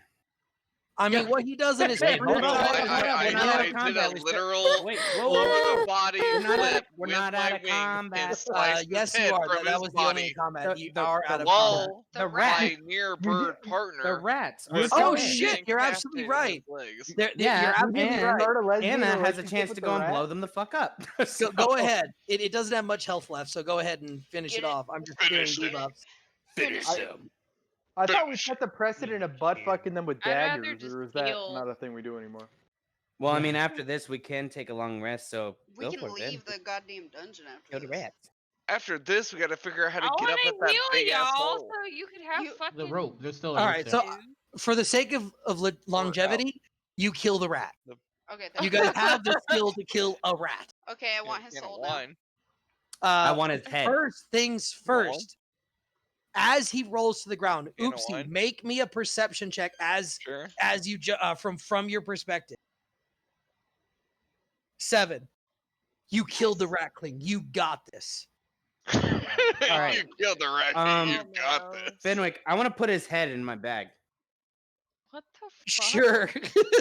I mean, what he does in his Wait, free hold on, time- hold on, I we're not out of did combat, a we literal Wait, over the body We're not out flip of- we're with not my out of wings combat. and slice yes, his you head are. from That his was the only body. combat. The- You the- are the out of wall- combat. While The rat. my near bird partner The rats. was Oh, Okay. shit, you're absolutely decapitating right. his legs. Yeah, You're absolutely and- right. Start a lesbian Anna has a relationship chance with to the go and rat? blow them the fuck up. Go So- ahead. It doesn't have much health left, so go ahead and finish Get it it. off. I'm just Finish doing it. debuffs. Finish him. I thought we set the precedent of butt fucking them with I'd rather daggers, just or is that heal. not a thing we do anymore? Well, I mean, after this, we can take a long rest, so We go can for it, leave Ben. the goddamn dungeon after Go to this. rats. After this, we got to figure out how to I get up want at to that heal big ass y'all hole. so you could have You- fucking. The rope. There's still a All rope right, there. so Dude. for the sake of longevity, you kill the rat. Okay, You thank guys have the skill to kill a rat. Okay, I want his Can of soul now. wine. I want his head. First things first. As he rolls to the ground, Can of oopsie, wine. make me a perception check as Sure. you from your perspective. 7. You killed the rat king. You got this. All right. You killed the rat. Um, You got Oh, no. this. Fenwick, I want to put his head in my bag. What the fuck? Sure.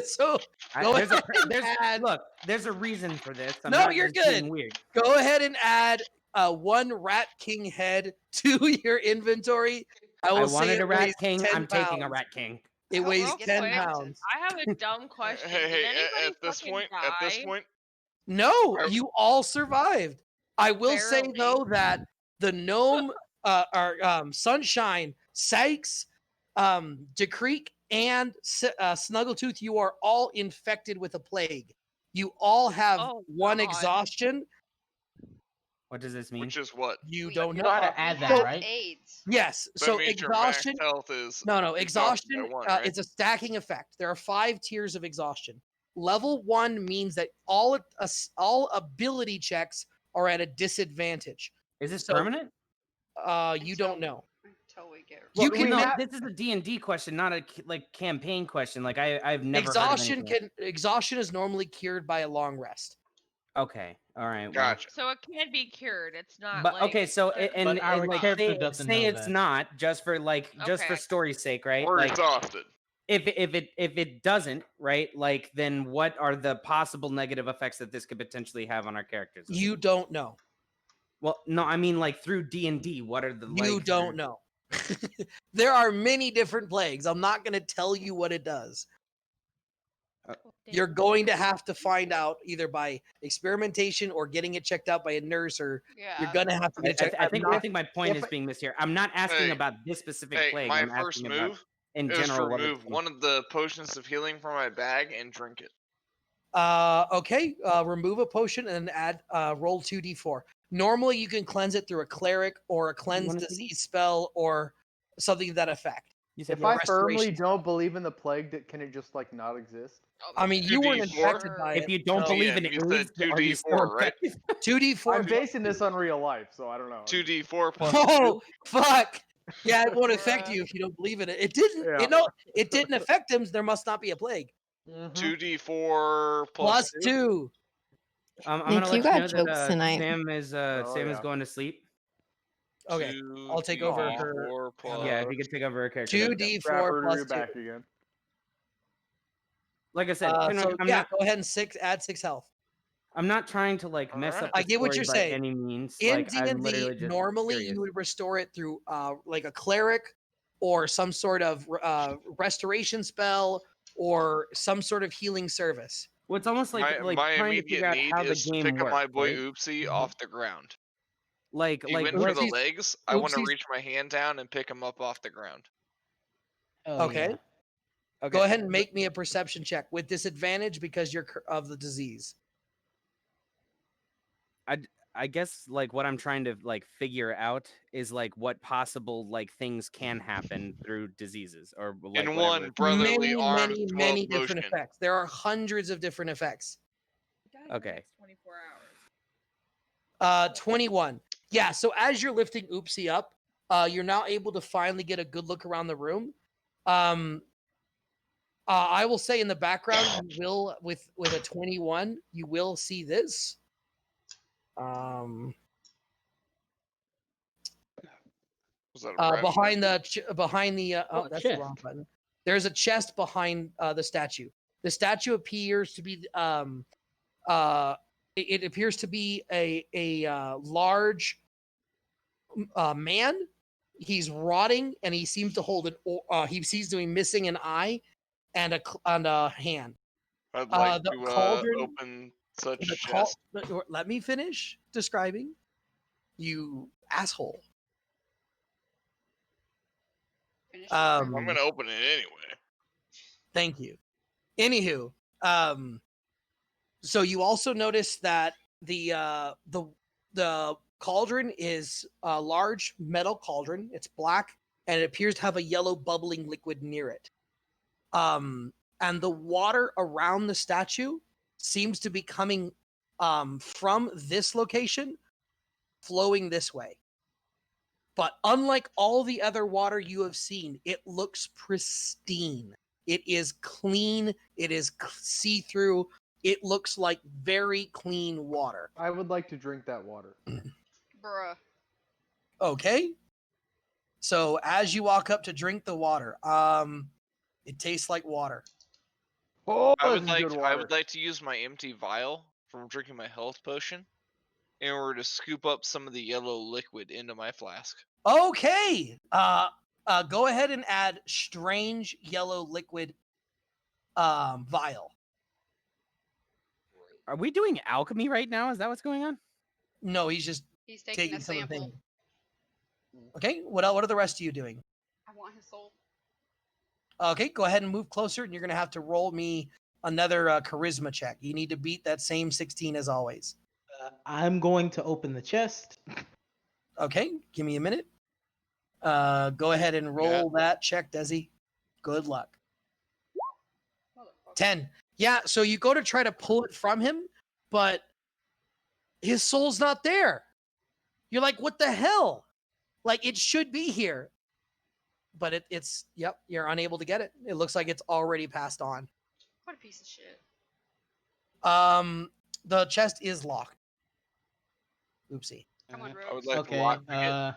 So Go There's a, ahead and there's, add- look, there's a reason for this. I'm No, not you're just being good. Weird. go ahead and add 1 rat king head to your inventory. I will I say wanted it a rat weighs king. 10 I'm taking a pounds. rat king. It How weighs else get 10 some pounds. I have a dumb question. Hey, Did anybody at this fucking point, die? No, I- you all survived. I will say Barely. though that the gnome, Sunshine, Sykes, Decreek, and Snuggletooth, you are all infected with a plague. You all have Oh, 1 God. exhaustion. What does this mean? Which is what? You We- don't You know. know how to We add have that, right? AIDS. Yes. That So means your max exhaustion. health is No, exhausted exhaustion. by 1, right? It's a stacking effect. There are 5 tiers of exhaustion. Level 1 means that all ability checks are at a disadvantage. Is this so- permanent? You don't know. Until we get. You Well, can no, have- this is a D&D question, not a campaign question. Like I've never heard of exhaustion is normally cured by a long rest. Okay, all right. Well, Gotcha. So it can be cured. It's not but like. okay, so and our like character say, doesn't say know it's that. not just for just for Okay. story's sake, right? We're Like exhausted. if it doesn't, right? Like then what are the possible negative effects that this could potentially have on our characters? You don't know. Well, no, I mean like through D&D, what are the You don't know. There are many different plagues. I'm not going to tell you what it does. You're going to have to find out either by experimentation or getting it checked out by a nurse, or you're going to have to get it checked I out. think my point is being missed here. I'm not asking Hey, about this specific Hey, plague. my I'm first asking about move in is to general. what remove it's- one of the potions of healing from my bag and drink it. Okay. Remove a potion and add roll 2d4. Normally, you can cleanse it through a cleric or a cleanse wanna see disease spell or something to that effect. You said If I restoration firmly spell. don't believe in the plague, can it just like not exist? I mean, you weren't 2d4? infected by it. If you don't so- believe in TM, it, you is, said are you 2d4, still right? effective? 2d4. I'm basing this on real life, so I don't know. 2d4 plus Oh, 2. fuck. Yeah, it won't affect Bruh. you if you don't believe in it. It didn't. Yeah. It didn't affect him. So there must not be a plague. Mhm. 2d4 Plus 2. 2. I'm Nick, gonna you let got you know jokes that tonight. Sam is Sam is yeah. going to sleep. Okay, I'll take over her. 2d4 plus. Yeah, if you could take over her character. that'd be Crap, 2d4 we're plus 2. back again. Like I said, So I'm yeah, not go ahead and add 6 health. I'm not trying to like mess Alright. up the I get what story you're by saying. any means. In Like I'm D&D, literally just normally curious. you would restore it through like a cleric or some sort of restoration spell or some sort of healing service. Well, it's almost like My trying to figure immediate out need how the is to game pick up works. my boy right? Oopsie off the ground. Like He went what for the Oopsie's- legs. I want to Oopsie's- reach my hand down and pick him up off the ground. Oh, Okay. yeah. okay. Go ahead and make me a perception check with disadvantage because you're of the disease. I guess like what I'm trying to like figure out is like what possible like things can happen through diseases or like In whatever. one brotherly arms, 12 many different motion. effects. There are hundreds of different effects. Okay. 24 hours. 21. Yeah, so as you're lifting Oopsie up, you're now able to finally get a good look around the room. I will say in the background, you will with a 21, you will see this. Was that a rabbit? Behind the Oh, that's the chest. wrong button. There's a chest behind the statue. The statue appears to be it appears to be a large man. He's rotting and he seems to hold he seems to be missing an eye and a hand. I'd like the to cauldron- open such The chest. Let me finish describing. You asshole. Finish Um, I'm gonna open it anyway. Thank you. Anywho, so you also notice that the cauldron is a large metal cauldron. It's black and it appears to have a yellow bubbling liquid near it. And the water around the statue seems to be coming from this location, flowing this way. But unlike all the other water you have seen, it looks pristine. It is clean. It is see-through. It looks like very clean water. I would like to drink that water. Bruh. Okay. So as you walk up to drink the water, it tastes like water. Oh, I this would is like good I water. would like to use my empty vial from drinking my health potion in order to scoop up some of the yellow liquid into my flask. Okay. Go ahead and add strange yellow liquid vial. Are we doing alchemy right now? Is that what's going on? No, he's just He's taking a some of the sample. thing. Okay, what are the rest of you doing? I want his soul. Okay, go ahead and move closer, and you're gonna have to roll me another charisma check. You need to beat that same 16 as always. I'm going to open the chest. Okay, give me a minute. Go ahead and roll that check, Desi. Good luck. 10. Yeah, so you go to try to pull it from him, but his soul's not there. You're like, what the hell? Like it should be here, but it's yep, you're unable to get it. It looks like it's already passed on. What a piece of shit. The chest is locked. Oopsie. Come on, I would Rose. like to lock it.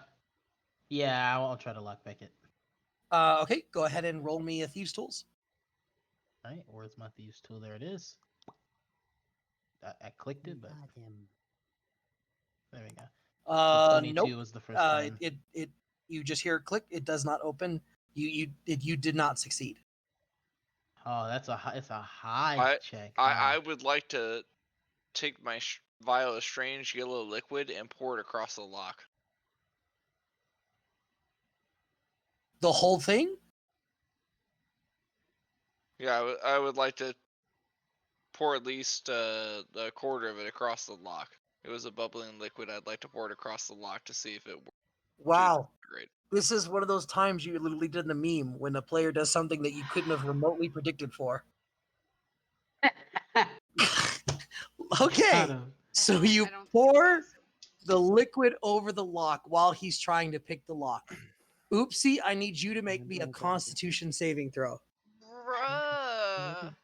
Yeah, I'll try to lockpick it. Okay, go ahead and roll me a thieves' tools. All right, where's my thieves tool? There it is. I clicked it, but there we go. So 22 Nope. was the first time. It you just hear a click. It does not open. You did not succeed. Oh, it's a high check. I would like to take my vial of strange yellow liquid and pour it across the lock. The whole thing? Yeah, I would like to pour at least a quarter of it across the lock. It was a bubbling liquid. I'd like to pour it across the lock to see if it works. Wow. Great. This is one of those times you literally did in the meme when a player does something that you couldn't have remotely predicted for. Okay. So you pour the liquid over the lock while he's trying to pick the lock. Oopsie, I need you to make me a Constitution saving throw. Bruh.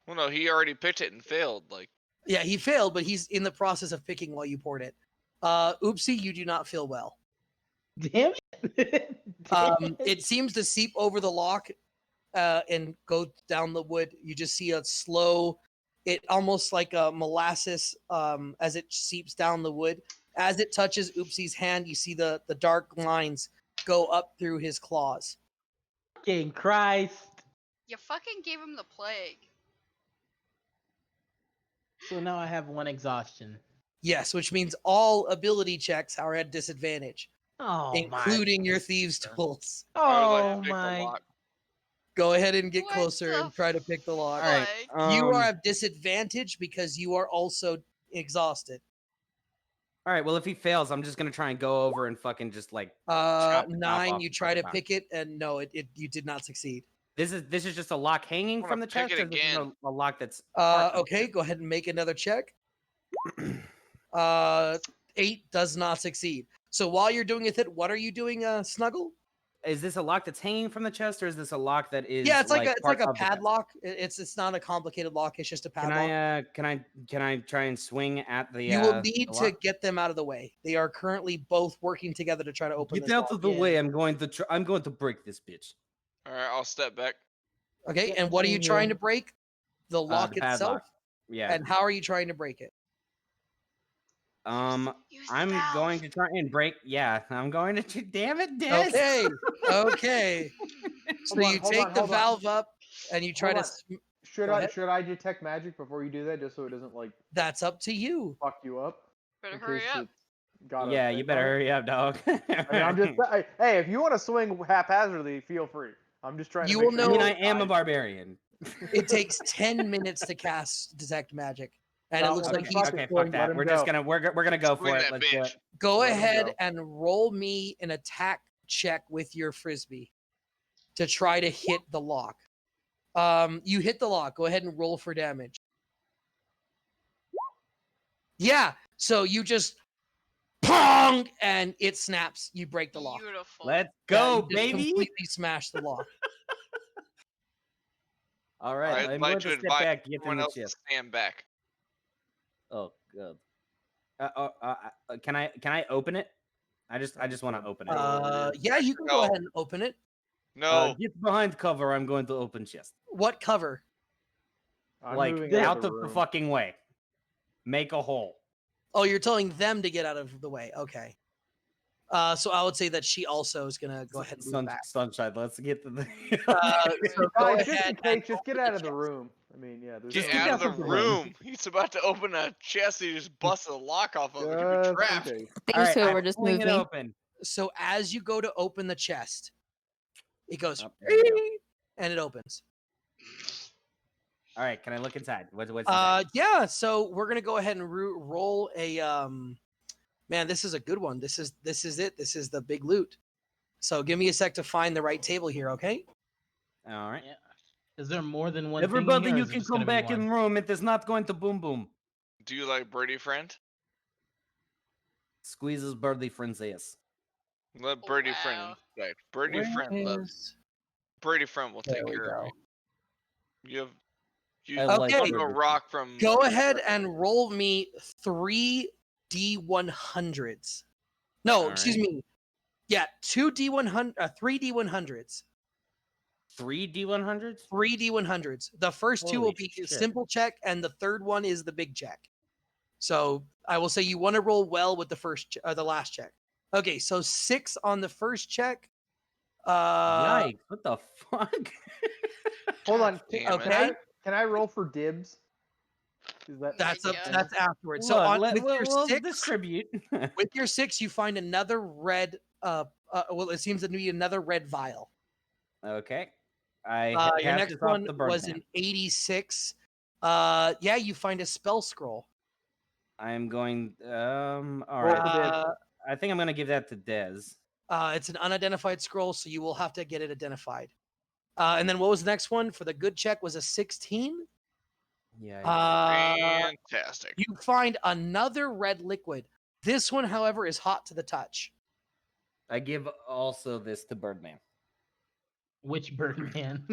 Well, no, he already picked it and failed. Like, Yeah, he failed, but he's in the process of picking while you poured it. Oopsie, you do not feel well. Damn it. It seems to seep over the lock and go down the wood. You just see a slow, it almost like a molasses as it seeps down the wood. As it touches Oopsie's hand, you see the dark lines go up through his claws. Fucking Christ. You fucking gave him the plague. So now I have 1 exhaustion. Yes, which means all ability checks are at disadvantage, Oh including your thieves' tools. I would like Oh to pick the my. lock. Go ahead and get What closer the and try to pick the lock. All right. You are at disadvantage because you are also exhausted. All right. Well, if he fails, I'm just gonna try and go over and fucking just like. chop the top 9, off you the try to top. pick it, and no, you did not succeed. This is just a lock hanging wanna from the pick chest, it or this is again. a lock that's. part of the Okay, chest? go ahead and make another check. 8 does not succeed. So while you're doing it, what are you doing, Snuggle? Is this a lock that's hanging from the chest, or is this a lock that is? Yeah, it's like a part of the chest? padlock. It's not a complicated lock. It's just a Can padlock. can I try and swing at the? You will need the to lock? get them out of the way. They are currently both working together to try to open Get this out lock. of the way! I'm going to break this bitch. All right, I'll step back. Okay, Yeah, and what are you same trying here. to break? The lock The itself. padlock. Yeah. And how are you trying to break it? Use I'm the going valve. to try and break. Yeah, I'm going to. Damn it, Dennis. Okay, okay. So Hold on, you hold take on, the hold on. valve up, and you try Hold to. on. Should Go I ahead. should I detect magic before you do that, just so it doesn't like That's up to you. fuck you up? Better in hurry case up. it got Yeah, a you thing better on it? hurry up, dog. I mean, I'm just hey, if you want to swing haphazardly, feel free. I'm just trying You to make will sure. I mean, know- I am a barbarian. It takes 10 minutes to cast detect magic, and it Not looks when like the he's fuck- Okay, going. fuck that. Let him We're just go. gonna we're gonna go Swing for it. that Let's do bitch. it. Go Let him ahead go. and roll me an attack check with your frisbee to try to hit the lock. You hit the lock. Go ahead and roll for damage. Yeah. So you just pong, and it snaps. You break the lock. Beautiful. Let's Yeah, go, you just baby. Completely smash the lock. All right, I'd I'm like going to to step advise back, get in everyone the else to chest. stand back. Oh, good. Can I open it? I just want to open it. Yeah, you can go No. ahead and open it. No, Get behind cover. I'm going to open chest. What cover? I'm Like moving out the of the room. fucking way. Make a hole. Oh, you're telling them to get out of the way. Okay. So I would say that she also is gonna go ahead and move back. Sunshine. Let's get to the. So go Guys, just ahead in and case, just get open out the of the chest. room. I mean, yeah. There's get get out out of the of the way. room. He's about to open a chest. He just busted the lock off of it. You'll be Just in trapped. case. Things All right, too, I'm we're just pulling it moving. open. So as you go to open the chest, it goes Oh, there we go. and it opens. All right, can I look inside? What's inside? Yeah. So we're gonna go ahead and roll a Man, this is a good one. This is it. This is the big loot. So give me a sec to find the right table here, okay? All right. Yeah. Is there more than one thing in Everybody, here, or you is it can just come gonna be back one? in room. It is not going to boom boom. Do you like Brady Friend? squeezes Birdie friend's ass. Let Birdie Wow. friend back. Birdie Where friend loves. is- Birdie friend will There take we care of go. you. You I like Okay. took a rock from. Go ahead and roll me 3 D100s. No, All excuse right. me. Yeah, 2 D100, 3 D100s. 3 D100s? 3 D100s. The first two will Holy be a shit. simple check, and the third one is the big check. So I will say you want to roll well with the last check. Okay, so 6 on the first check. Yikes! What the fuck? Hold on. Damn it. Okay. Can I roll for dibs? Is that That's Yeah. that's afterwards. So Look, on, with your we'll 6, distribute. with your 6, you find another red. Well, it seems to be another red vial. Okay. I Your pass next this off one the was Birdman. an 86. Yeah, you find a spell scroll. I'm going. All Roll right. for dibs. I think I'm gonna give that to Dez. It's an unidentified scroll, so you will have to get it identified. And then what was the next one for the good check was a 16. Yeah. Fantastic. You find another red liquid. This one, however, is hot to the touch. I give also this to Birdman. Which Birdman?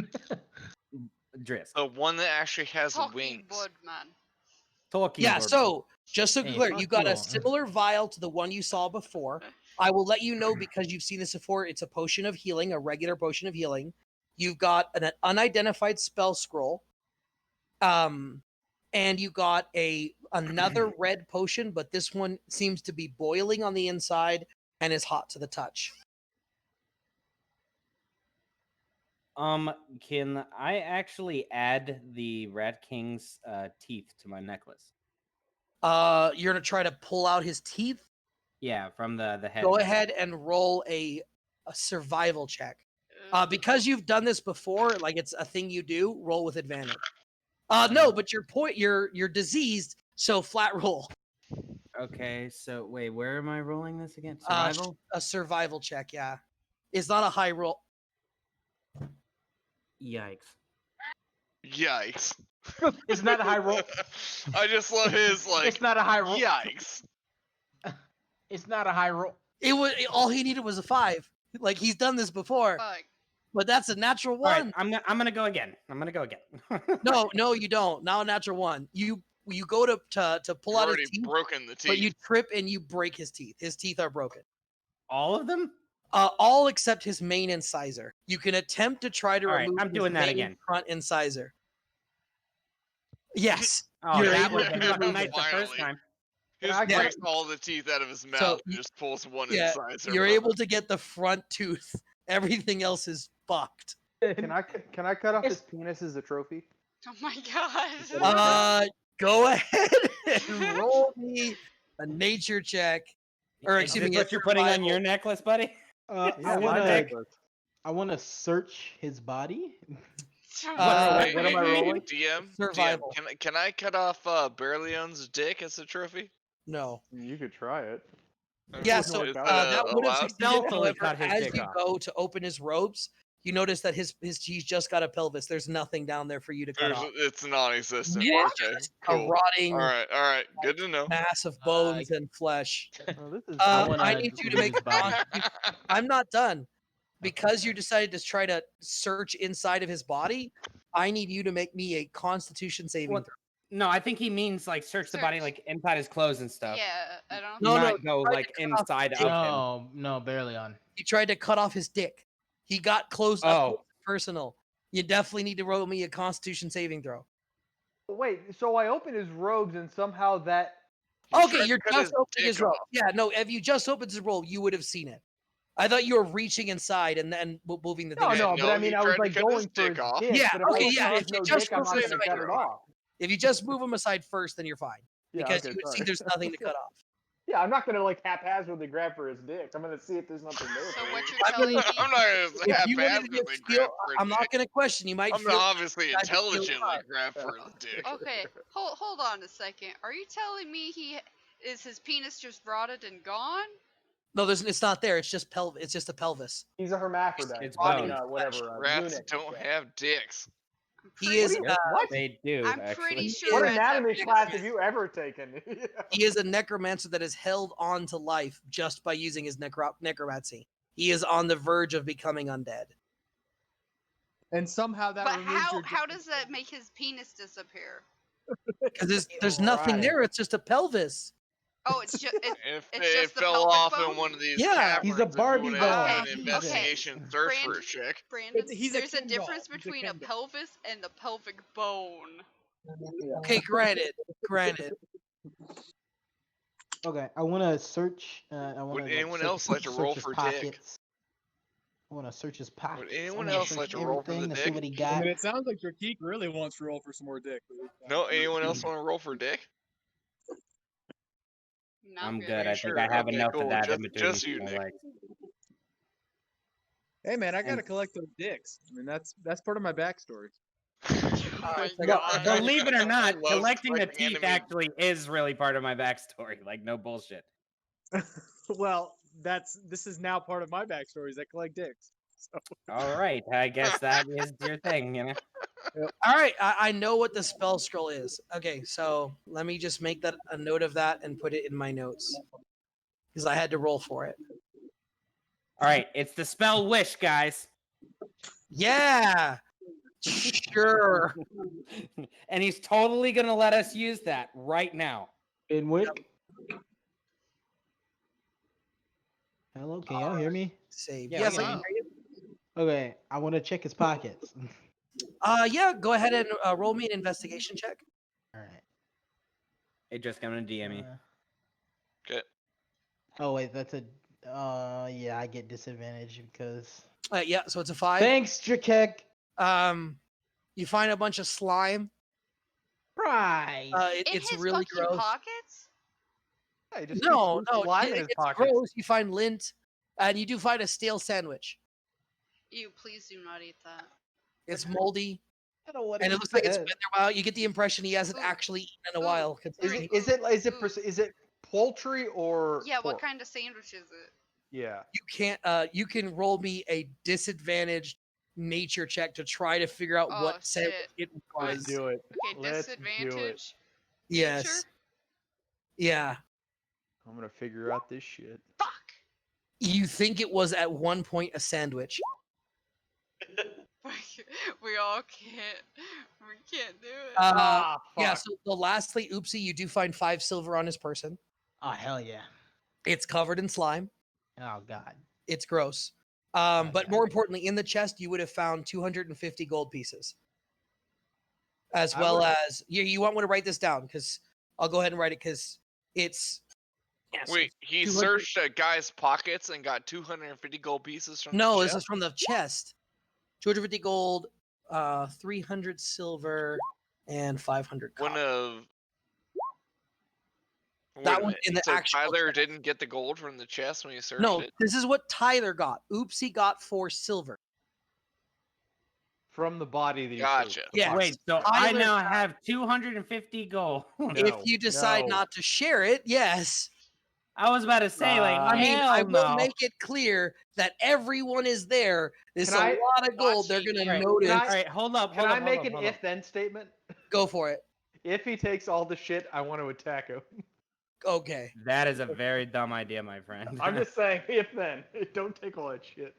Drisk. The one that actually has Talking wings. Woodman. Talking Yeah, Birdman. so just so Hey, clear, fuck you got you a all. similar vial to the one you saw before. I will let you know because you've seen this before. It's a potion of healing, a regular potion of healing. You've got an unidentified spell scroll. And you got another red potion, but this one seems to be boiling on the inside and is hot to the touch. Can I actually add the Rat King's teeth to my necklace? You're gonna try to pull out his teeth. Yeah, from the head. Go ahead and roll a survival check. Because you've done this before, like it's a thing you do, roll with advantage. No, but you're diseased, so flat roll. Okay, so wait, where am I rolling this again? Survival? A survival check, yeah. It's not a high roll. Yikes. Yikes. It's not a high roll. I just love his like. It's not a high roll. Yikes. It's not a high roll. All he needed was a 5. Like he's done this before, Fuck. but that's a natural All right, 1. I'm gonna go again. No, you don't. Now a natural 1. You go to pull You've out his already teeth, broken the teeth. but you trip and you break his teeth. His teeth are broken. All of them? All except his main incisor. You can attempt to try to All right, remove I'm his doing that main again. front incisor. Yes. Oh, You're that able would to have remove been it. nice the first Finally. time. He just Yeah. breaks all the teeth out of his mouth So and just pulls one Yeah, incisor. you're out. able to get the front tooth. Everything else is fucked. Can I cut off his penis as a trophy? Oh my god. Go ahead and roll me a nature check. Or Is excuse this me, what you're putting on your necklace, buddy? Yeah, I want to search his body. what am I rolling? DM, Survival. can I cut off Berlion's dick as a trophy? No. You could try it. Yeah, Is so it that would have allowed? succeeded. Stealthily However, cut his as dick you off. go to open his robes, you notice that he's just got a pelvis. There's nothing down there for you to cut off. It's non-existent. Yeah, Okay, just a cool. rotting All right. Good to know. mass of bones and flesh. Oh, this is I wanna I need you to make his a body. constitution. I'm not done. Because you decided to try to search inside of his body, I need you to make me a constitution saving What? throw. No, I think he means like search the body, Search. like inside his clothes and stuff. Yeah, I don't No, Not no, go try to like cut off inside his of dick. him. No, barely on. He tried to cut off his dick. He got close up Oh. close and personal. You definitely need to roll me a constitution saving throw. Wait, so I open his robes and somehow that. Okay, you're cut his just opening his dick robe. off. Yeah, no, if you just opened his robe, you would have seen it. I thought you were reaching inside and then moving the thing. No, aside. but I no, mean, he I was tried to like cut going his for dick his off. dick. Yeah, but if okay, I yeah, there's if you no just dick, I'm not move gonna it cut it off. If you just move him aside first, then you're fine. Yeah, Because okay, you would see sorry. there's nothing to cut off. Yeah, I'm not gonna like haphazardly grab for his dick. I'm gonna see if there's nothing there. So for what it. you're I'm telling gonna- me? I'm not gonna If you wanted to haphazardly get grab feel, for a I'm not dick. going to question. You might I'm feel gonna obviously tried to feel intelligently up. grab for the dick. Okay, hold on a second. Are you telling me his penis just rotted and gone? No, it's not there. It's just It's just a pelvis. He's a hermaphrodite. It's I mean, bones. whatever. Rats eunuch, don't yeah. have dicks. I'm He pretty, is What? They do. I'm actually. pretty sure What it's a anatomy class have necromancer. you ever taken? he is a necromancer that is held on to life just by using his necromancy. He is on the verge of becoming undead. And somehow that But removes your how does that make his penis disappear? Because there's nothing there. It's just a pelvis. Oh, it's just If it's it just the fell pelvic off bone? in one of these Yeah. He's a caverns, if you Barbie wanna doll. have an Okay, investigation search for a chick. Brandon, He's a there's a Ken doll. difference He's a between a Ken doll. pelvis and the pelvic bone. Okay, granted. Okay, I want to search. I want Would to anyone search, else like to search roll his for dick? pockets. I want to search his pockets. anyone I wanna else search like to roll for the everything to see dick? what he I got. mean, it sounds like Drake really wants to roll for some more dick. No, anyone else want to roll for dick? No, I'm good. good. I think Sure, I have okay, enough cool. of that in Just between you, my Nick. legs. Hey man, I gotta And- collect those dicks. I mean, that's part of my backstory. Oh my No, god. Believe it or not, Love collecting the collecting teeth enemy. actually is really part of my backstory. Like, no bullshit. Well, this is now part of my backstory is I collect dicks. So All right, I guess that is your thing, you know. All right, I know what the spell scroll is. Okay, so let me just make that a note of that and put it in my notes because I had to roll for it. All right, it's the spell wish, guys. Yeah, sure. And he's totally gonna let us use that right now. Binwick. Hello, can y'all hear me? Save. Yeah, Yes, we I can can hear you. Okay, I want to check his pockets. Yeah, go ahead and roll me an investigation check. All right. It just gonna DM me. Okay. Oh wait, that's a. Yeah, I get disadvantage because. Yeah, so it's a 5. Thanks, Drakek. You find a bunch of slime. Prize. In It's his really fucking gross. pockets? Yeah, he just No, keeps no, slime in his it's pockets. gross. You find lint, and you do find a stale sandwich. You please do not eat that. It's moldy, I don't want and to it looks like it's eat been there a while. You get the impression he hasn't Ooh. actually eaten in a Ooh. while. Is it poultry or Yeah, what pork? kind of sandwich is it? Yeah. You can roll me a disadvantaged nature check to try to figure out Oh, what sandwich shit. it Let's was. do it. Okay, Let's do it. disadvantage. Yes. Nature? Yeah. I'm gonna figure out this shit. Fuck. You think it was at one point a sandwich. We all can't. We can't do it. Fuck. Yeah, so the lastly, oopsie, you do find 5 silver on his person. Oh hell yeah! It's covered in slime. Oh god. It's gross. Oh, But God. more importantly, in the chest, you would have found 250 gold pieces. As I well would- as, you want me to write this down because I'll go ahead and write it because it's. Yeah, so Wait, he 200 searched a guy's pockets and got 250 gold pieces from No, the this chest? is from the chest. 250 gold, 300 silver, and 500 One copper. of... That Wait a was minute, in the so actual Tyler chest. didn't get the gold from the chest when he searched No, it? this is what Tyler got. Oopsie got 4 silver. From the body that you Gotcha. saved. Yes. Wait, so I Tyler now got- have 250 gold. If you decide no. not to share it, yes. I was about to say, like, I I mean, hell I will no. make it clear that everyone is there. There's Can a I- lot of gold they're Watching. going All to right, notice. all right, hold up. Can hold I up, make hold up, an hold up. if-then statement? Go for it. If he takes all the shit, I want to attack him. Okay. That is a very dumb idea, my friend. I'm just saying, if-then. Don't take all that shit.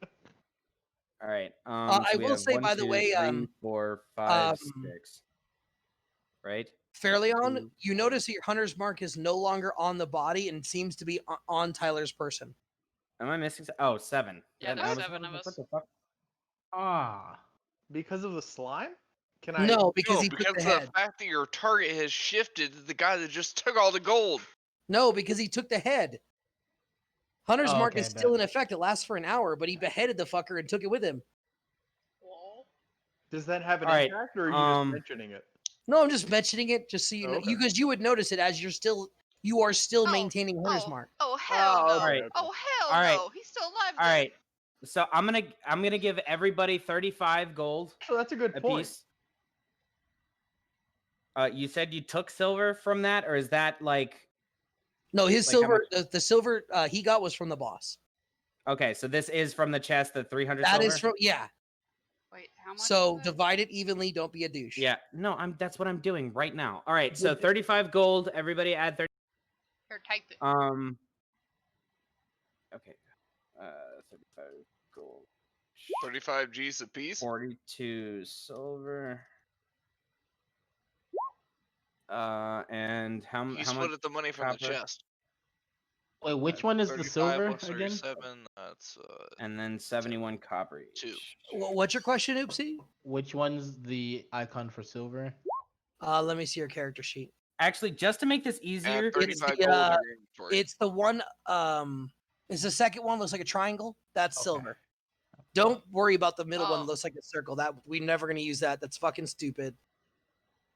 All right. I So we will have say, 1, by the 2, way, 3, 4, 5, um, 6. Right? Fairly on, Mm. you notice that your hunter's mark is no longer on the body and seems to be on Tyler's person. Am I missing? Oh, 7. Yeah, That- there's I was 7 of like, us. What the fuck? Ah. Because of the slime? Can I? No, because No, he because took the the head. fact that your target has shifted to the guy that just took all the gold. No, because he took the head. Hunter's Oh, mark okay, is still bet. in effect. It lasts for an hour, but he beheaded the fucker and took it with him. Lol. Does that have an All right, impact, or are you um, just mentioning it? No, I'm just mentioning it just so you know. Okay. Because you would notice it as you are still Oh, maintaining Hunter's mark. Oh hell no! okay, okay. Oh hell All right. no! He's still alive. All then. right. So I'm gonna give everybody 35 gold So that's a good point. apiece. You said you took silver from that, or is that like No, his Like how silver, the silver he got was from the boss. okay? So this is from the chest, the 300 That silver. is from, yeah. Wait, How much? So was it? divide it evenly. Don't be a douche. Yeah, no, that's what I'm doing right now. All right, so Good. 35 gold. Everybody add 30. Here, type it. Okay. 35 gold. 35 G's a piece. 42 silver. And how You much? split the money from the copper? chest. Wait, which one is the 35 silver plus again? 37. That's And then 71 copper each. 2. What's your question, Oopsie? Which one's the icon for silver? Let me see your character sheet. Actually, just to make this easier, Add 35 the, gold in your inventory. It's the one. It's the second one. Looks like a triangle. That's Okay. silver. Don't worry about the middle one. Oh. Looks like a circle. That we're never gonna use that. That's fucking stupid.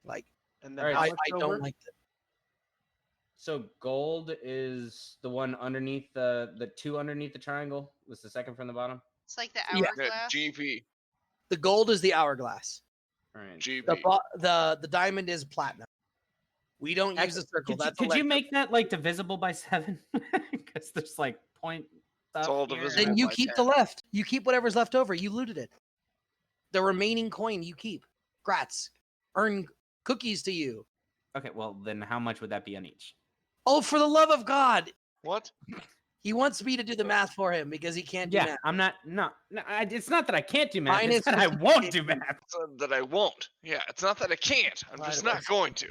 Like And then Alright, how I much don't silver? like it. so gold is the one underneath the 2 underneath the triangle. Was the second from the bottom? It's like the Yeah. hourglass. GP. The gold is the hourglass. All right. GP. The diamond is platinum. We don't use the circle. Could you make that like divisible by 7? Because there's like point stuff. all here. divisible. Then you by keep 10. the left. You keep whatever's left over. You looted it. The remaining coin you keep. Grats. Earn cookies to you. Okay, well then how much would that be on each? Oh, for the love of God! What? He wants me to do the math for him because he can't do Yeah, math. I'm not. No, it's not that I can't do math. Mine It's is that I won't 50. do math. So that I won't. Yeah, it's not that I can't. I'm just not going to.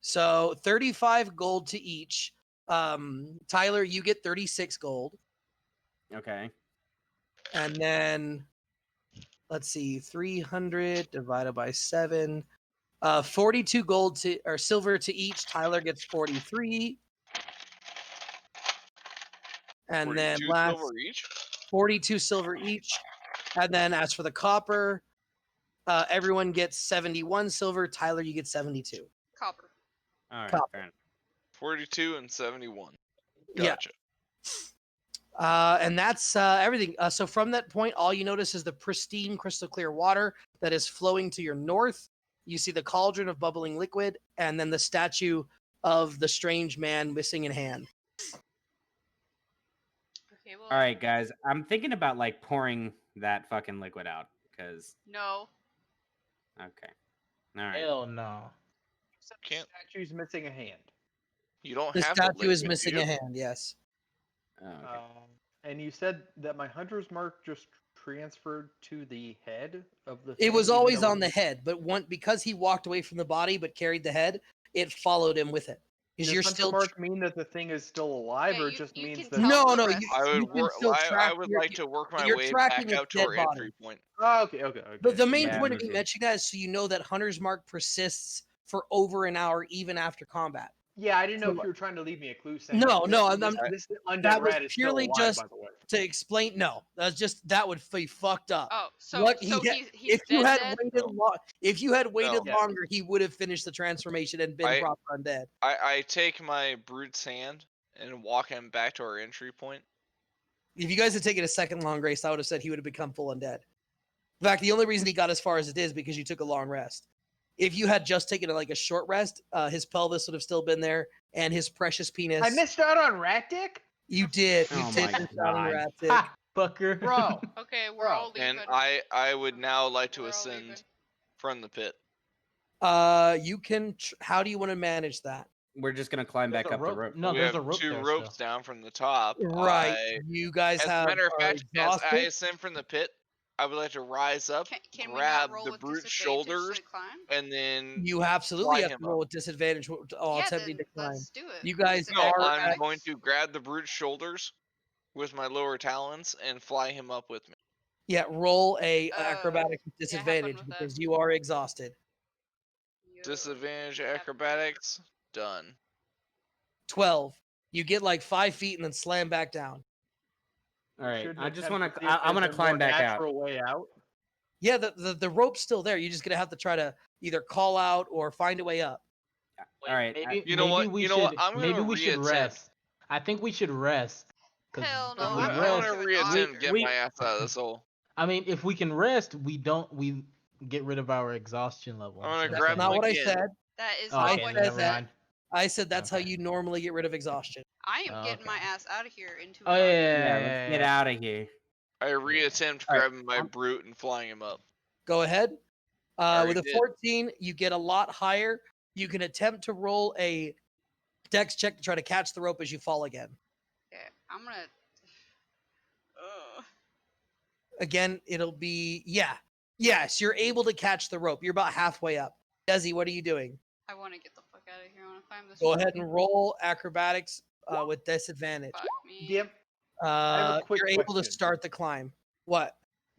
So 35 gold to each. Tyler, you get 36 gold. Okay. And then let's see, 300 divided by 7. 42 gold to or silver to each. Tyler gets 43. And then 42 last silver each. 42 silver each. And then as for the copper, everyone gets 71 silver. Tyler, you get 72. Copper. All right. Copper. Fair enough. 42 and 71. Yeah. Gotcha. And that's everything. So from that point, all you notice is the pristine, crystal clear water that is flowing to your north. You see the cauldron of bubbling liquid, and then the statue of the strange man missing a hand. Okay, well. All right, guys. I'm thinking about like pouring that fucking liquid out because. No. Okay. All right. Hell no. Except the Can't- statue's missing a hand. You don't The have statue is liquid, missing do you? a hand. Yes. Oh, okay. And you said that my hunter's mark just transferred to the head of the. It thing, was even always though on the head, but because he walked away from the body but carried the head, it followed him with it. Because Does you're hunter still mark mean that the thing is still alive, Yeah, or it you- just you means can that? tell no, the no. rest. You I can still track would your- like to work my you're way tracking back its out to dead our body. entry point. Oh, okay. But the main Yeah, point of me me too. mentioning that is so you know that Hunter's Mark persists for over an hour even after combat. Yeah, I didn't know So- if you were trying to leave me a clue saying. No, that no, this undead that was rat is purely still alive, just by the way. to explain. No, that would be fucked up. Oh, so What so he ha- he's If you dead. had Dead? waited if you had waited No. longer, he would have finished the transformation and been proper undead. I take my brute's hand and walk him back to our entry point. If you guys had taken a second long rest, I would have said he would have become full undead. In fact, the only reason he got as far as it is because you took a long rest. If you had just taken like a short rest, his pelvis would have still been there, and his precious penis. I missed out on rat dick, You did. You Oh did my miss out on God. rat dick. Ha, fucker. bro. Okay, we're Bro, all leaving. And I would now like to We're all ascend leaving. from the pit. You can. How do you want to manage that? We're just gonna climb There's back a up the rope. rope. No, we there's have a rope 2 there ropes still. down from the top. Right. I- You guys as a have. matter of are fact, as I exhausted. ascend from the pit, I would like to rise up, Can we grab not roll the with brute's disadvantage shoulders, to climb? and then You absolutely fly have him to roll with disadvantage while Yeah, attempting then to climb. let's do it. You guys no, are I'm at- going to grab the brute's shoulders with my lower talons and fly him up with me. Yeah, roll a Uh, acrobatics with yeah, have fun disadvantage with that. because you are exhausted. Disadvantage acrobatics done. 12. You get like 5 feet and then slam back down. All right. Shouldn't I just attempt want to to. see if I'm gonna there's a climb more back out. natural way out. Yeah, the rope's still there. You're just gonna have to try to either call out or find a way up. All right. Maybe, You know maybe what? we You know should. what? I'm Maybe gonna we should reattempt. rest. I think we should rest. 'Cause Hell if no, we I'm I going want rest, to to reattempt doctor. get we- my ass out of this hole. I mean, if we can rest, we get rid of our exhaustion level. I'm gonna So grab That's not my what I kid. said. That is Oh, not I okay, what said he never that- said. mind. I said that's how Okay. you normally get rid of exhaustion. I am getting my Okay. ass out of here into. Oh a yeah, doctor. Yeah. Let's get out of here. I reattempt All right, grabbing my brute and flying him up. Go ahead. already With a did. 14, you get a lot higher. You can attempt to roll a dex check to try to catch the rope as you fall again. Okay, I'm gonna. Ugh. Again, it'll be yes. You're able to catch the rope. You're about halfway up. Desi, what are you doing? I want to get the fuck out of here. I want to climb this. Go rope. ahead and roll acrobatics with disadvantage. Fuck me. DM, I have a quick You're able to question. start the climb. What?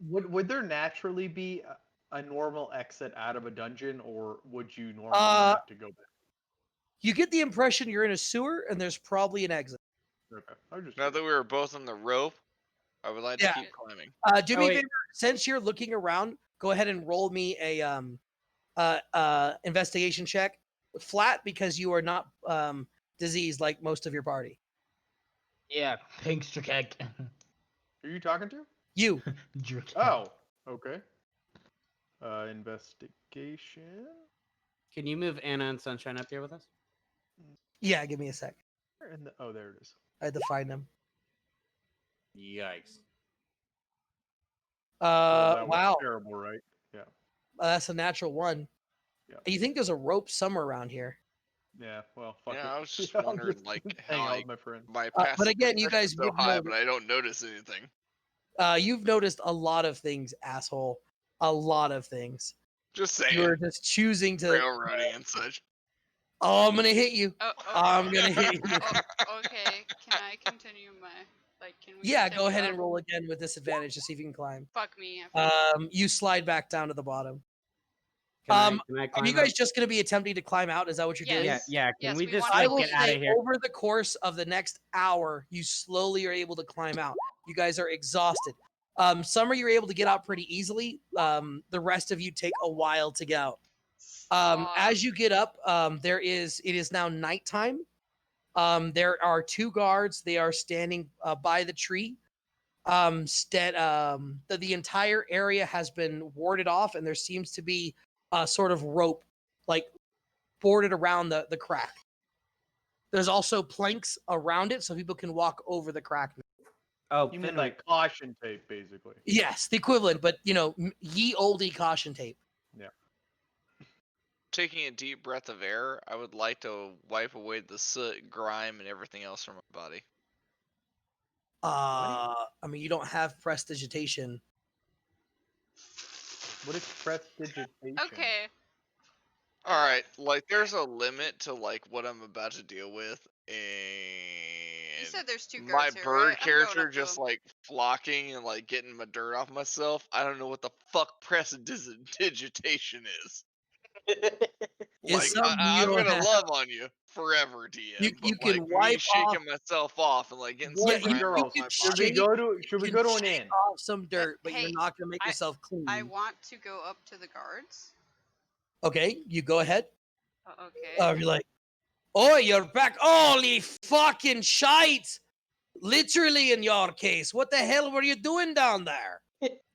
Would there naturally be a normal exit out of a dungeon, or would you normally have to go back? You get the impression you're in a sewer and there's probably an exit. Okay. I just Now that we were both on the rope, I would like Yeah. to keep climbing. Do me a favor, since you're looking around, go ahead and roll me a investigation check. Flat, because you are not diseased like most of your party. Yeah, thanks, Drakeg. Who are you talking to? You. Drakeg. Oh, okay. Investigation. Can you move Anna and Sunshine up here with us? Yeah, give me a sec. Oh, there it is. I had to find them. Yikes. Well, that was Wow. terrible, right? Yeah. That's a natural one. Yeah. You think there's a rope somewhere around here? Yeah. Well, fuck it. Yeah, I was just I'll wondering, just like, hang how out with my friend. my but passive again, you perception's guys, so you've high, noticed- but I don't notice anything. You've noticed a lot of things, asshole. A lot of things. Just saying. You're just choosing to. Railroading and such. Oh, I'm gonna hit you. Oh, I'm gonna hit you. Okay, can I continue my Can we? Yeah, go continue ahead up? and roll again with disadvantage to see if you can climb. Fuck me. I You slide back down to the bottom. Can Um, I Are climb you guys up? just gonna be attempting to climb out? Is that what you're doing? Yes. Yeah. Can Yes, we we just want I like will get out say of here? over the course of the next hour, you slowly are able to climb out. You guys are exhausted. Some of you are able to get out pretty easily. The rest of you take a while to get out. As you get up, it is now nighttime. There are two guards. They are standing by the tree. The entire area has been warded off, and there seems to be a sort of rope, like boarded around the crack. There's also planks around it, so people can walk over the crack. Oh, You mean Finwick. like caution tape, basically? Yes, the equivalent, but ye olde caution tape. Yeah. Taking a deep breath of air, I would like to wipe away the soot, grime, and everything else from my body. I mean, you don't have prestidigitation. What is prestidigitation? Okay. All right, like there's a limit to like what I'm about to deal with, You and said there's two my guards here, bird right? I'm going character up to just them. like flocking and like getting my dirt off myself. I don't know what the fuck prestidigitation is. Like something you I'm don't gonna have. love on you forever, DM. You but can like wipe me shaking off. myself off and like getting Boys some and grime girls, off my should body. we go to an shake inn? off some dirt, but you're hey, not gonna make yourself clean. I want to go up to the guards. Okay, you go ahead. Okay. You're like, oh, you're back. Holy fucking shite! Literally, in your case, what the hell were you doing down there?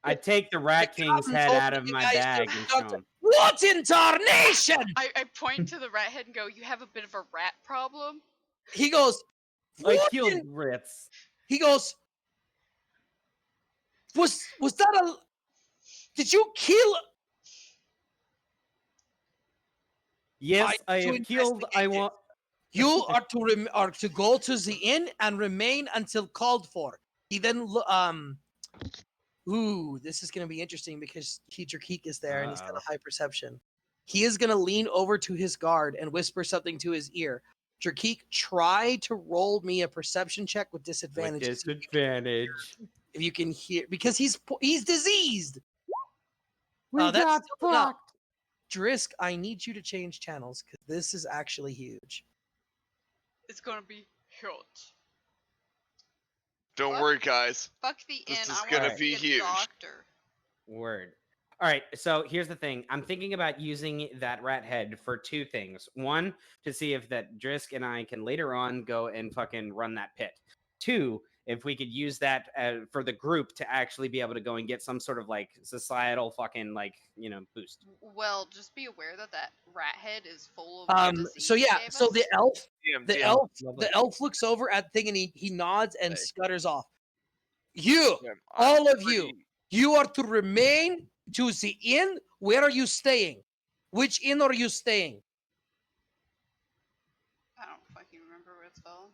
I take the Rat King's captain head told out me of you my guys bag just and got show him. What in tarnation? I point to the rat head and go, "You have a bit of a rat problem." He goes, I what killed in-" Ritz. He goes, was that a? Did you kill? Yes, I to have killed. I investigate it. want. You are to go to the inn and remain until called for. He then ooh, this is gonna be interesting because Teacher Keek is there and he's got a high perception. He is gonna lean over to his guard and whisper something to his ear. Jerkeek, try to roll me a perception check with disadvantage. With disadvantage. If you can hear, because he's diseased. We That's got still enough. fucked. Drisk, I need you to change channels because this is actually huge. It's gonna be huge. Don't worry, guys. Fuck the This inn. is I gonna want to be see huge. a doctor. Word. All right, so here's the thing. I'm thinking about using that rat head for two things. One, to see if that Drisk and I can later on go and fucking run that pit. Two, if we could use that for the group to actually be able to go and get some sort of like societal fucking like, boost. Well, just be aware that rat head is full of disease. So yeah, you gave so us. the elf, DM. the elf looks over at the thing and he nods and scutters off. You, I'm all of pretty- you are to remain to the inn? Where are you staying? Which inn are you staying? I don't fucking remember what it's called.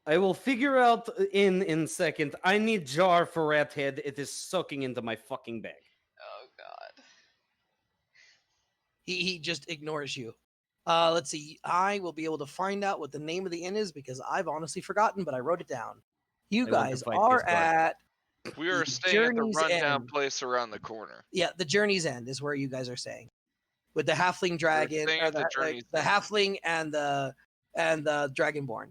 I will figure out in second. I need jar for rat head. It is sucking into my fucking bag. Oh god. He just ignores you. Let's see. I will be able to find out what the name of the inn is because I've honestly forgotten, but I wrote it down. You I want to guys fight are this bug. at We are the staying at the Journey's rundown End. place around the corner. Yeah, the Journey's End is where you guys are staying, with the halfling dragon, staying or at the the Journey's End. halfling and the dragonborn.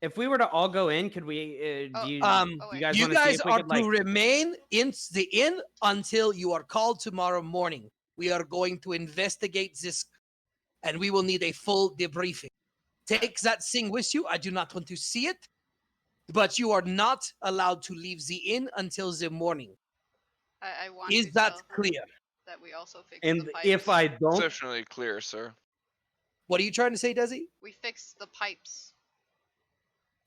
If we were to all go in, could we? Do you, Oh, you wait. guys You want to see guys if we are could to like? remain in the inn until you are called tomorrow morning. We are going to investigate this, and we will need a full debriefing. Take that thing with you. I do not want to see it, but you are not allowed to leave the inn until the morning. I want Is to that tell her clear? that we also fixed And the pipes. if I don't, Exceptionally clear, sir. What are you trying to say, Desi? We fixed the pipes.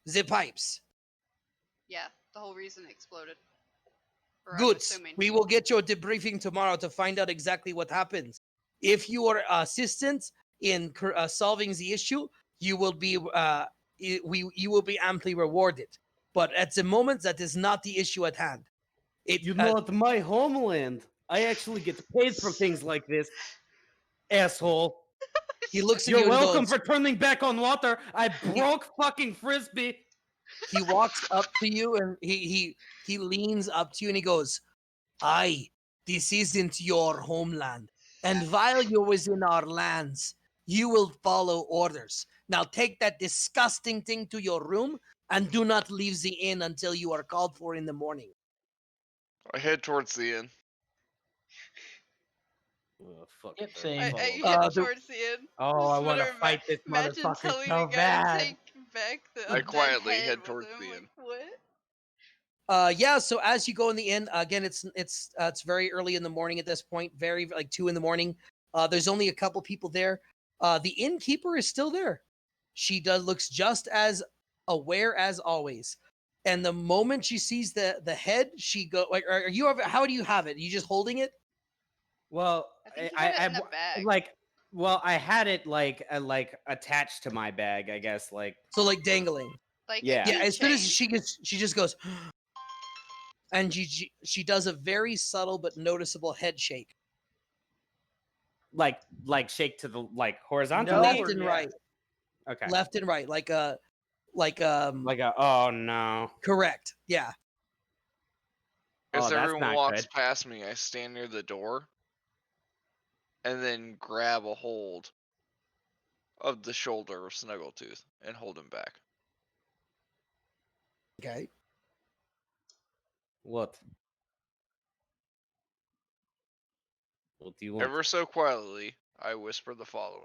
The pipes. Yeah, the whole reason it exploded. Or I'm Good. assuming. We will get your debriefing tomorrow to find out exactly what happens. If you are assistant in solving the issue, you will be you will be amply rewarded. But at the moment, that is not the issue at hand. you know, at my homeland, I actually get paid for things like this. Asshole. He looks at You're you and welcome goes, for turning back on water. I broke fucking frisbee. he walks up to you and he leans up to you and he goes, "Aye, this isn't your homeland. And while you're within our lands, you will follow orders. Now take that disgusting thing to your room and do not leave the inn until you are called for in the morning." I head towards the inn. Oh, fuck Yep, it, same. I follow head the- towards the end. Oh, I Just want to wonder, fight this imagine motherfucker telling so a guy bad. to take back the I dead quietly head head with towards him. the Like, inn. what? Yeah, so as you go in the inn, again, it's very early in the morning at this point, very like 2 in the morning. There's only a couple people there. The innkeeper is still there. She looks just as aware as always. And the moment she sees the head, she go like, are you ever, how do you have it? Are you just holding it? Well, I think he had it in a bag. like, well, I had it like attached to my bag, I guess. Like, So like dangling. Like Yeah. a Yeah, as soon as keychain. she just goes, and she does a very subtle but noticeable head shake, like shake to the like horizontally. No, left or and yeah. right, Okay. left and right, like a Like a oh no. correct, yeah. Oh, As that's everyone not walks good. past me, I stand near the door and then grab a hold of the shoulder of Snuggletooth and hold him back. Okay. What? What do you want? Ever so quietly, I whisper the following.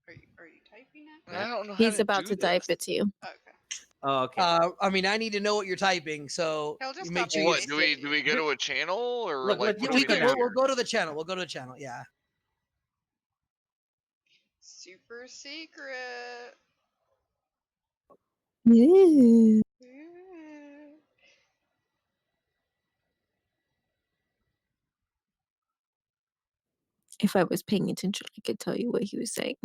Are you typing it? I don't know how He's to about do to type this. it to you. Okay. Oh, okay. I mean, I need to know what you're typing, so He'll just you make copy sure What you. paste do we it. do? We go to a channel or Look, like let's what Yeah, do we do we'll here? go to the channel. We'll go to the channel. Yeah. Super secret. Yeah. If I was paying attention, I could tell you what he was saying.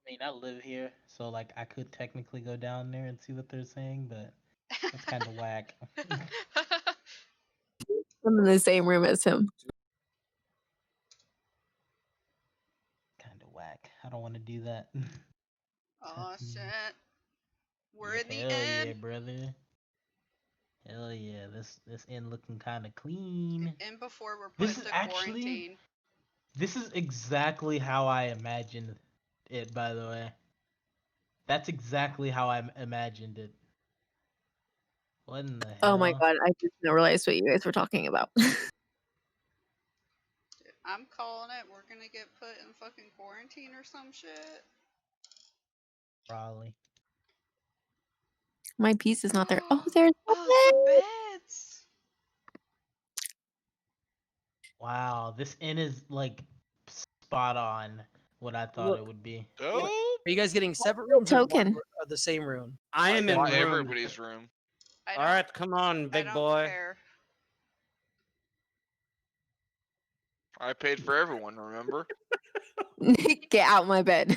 I mean, I live here, so like I could technically go down there and see what they're saying, but that's kind of whack. I'm in the same room as him. Kind of whack. I don't want to do that. Oh shit. We're Yeah, in the hell end. yeah, brother. Hell yeah, this inn looking kind of clean. And before we're put This is into actually- quarantine. This is exactly how I imagined it, by the way. That's exactly how I imagined it. What in the hell? Oh my god, I just didn't realize what you guys were talking about. I'm calling it. We're gonna get put in fucking quarantine or some shit. Probably. My piece is not there. Oh, there's the Oh, the bed. beds. Wow, this inn is like spot on what I thought Look. it would be. Dope. Are you guys getting separate rooms or Token. the same room? I am in Want room. everybody's room. I All don't, right, come on, I big don't boy. care. I paid for everyone, remember? Get out my bed.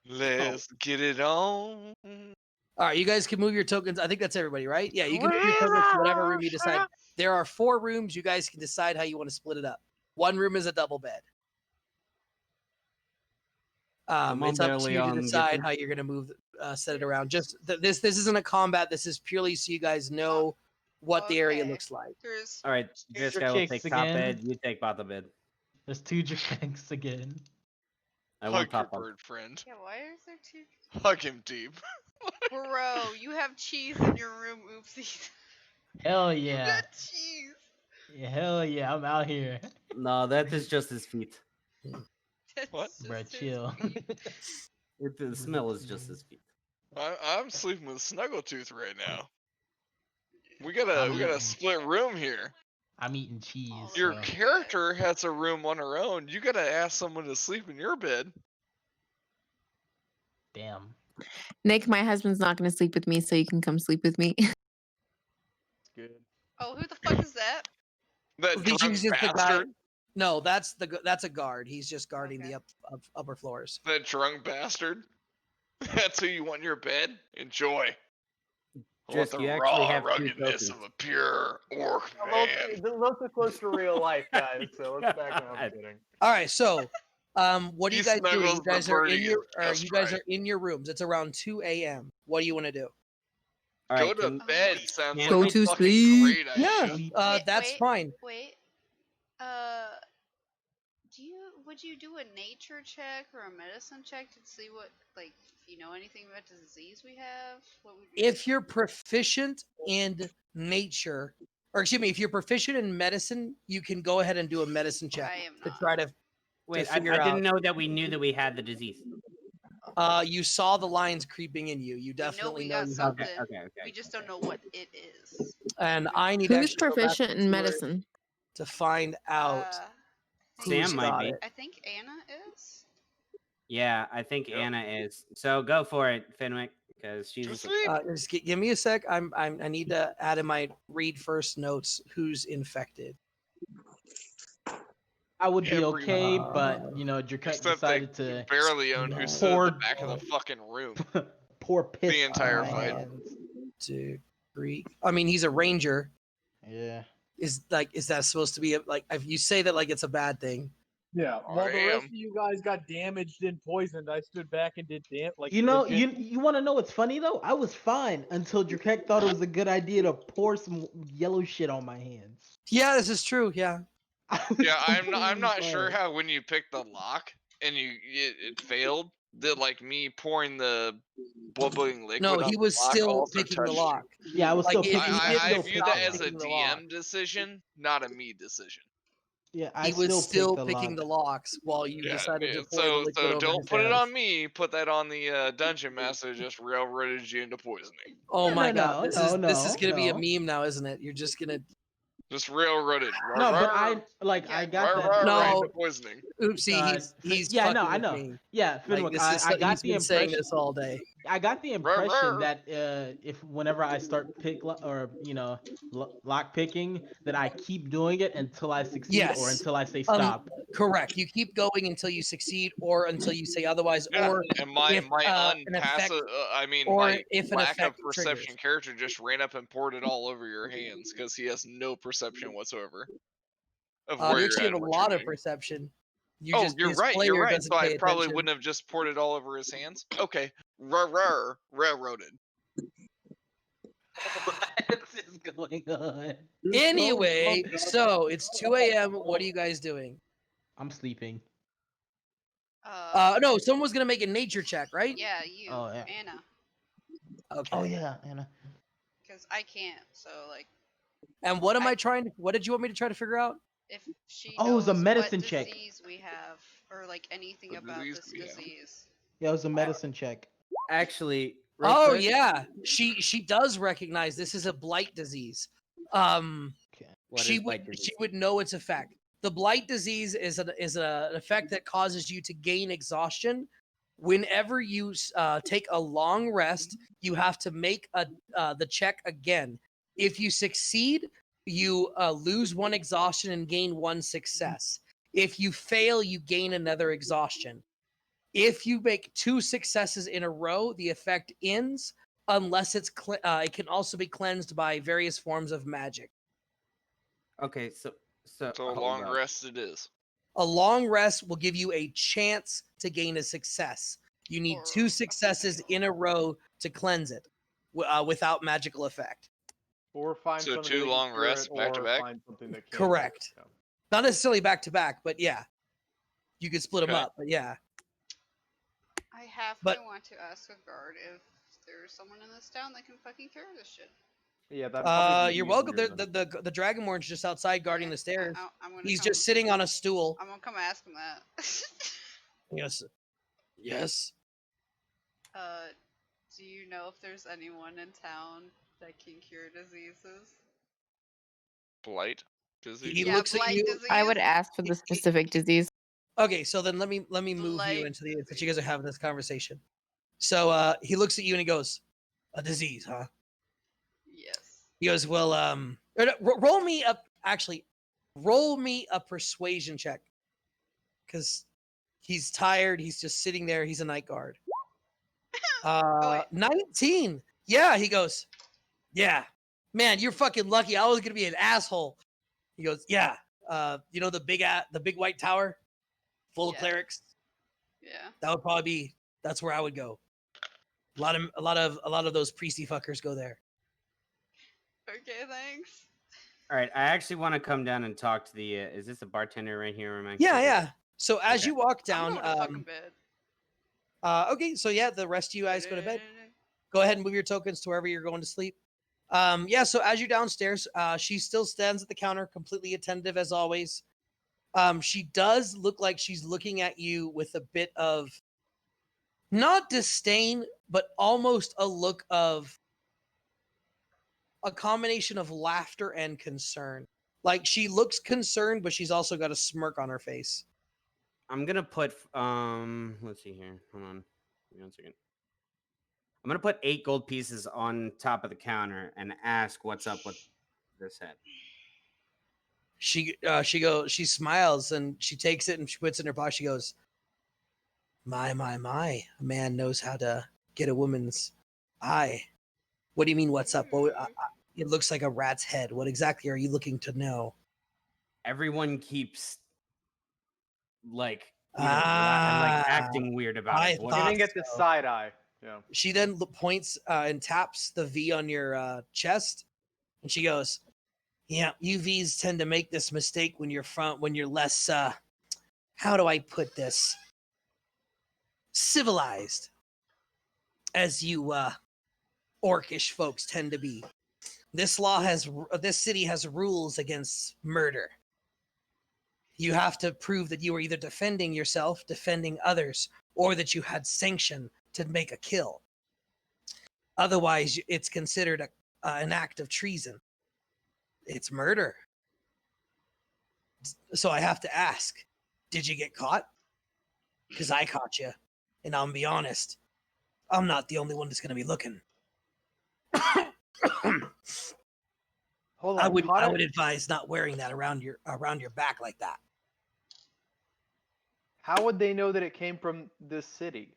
Let's get it on. All right, you guys can move your tokens. I think that's everybody, right? Yeah, you can move your tokens to whatever room you decide. There are 4 rooms. You guys can decide how you want to split it up. One room is a double bed. Come on, It's up to you to Leon, get decide them. how you're going to move, set it around. Just this isn't a combat. This is purely so you guys know what the area Okay. looks like. There's All right, this your guy will kicks take top again. bed. You take bottom bed. There's 2 Japanks again. I want Hug your top bed. bird friend. yeah. Why is there 2? Hug him deep. Bro, you have cheese in your room. Oopsies. Hell You yeah. got cheese. Yeah, hell yeah, I'm out here. No, that is just his feet. That's What? just Bruh, his chill. feet. The smell is just his feet. I'm sleeping with Snuggletooth right now. We I'm got a eating- split room here. I'm eating cheese. Your so- character has a room on her own. You gotta ask someone to sleep in your bed. Damn. Nick, my husband's not going to sleep with me, so you can come sleep with me. Good. Oh, who the fuck is that? That He's drunk just the guy. bastard. No, that's a guard. He's just guarding Okay. the upper floors. That drunk bastard. That's who you want in your bed? Enjoy. I want Just, the you actually raw have 2 ruggedness tokens. of a pure orc Those man. are close to real life, guys. So let's back up. I'm kidding. All right, so what are He you guys doing? You snuggles the guys are in birdie your just you guys right. are in your rooms. It's around 2 a.m. What do you want to do? All Go right, to can- bed sounds Go like a to fucking sleep. great idea. Yeah, Wait, that's wait. fine. Wait. Would you do a nature check or a medicine check to see what, like, if you know anything about the disease we have? What would you If you're proficient in nature, or excuse me, if you're proficient in medicine, you can go ahead and do a medicine check I am to not. try to Wait, I figure didn't out. know that we knew that we had the disease. You saw the lines creeping in you. You We know definitely we know got you have something. it. Okay. We just don't know what it is. And I need to Who's actually go back proficient to in it medicine? to find out I who's think- Sam might got be. it. I think Anna is. Yeah, I think Yep. Anna is. So go for it, Fenwick, because she's. Just sleep. Just give me a sec. I need to add in my read first notes who's infected. I would be Every- okay, but you know, Jerkut Except decided they to barely own who stood in Poor- the back of the fucking room. pour piss The entire on my fight. hands. Degree. I mean, he's a ranger. Yeah. Is that supposed to be like if you say that like it's a bad thing? Yeah. I While the rest am. of you guys got damaged and poisoned, I stood back and did like You know, legit- you want to know what's funny though? I was fine until Jerkut thought it was a good idea to pour some yellow shit on my hands. Yeah, this is true. Yeah. I was Yeah, I'm completely not sure fine. how when you picked the lock and it failed, that like me pouring the bubbling liquid No, on he the was lock still also picking the touched lock. Yeah, I was Like, still if picking. he I, did I still view pick that as a picking the lock. DM decision, not a me decision. Yeah, I He was still picked the picking the lock. locks while you Yeah, decided yeah, to pour the so liquid over don't his put it hands. on me. Put that on the dungeon master. Just railroaded you into poisoning. Oh No, my no, god, no, this is gonna be a no. meme now, isn't it? You're just gonna Just railroaded. No, but Rawr, I Yeah. got rawr, that. rawr, right No. into poisoning. oopsie. He's yeah, no, fucking I with know. me. Yeah, Like, Fenwick, this is I got he's the been saying impression. this all day. I got the Rawr, impression rawr. that if whenever I start lock picking, that I keep doing it until I succeed or Yes. until I say stop. Correct. You keep going until you succeed, or until you say otherwise, Yeah, or and my if, an effect, unpassive, I mean, or my if an lack of effect perception triggers. character just ran up and poured it all over your hands because he has no perception whatsoever of where You you're actually at have and a what lot you're of doing. perception. Oh, you're his right. player You're right. doesn't So pay I probably attention. wouldn't have just poured it all over his hands. Okay, railroaded. What is going on? Anyway, so it's 2 a.m. What are you guys doing? I'm sleeping. No, someone was gonna make a nature check, right? Yeah, you, Oh, yeah. Anna, Okay. Oh yeah, Anna. because I can't. So like, And what am I trying to? What did you want me to try to figure out? if she Oh, it knows was a medicine what check. disease we have, or like anything The about disease this we have. disease. Yeah, it was a medicine check. Actually, real Oh quick, yeah, she does recognize this is a blight disease. Okay. What she is blight would disease? know its effect. The blight disease is an effect that causes you to gain exhaustion. Whenever you take a long rest, you have to make the check again. If you succeed, you lose 1 exhaustion and gain 1 success. If you fail, you gain another exhaustion. If you make 2 successes in a row, the effect ends unless it can also be cleansed by various forms of magic. Okay, so So a hold long up. rest it is. A long rest will give you a chance to gain a success. You need Or 2 a successes fail. in a row to cleanse it without magical effect. Or find So something 2 that can long cure rests it, back to or back? find something that can. Correct. Yeah. Not necessarily back to back, but yeah. You could split them Okay. up, but yeah. I halfway But- want to ask a guard if there's someone in this town that can fucking cure this shit. Yeah, that. probably be You're welcome. easier The, than- the Dragonborn's just outside guarding Yeah, the stairs. I'm gonna He's come, just sitting on a stool. I'm gonna come ask him that. Yes. Yes. Do you know if there's anyone in town that can cure diseases? Blight disease. He Yeah, looks at blight you. disease. I would ask for the specific disease. Okay, so then let me move Blight you into the that you disease. guys are having this conversation. So he looks at you and he goes, "A disease, huh?" Yes. He goes, "Well, or no, roll me up. Actually, roll me a persuasion check, because he's tired. He's just sitting there. He's a night guard. wait. 19. Yeah." He goes, "Yeah, man, you're fucking lucky. I was gonna be an asshole." He goes, "Yeah, you know the big white tower, full of Yeah. clerics. Yeah. That would probably be. That's where I would go. A lot of those priesty fuckers go there." Okay, thanks. All right, I actually want to come down and talk to the. Is this a bartender right here? Or am I Yeah, tripping? yeah. So as Okay. you walk I'm down, going to fucking bed. okay, so yeah, the rest of you guys go to bed. Go ahead and move your tokens to wherever you're going to sleep. Yeah, so as you're downstairs, she still stands at the counter, completely attentive as always. She does look like she's looking at you with a bit of not disdain, but almost a look of a combination of laughter and concern. Like she looks concerned, but she's also got a smirk on her face. I'm gonna put. Let's see here. Hold on. Give me 1 second. I'm gonna put 8 gold pieces on top of the counter and ask what's up with this head. She smiles and she takes it and she puts it in her pocket. She goes, my, a man knows how to get a woman's eye. What do you mean, what's up? Well, it looks like a rat's head. What exactly are you looking to know? Everyone keeps like like acting weird about I it. What thought Giving it the so. side eye. Yeah. She then points and taps the V on your chest, and she goes, "Yeah, UVs tend to make this mistake when you're less. How do I put this? Civilized, as you orcish folks tend to be. This city has rules against murder. You have to prove that you were either defending yourself, defending others, or that you had sanction to make a kill. Otherwise, it's considered an act of treason. It's murder. So I have to ask, did you get caught? Because I caught you. And I'll be honest, I'm not the only one that's going to be looking. Hold on. I would Connor- advise not wearing that around your back like that. How would they know that it came from this city?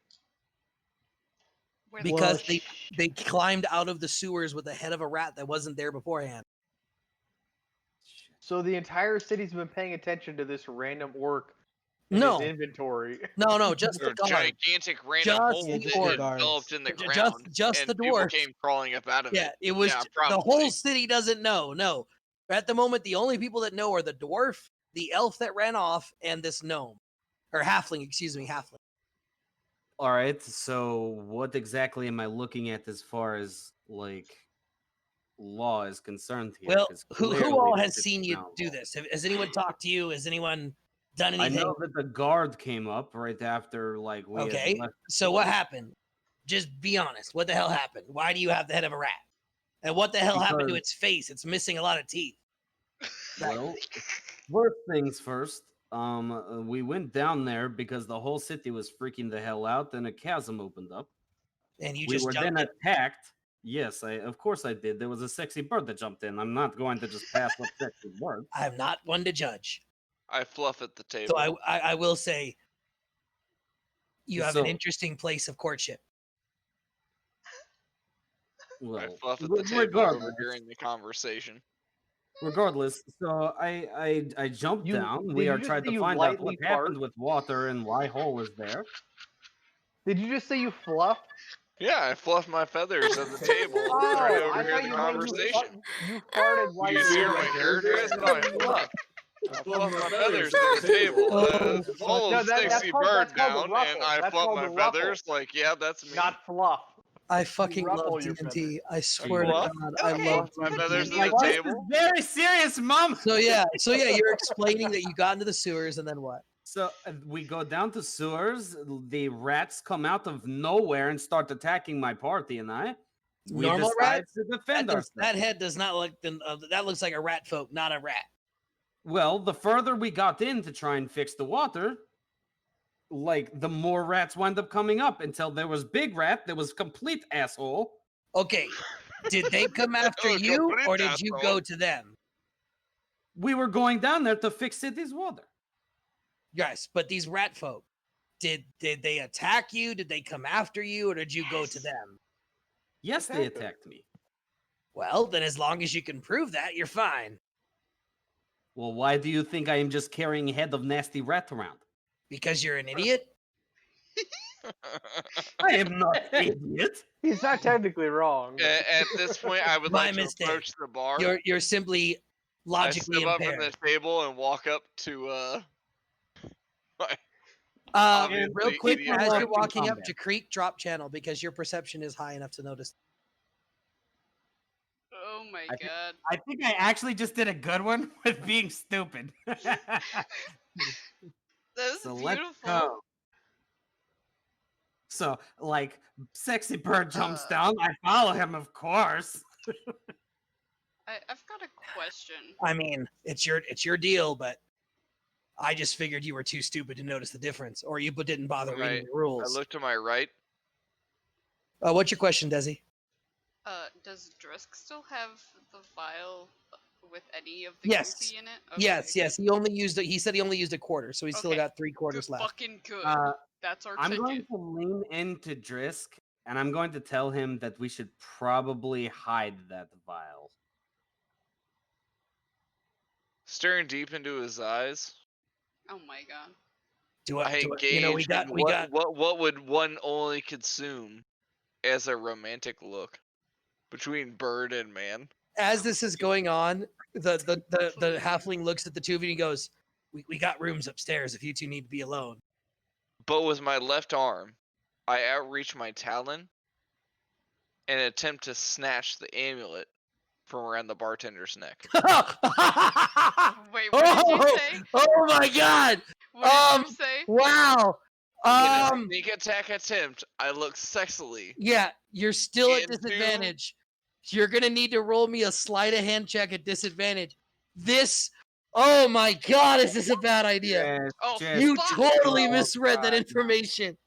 Where the Because fuck- they climbed out of the sewers with the head of a rat that wasn't there beforehand. So the entire city's been paying attention to this random orc in No, his inventory. no, just the Or guard. gigantic random Just hole the that orc. developed in the Just- ground, just and the people dwarf. came crawling up out of Yeah, it. it was Yeah, the probably. whole city doesn't know. No, at the moment, the only people that know are the dwarf, the elf that ran off, and this gnome or halfling. Excuse me, halfling. All right. So what exactly am I looking at as far as like law is concerned here? Well, 'Cause who clearly all this has is seen you not do law. this? Has anyone talked to you? Has anyone done I anything? know that the guard came up right after like we had Okay, left. so what happened? Just be honest. What the hell happened? Why do you have the head of a rat? And what the hell happened to Because- its face? It's missing a lot of teeth. Well, first things first. We went down there because the whole city was freaking the hell out, and a chasm opened up. And you We just were jumped then in. attacked. Yes, of course I did. There was a sexy bird that jumped in. I'm not going to just pass up sexy birds. I'm not one to judge. I fluff at the So table. I will say you have an So- interesting place of courtship. I Well, fluff at the table regardless, overhearing the conversation. regardless, so I jumped You- down. did We you are just trying say to you find out what lightly happened fart? with water and why Hole was there. Did you just say you fluffed? Yeah, I fluffed my feathers at the table, Oh, trying to I overhear thought the you meant conversation. you farted You lightly. just hear my characters? No, I fluff. I fluff my feathers at the table. Oh, Follow No, the that's sexy called- bird that's called a down, and ruffle. I That's fluff called my a ruffle. feathers like, yeah, that's me. Not fluff. I fucking ruffle love your D&D. I swear to fluff? God, I Okay, love my D&D. feathers at Like, the this is table. very serious, Mom. So yeah, you're explaining that you got into the sewers and then what? So we go down to sewers. The rats come out of nowhere and start attacking my party and I. We Normal decide rats? to defend ourselves. That head does not look. That looks like a rat folk, not a rat. Well, the further we got in to try and fix the water, like the more rats wind up coming up until there was Big Rat that was complete asshole. Okay, did they come after Oh, you complete or did you asshole. go to them? We were going down there to fix city's water. Yes, but these rat folk, did they attack you? Did they come after you, or did you go to them? Yes, they Attacked us. attacked me. Well, then as long as you can prove that, you're fine. Well, why do you think I am just carrying a head of nasty rat around? Because you're an idiot. I am not an idiot. He's not technically wrong. but- At this point, I would My like to mistake. approach the bar. You're simply I logically step up from impaired. the table and walk up to Real obviously quick, idiot as you're friend. walking up combat. to Creek, drop channel because your perception is high enough to notice. Oh my I think- god. I think I actually just did a good one with being stupid. That's So let's beautiful. go. So, like, sexy bird jumps down. I follow him, of course. I've got a question. I mean, it's your deal, but I just figured you were too stupid to notice the difference, or you didn't bother reading Right. the I rules. look to my right. What's your question, Desi? Does Drusk still have the vial with any of the Yes. goopy in it? Yes, yes. good. He only used it. He said he only used a quarter, so he's still Okay, got 3/4 left. Fucking good. That's our I'm ticket. going to lean into Drisk, and I'm going to tell him that we should probably hide that vial. Staring deep into his eyes, Oh my god. I engage. You know, we in got. what would one only consume as a romantic look between bird and man? As this is going on, the halfling looks at the two of you and he goes, "We got rooms upstairs if you two need to be alone." But with my left arm, I outreach my talon and attempt to snatch the amulet from around the bartender's neck. Wait, what did you say? Oh my god! What did you say? Wow. In a sneak attack attempt, I look sexily. Yeah, you're still at into- disadvantage. You're gonna need to roll me a sleight of hand check at disadvantage. Oh my god, is this a bad idea? Yes, Oh, just You fuck. totally Oh, misread that God. information.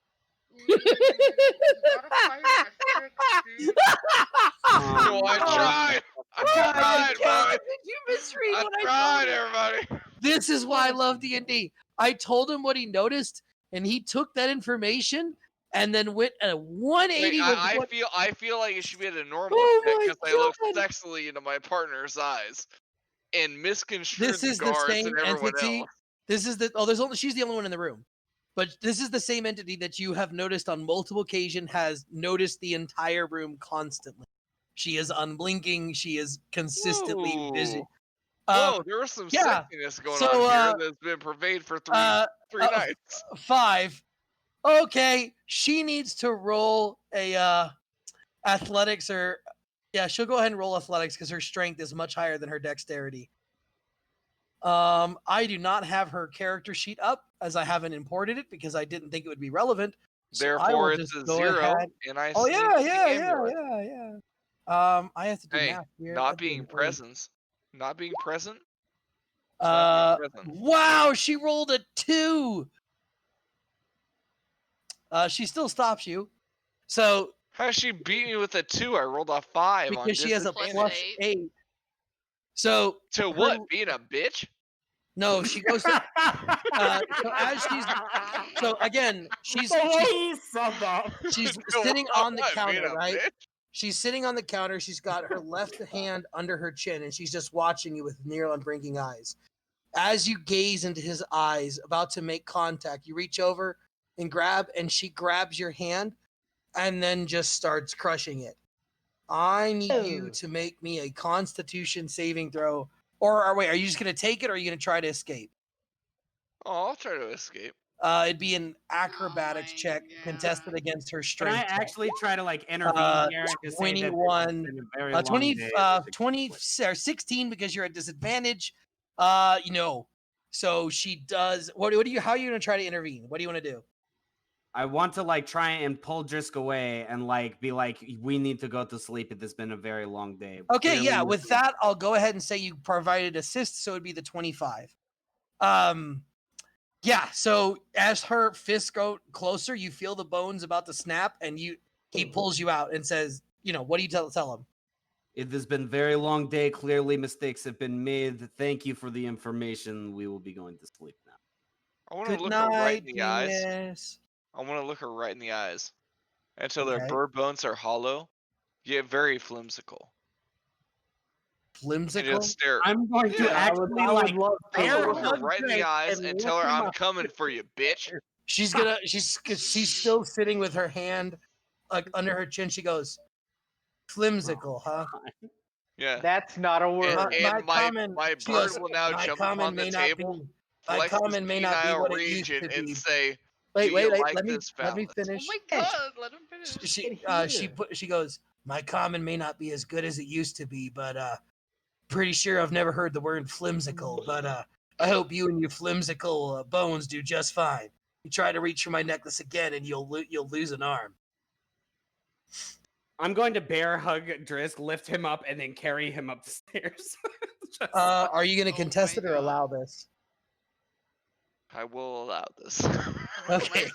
No, I tried. I tried, buddy. Did you misread I what I tried, told him? everybody. This is why I love D&D. I told him what he noticed, and he took that information and then went at a 180 Wait, with I what- feel like it should be at a normal Oh check my because I look God. sexily into my partner's eyes and misconstrued This the is the guards same and everyone entity. else. This is she's the only one in the room. But this is the same entity that you have noticed on multiple occasions has noticed the entire room constantly. She is unblinking. She is consistently busy. Whoa, there was some yeah, sexiness going so, on here that's been pervaded for three nights. 5. Okay, she needs to roll a athletics or she'll go ahead and roll athletics because her strength is much higher than her dexterity. I do not have her character sheet up as I haven't imported it because I didn't think it would be relevant. So I will Therefore, it's just a go 0, ahead- and I Oh sneak yeah, the yeah. amulet. I have to do Hey, math here. not That'd be being annoying. present. Not being present Wow, she rolled a 2. She still stops you. So How does she beat me with a 2? I rolled a 5 on because she has a disadvantage. +8. So To what? Being a bitch? No, she goes to. So as she's. So again, she's The way you said that. she's To sitting what? on the Being counter, a right? bitch? She's sitting on the counter. She's got her left hand under her chin, and she's just watching you with near unblinking eyes. As you gaze into his eyes, about to make contact, you reach over and grab, and she grabs your hand, and then just starts crushing it. I need you to make me a Constitution saving throw. Or wait, are you just gonna take it, or are you gonna try to escape? Oh, I'll try to escape. It'd be an acrobatics my check contested God. against her Can strength. I check. actually try to like intervene here to say that 21, it's been a very long 20, day? 20 or 16 because you're at disadvantage. So she does. What do you? How are you gonna try to intervene? What do you want to do? I want to like try and pull Drisk away and like be like, we need to go to sleep. It has been a very long day. Okay, Clearly yeah. you're- With that, I'll go ahead and say you provided assist, so it'd be the 25. Yeah. So as her fists go closer, you feel the bones about to snap, and he pulls you out and says, what do you tell him? It has been a very long day. Clearly mistakes have been made. Thank you for the information. We will be going to sleep now. I want to Good look her right night, in the eyes. genius. I want to look her right in the eyes. Until their Okay. bird bones are hollow, you get very flimsical. And just Flimsicle. stare. I'm going to Yeah, actually I would like love to. I'm gonna bear look her hug right in the Drake eyes and and lift tell her him I'm up. coming for you, bitch. She's still sitting with her hand like under her chin. She goes, "Flimsicle, huh?" Yeah. That's not a word. And my she bird goes, will now "My jump common upon the may not be. table, My flex his common may not be penile what it used region, to be." and say, Wait, "Do you like let me this let me phallus?" Oh finish. my God! Let him finish. She goes, "My common may not be as good as it used to be, but pretty sure I've never heard the word flimsicle, but I hope you and your flimsicle bones do just fine. You try to reach for my necklace again, and you'll lose an arm." I'm going to bear hug Drisk, lift him up, and then carry him up the stairs. Are you going to Oh contest my it or God. allow this? I will allow this. Okay.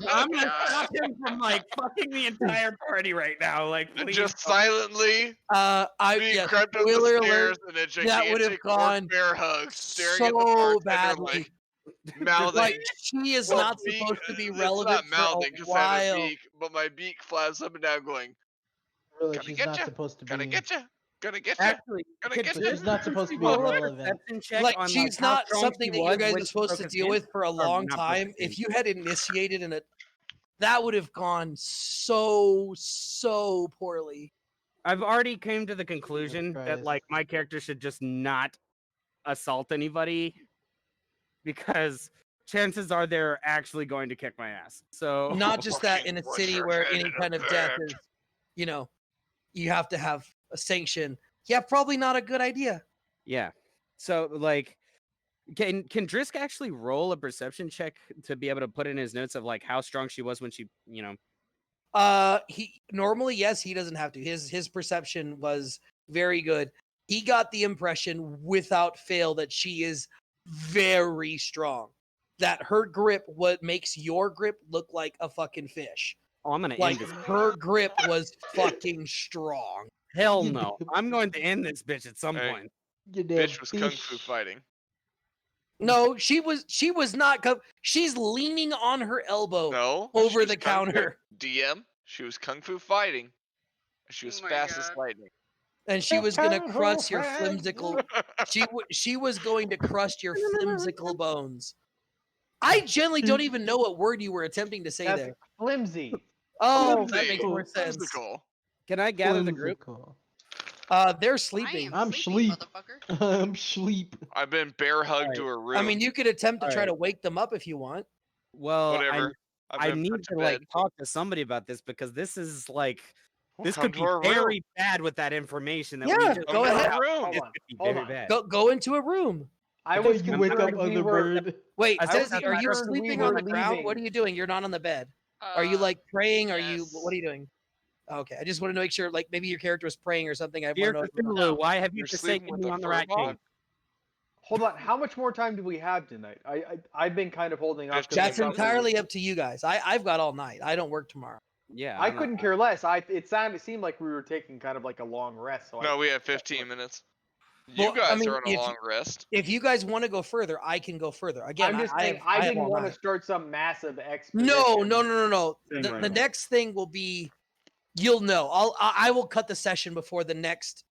I'm gonna stop him from like fucking the entire party right now. Like, please. Just silently being Yes, crept up the spoiler stairs alert, in a that would have gigantic orc gone bear hug, staring at the so bartender badly. mouthing. Like, she is Well, not beak- supposed to be it's relevant not for a mouthing because I have a while. beak, but my beak flaps up and down, going, Really, "Gonna she's get not you, supposed to gonna be. get you, gonna get you, Actually, gonna could get Drisk you." She's not supposed to be roll a relevant. perception check Like, on she's how not strong something she that was you guys when are she supposed broke to his deal hand? with for a Or long not broke time. his If hand. you had initiated in it, that would have gone so poorly. I've already came to the conclusion that Christ. like my character should just not assault anybody because chances are they're actually going to kick my ass. So Not just that, in a Push city your where head any in a kind of death pit. is, you have to have a sanction. Yeah, probably not a good idea. yeah. So like can Drisk actually roll a perception check to be able to put in his notes of like how strong she was when she, He normally, yes, he doesn't have to. His perception was very good. He got the impression without fail that she is very strong. That her grip what makes your grip look like a fucking fish. Oh, I'm gonna Like end this. her grip was fucking strong. Hell You no. damn- I'm going to end this bitch at some Hey. point. You damn Bitch was kung fu fish. fighting. No, she was not. She's leaning on her elbow No, over she the was kung fu- counter, DM. She was kung fu fighting. She was Oh my fast as God. lightning. and she was gonna crush your flimsicle. She was going to crush your flimsicle bones. I generally don't even know what word you were attempting to say That's there. flimsy. Oh, that Flimsy. makes more sense. Flimsicle. Can I gather the group? Flimsicle. They're I sleeping. am I'm sleepy, sleep. motherfucker. I'm sleep. I've been bear hugged to her room. I mean, you could attempt to try Alright. to wake them up if you want. Well, Whatever. I've I been need put to to like bed. talk to somebody about this because this is like Well, this come could to be our very room. bad with that information that we Yeah, just go found ahead. out. Room. This Hold on, could be hold very on. bad. Go into a room. I thought was you wake up concerned on we the were. bird. Wait, I I was Zezzy, are you concerned we sleeping were on the ground? leaving. What are you doing? You're not on the bed. Are you like praying? Are you? Yes. What are you doing? Okay, I just want to make sure. Like maybe your character was praying or something. I want Dear to know. Cthulhu, why have you You're forsaken sleeping with me a on the fur Rat ball? King? Hold on. How much more time do we have tonight? I've been kind of holding off. 'cause I That's thought we were- entirely up to you guys. I've got all night. I don't work tomorrow. Yeah, I couldn't care less. It seemed like we were taking kind of like a long rest. So No, we have 15 minutes. Well, You I guys mean, are on a long rest. If you guys want to go further, I can go further. Again, I'm just saying I didn't want to start some massive exposition. No. thing The, right the now. next thing will be, you'll know. I will cut the session before the next.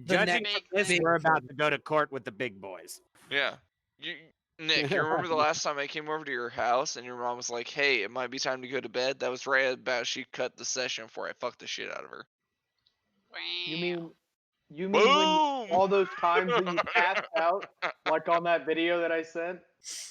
Judging next from this, big we're about thing. to go to court with the big boys. Yeah. Nick, you remember the last time I came over to your house and your mom was like, "Hey, it might be time to go to bed"? That was right about she cut the session before I fucked the shit out of her. You mean when Boom! all those times that you passed out, like on that video that I sent?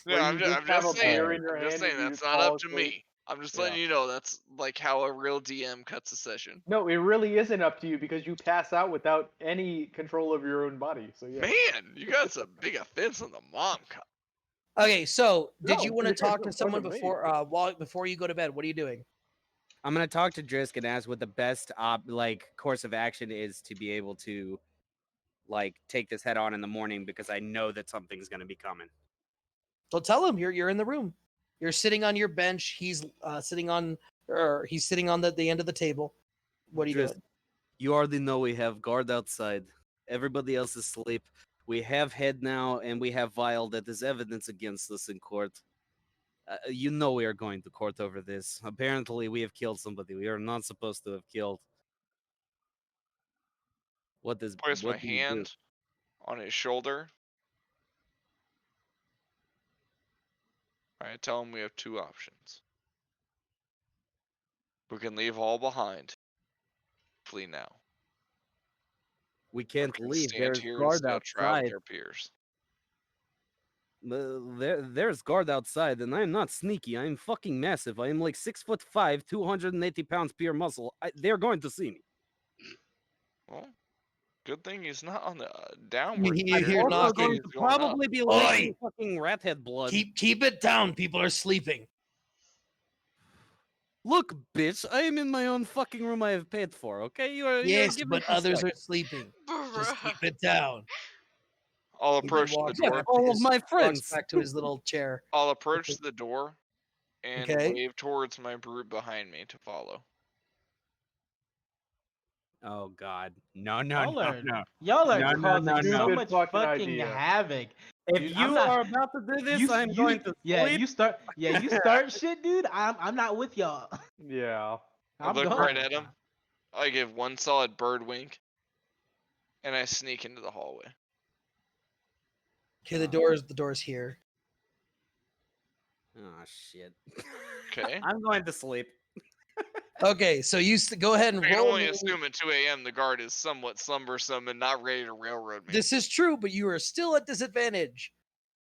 Yeah, where I'm you just have a saying. beer in your I'm just hand saying and you that's just not fall up to asleep? me. I'm just letting you know that's like how a real DM cuts a session. No, it really isn't up to you because you pass out without any control of your own body. So yeah. Man, you got some big offense on the mom cut. Okay, so did No, you want to it talk to wasn't someone me. before you go to bed? What are you doing? I'm gonna talk to Drisk and ask what the best course of action is to be able to take this head on in the morning because I know that something's gonna be coming. So tell him you're in the room. You're sitting on your bench. He's sitting on the end of the table. What are you doing? You already know we have guard outside. Everybody else is asleep. We have head now, and we have vial that is evidence against us in court. You know we are going to court over this. Apparently, we have killed somebody we are not supposed to have killed. What is? Place my What do you do? hand on his shoulder. I tell him we have two options. We can leave all behind. Flee now. We can't Or leave. stand There's here and guard still travel with outside. our peers. There's guard outside, and I'm not sneaky. I'm fucking massive. I am like 6'5", 280 pounds pure muscle. They're going to see me. Well, good thing he's not on the downward. You're trajectory. knocking. Also going He's to going up. probably be Oi! licking fucking rat head blood. Keep it down. People are sleeping. Look, bitch, I am in my own fucking room I have paid for, okay? You're Yes, giving but others are sleeping. Just Bruh. keep it down. I'll He approach the walks door. back to all of his- my walks friends. back to his little chair. I'll approach the door and Okay. wave towards my brute behind me to follow. Oh God, no. Y'all are No. causing so Stupid much fucking fucking idea. havoc. If Dude, you I'm not- are about to do this, you- I'm you- going to Yeah, sleep. you start shit, dude. I'm not with y'all. Yeah. I I'm look gone. right at him. I give one solid bird wink, and I sneak into the hallway. Okay, the door's here. Oh shit. Okay. I'm going to sleep. Okay, so you go ahead and I can roll. only me- assume at 2 a.m. the guard is somewhat slumbersome and not ready to railroad me. This is true, but you are still at disadvantage.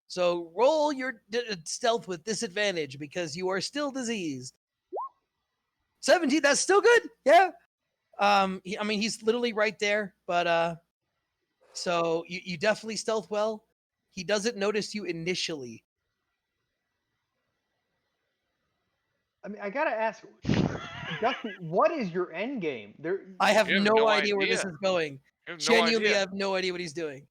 So roll your stealth with disadvantage because you are still diseased. 17, that's still good. Yeah. I mean, he's literally right there, but so you definitely stealth well. He doesn't notice you initially. I mean, I gotta ask, Dusty, what is your end game? I have You have no no idea where this idea. is going. You have no Genuinely, idea. I have no idea what he's doing.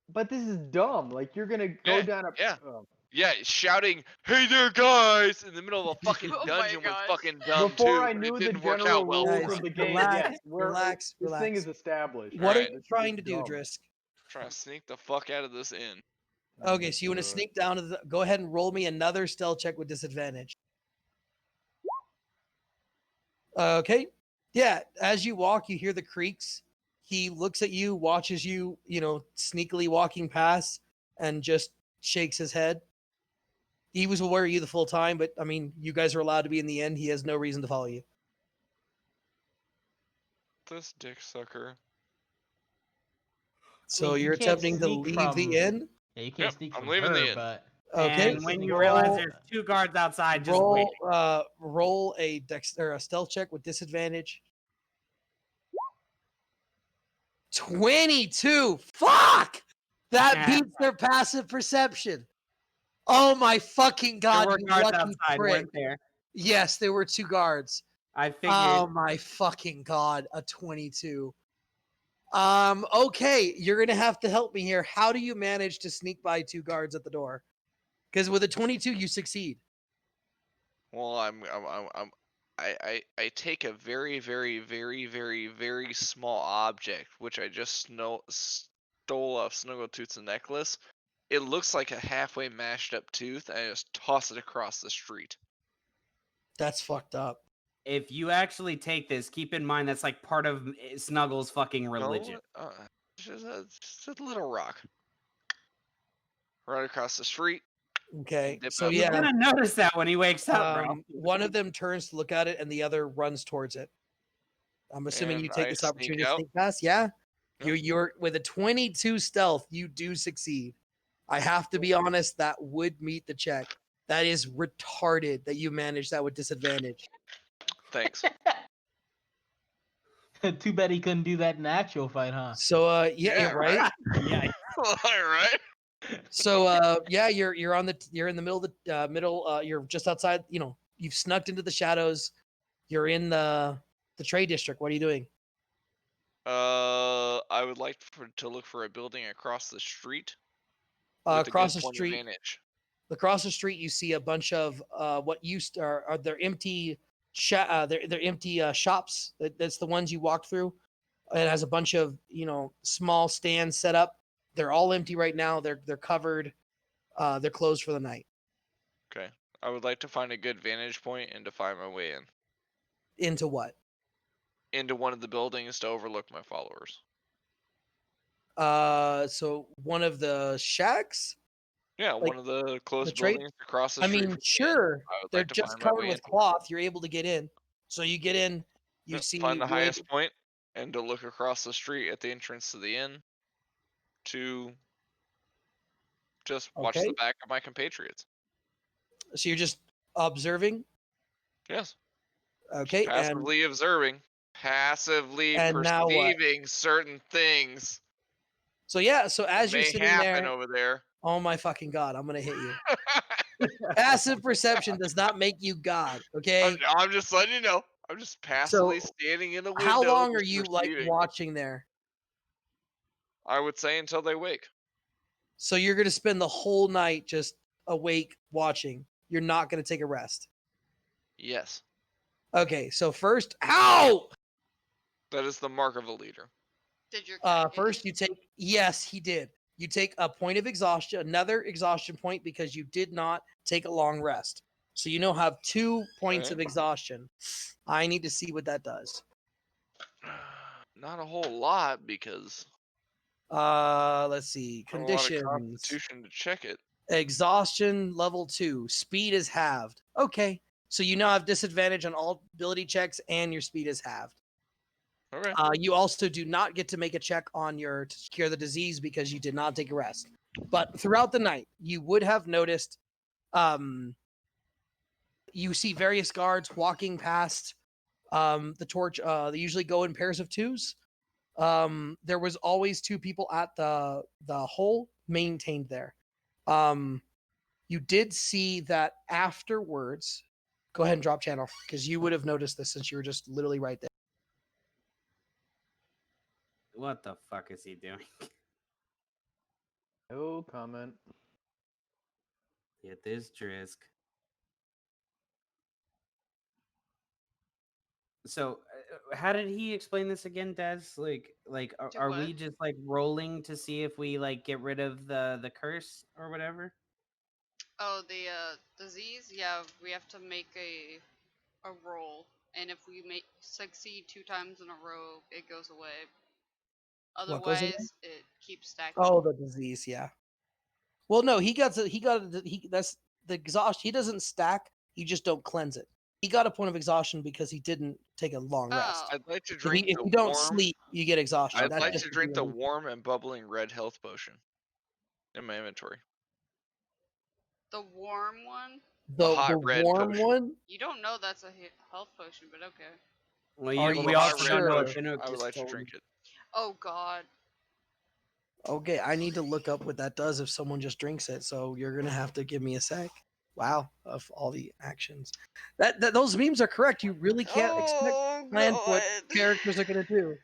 But this is dumb. Like you're gonna go Yeah, down a. yeah. Oh. Yeah, shouting, "Hey there, guys!" in the middle of a fucking Oh my dungeon was gosh. fucking dumb Before too. I but knew it the didn't work general out well rules for Guys, of the me. game, relax, yes, we're, relax, this thing relax. is established. What are Alright. you It's trying to just do, dumb. Drisk? Trying to sneak the fuck out of this inn. Okay, so you want to sneak down to the. Go ahead and roll me another stealth check with disadvantage. Okay. Yeah, as you walk, you hear the creaks. He looks at you, watches you, sneakily walking past, and just shakes his head. He was aware of you the full time, but I mean, you guys are allowed to be in the inn. He has no reason to follow you. This dick sucker. So Wait, you you're can't attempting to sneak leave from- the inn. Yeah, you can't Yep, sneak I'm from leaving the her, inn. but Okay. And when you realize roll- there's two guards outside, just waiting. roll a a stealth check with disadvantage. 22. Fuck! That beats their passive perception. Oh my fucking There god, were you guards lucky outside, prick. weren't there? Yes, there were 2 guards. I figured. Oh my fucking god, a 22. Okay, you're gonna have to help me here. How do you manage to sneak by 2 guards at the door? Because with a 22, you succeed. Well, I take a very, very, very, very, very small object, which I just stole off Snaggletooth's necklace. It looks like a halfway mashed up tooth, and I just toss it across the street. That's fucked up. If you actually take this, keep in mind that's like part of Snuggles' fucking religion. No, just a little rock. Right across the street. Okay, Dip so out. He's yeah, gonna notice that when he wakes up, bro. one of them turns to look at it, and the other runs towards it. I'm assuming you And take I this sneak opportunity to out. sneak past. Yeah, Yep. you're with a 22 stealth. You do succeed. I have to be honest. That would meet the check. That is retarded that you managed that with disadvantage. Thanks. Too bad he couldn't do that in the actual fight, huh? So yeah, right. Yeah. All right. So yeah, you're in the middle of the you're just outside, you've snuck into the shadows. You're in the trade district. What are you doing? I would like to look for a building across the street with a Across good the point street, advantage. across the street, you see a bunch of what used are they're empty they're empty shops. That's the ones you walked through. It has a bunch of small stands set up. They're all empty right now. They're covered. They're closed for the night. Okay. I would like to find a good vantage point and to find my way in. Into what? Into one of the buildings to overlook my followers. So one of the shacks. Yeah, Like, one of the closed trade- buildings across the I street. mean, from the inn. sure, I would they're like to just find my covered way with into it. cloth. You're able to get in. So you get in. You Yep, see. find the you're highest able- point and to look across the street at the entrance to the inn to just watch Okay. the back of my compatriots. So you're just observing. Yes. Okay, and Passively observing, passively And now what? perceiving certain things so yeah. So as that you're may sitting happen there, over there. oh my fucking god, I'm gonna hit you. Passive perception does not make you God. Okay. I'm just letting you know. I'm just passively standing in a window. How long are just you like perceiving. watching there? I would say until they wake. So you're gonna spend the whole night just awake watching. You're not gonna take a rest. Yes. Okay. So first, ow! That is the mark of a leader. Did your First you take. Yes, he did. You take a point of exhaustion, another exhaustion point because you did not take a long rest. So you now have 2 points Okay. of exhaustion. I need to see what that does. Not a whole lot because Let's see. I have a lot of Conditions. constitution to check it. Exhaustion level 2. Speed is halved. Okay. So you now have disadvantage on all ability checks and your speed is halved. Okay. You also do not get to make a check on your to cure the disease because you did not take a rest. But throughout the night, you would have noticed you see various guards walking past the torch. They usually go in pairs of 2s. There was always 2 people at the hole maintained there. You did see that afterwards. Go ahead and drop channel because you would have noticed this since you were just literally right there. What the fuck is he doing? No comment. It is Drisk. So, how did he explain this again, Des? Like, To are we what? just like rolling to see if we like get rid of the curse or whatever? Oh, the disease. Yeah, we have to make a roll, and if we succeed 2 times in a row, it goes away. What goes away? Otherwise, it keeps stacking. Oh, the disease, yeah. Well, no, that's the exhaustion. He doesn't stack. You just don't cleanse it. He got a point of exhaustion because he didn't take a long rest. Oh, I'd like to If, drink if the you don't warm. sleep, you get exhaustion. I'd That's like just to if drink you the lose. warm and bubbling red health potion in my inventory. the warm one. The The hot red warm potion. one. You don't know that's a health potion, but okay. Well, Are you, you we hot also red don't know if sure? Inuk I would just like to told drink it. Oh God. Okay, I need to look up what that does if someone just drinks it. So you're gonna have to give me a sec. Wow, of all the actions, that those memes are correct. You really can't expect plan what characters are gonna do.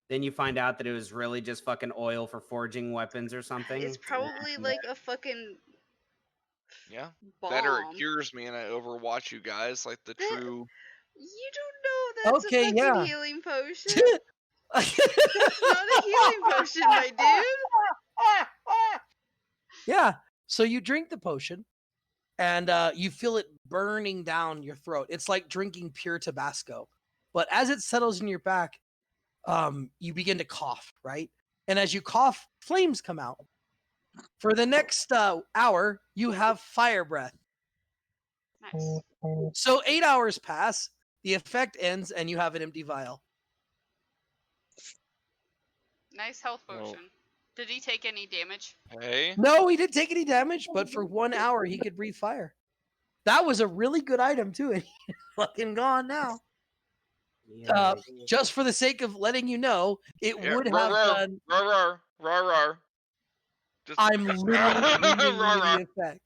Then you find out that it was really just fucking oil for forging weapons or something. It's probably like a fucking Yeah. bomb. That or it cures me and I overwatch you guys like the That- true. You don't know that's Okay, a fucking yeah. healing potion. That's not a healing potion, my dude. Yeah. So you drink the potion, and you feel it burning down your throat. It's like drinking pure Tabasco. But as it settles in your back, you begin to cough, right? And as you cough, flames come out. For the next hour, you have fire breath. Nice. So 8 hours pass, the effect ends, and you have an empty vial. Nice health Well- potion. Did he take any damage? Hey. No, he didn't take any damage, but for 1 hour, he could breathe fire. That was a really good item, too, and he's fucking gone now. Just for the sake of letting you know, it Yeah, would roar, have roar, done. roar, roar, roar. Just, I'm literally reading you the effect.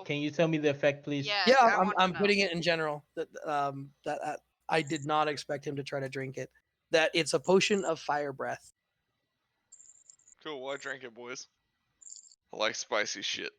Can you tell me the effect, please? Yeah. Yeah, I I'm wanna know. putting it in general. That I did not expect him to try to drink it. That it's a potion of fire breath. Cool, well, I drank it, boys. I like spicy shit.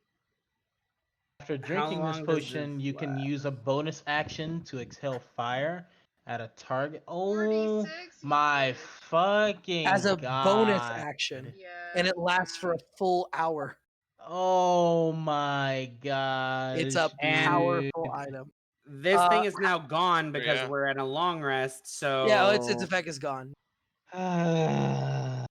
After drinking this long does potion, this you can use a bonus action to exhale fire at a target. Oh 46? my fucking As a god. bonus action, Yeah. and it lasts for a full hour. Oh my god. It's a And- powerful item. This thing is now gone because Yeah. we're at a long rest. So Yeah, its effect is gone. Ah.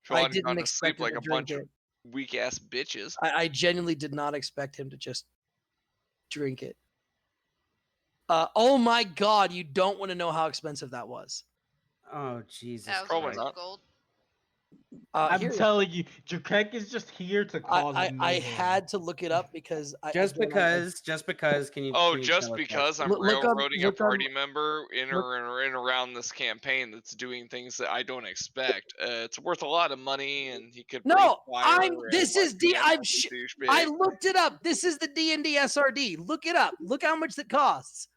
I Sean didn't gone to expect sleep him like to a drink bunch of weak ass bitches. I genuinely did not expect him to just drink it. Oh my god, you don't want to know how expensive that was. oh Jesus Probably Christ. not. Gold. I'm Here- telling you, Jakek is just here to cause I mayhem. had to look it up because Just again, because, can you? Oh, can you just tell us because that? I'm Look up- railroading look a up- party member in look- or in around this campaign that's doing things that I don't expect. It's worth a lot of money, and he could. No, breathe fire I'm. and, This like, is be D. a I'm. fucking douchebag. I looked it up. This is the DnD SRD. Look it up. Look how much it costs.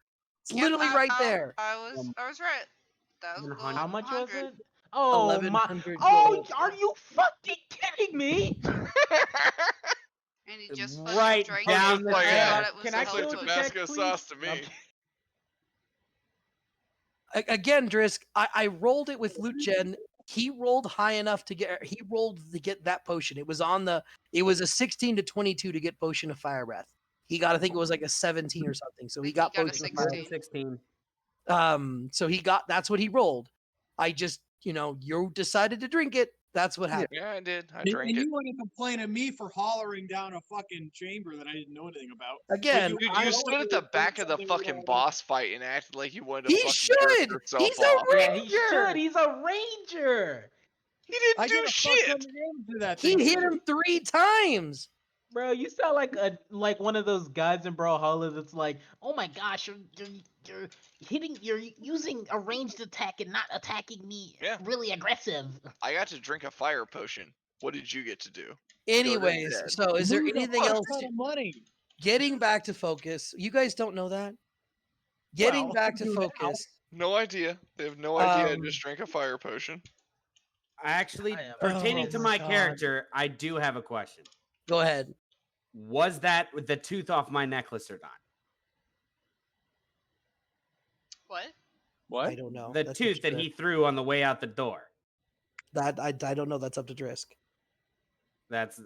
It's Yep, literally right there. I was right. That was gold. How much was 100. it? Oh my! 1100 Oh, gold. are you fucking kidding me? And he just fucking Right drank down it the because he drain. thought it was Can a I health kill Like potion. Jack, Tabasco please? sauce to me. Okay. Again, Drisk, I rolled it with Loot Gen. He rolled high enough to get. He rolled to get that potion. It was on the. It was a 16 to 22 to get potion of fire breath. He got. I think it was like a 17 or something. So he got He got a potion of fire. 16. 16. So he got. That's what he rolled. I just, you decided to drink it. That's what happened. Yeah, I did. I And drank it. you want to complain at me for hollering down a fucking chamber that I didn't know anything about. Again, Dude, I you know stood at it the was back of the something fucking wrong. boss fight and acted like you wanted to He fucking should! jerk yourself He's a off. Yeah, he Ranger! should. He's a ranger, He didn't I do did a fuck shit. ton of damage to that He thing. hit too. him 3 times. bro. You sound like one of those guys in Brawlhalla that's like, oh my gosh, you're using a ranged attack and not attacking me. Yeah. Really aggressive. I got to drink a fire potion. What did you get to do? Anyways, dead. so is there Lose a anything fuck else? ton of money. Getting back to focus. You guys don't know that? Getting Well, back to do now. Oh, focus. No idea. They have no idea. I Um, just drank a fire potion. Actually, I am- pertaining Oh to my my God. character, I do have a question. Go ahead. Was that with the tooth off my necklace or not? What? I What? don't know. The That's tooth up to that he Drisk. threw on the way out the door. That I don't know. That's up to Drisk.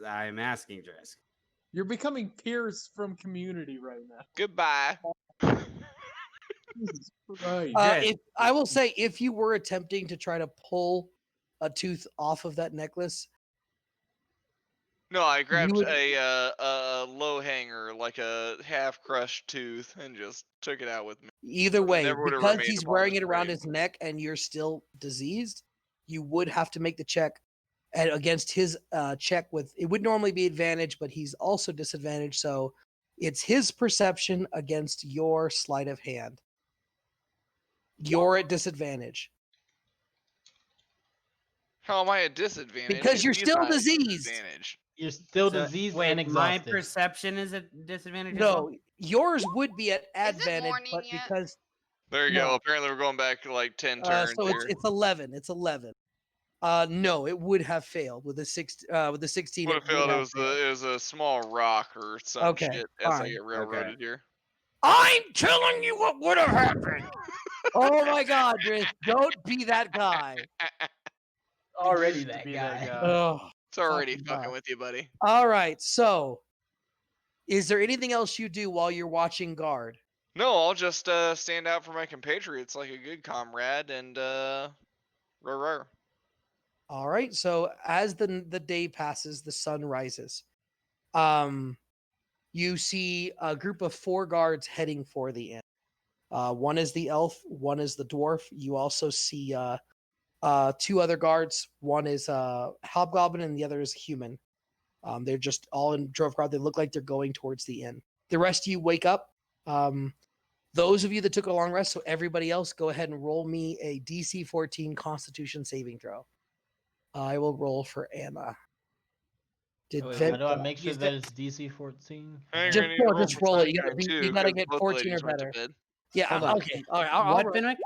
I'm asking Drisk. You're becoming peers from community right now. Goodbye. Jesus Christ. Drisk. If I will say, if you were attempting to try to pull a tooth off of that necklace, No, I grabbed would- a low hanger, like a half crushed tooth, and just took it out with me. either way, never would've because remained he's upon wearing his it around grave. his neck and you're still diseased, you would have to make the check. And against his check with it would normally be advantage, but he's also disadvantaged. So it's his perception against your sleight of hand. You're at disadvantage How am I at disadvantage? because if you're he's still not at diseased. disadvantage? You're still So, diseased wait, and my exhausted. perception is a disadvantage. as well? No, yours would be at advantage, morning but yet? because There you go. No. Apparently, we're going back to like 10 turns So here. it's 11. It's 11. No, it would have failed with the 16. Would It have failed. would It have was failed. it was a small rock or some Okay, shit as I fine. get railroaded here. I'm telling you what would have happened. Oh my God, Driz, don't be that guy. Already To that be guy. that guy. Oh, It's already fucking fucking God. with you, buddy. All right. So, is there anything else you do while you're watching guard? No, I'll just stand out for my compatriots like a good comrade and rawr. All right. So as the day passes, the sun rises. You see a group of 4 guards heading for the inn. One is the elf, one is the dwarf. You also see 2 other guards. One is hobgoblin, and the other is human. They're just all in drove guard. They look like they're going towards the inn. The rest of you wake up. Those of you that took a long rest, so everybody else, go ahead and roll me a DC 14 Constitution saving throw. I will roll for Anna. Did Wait, Ven- how do I make sure Use that it's DC 14? Hey, just you're gonna need to roll just for roll it. You sunshine, too, gotta 'cause get both 14 or ladies went to better. bed. Yeah, Hold on. okay. All right, I'll What, roll. Fenwick?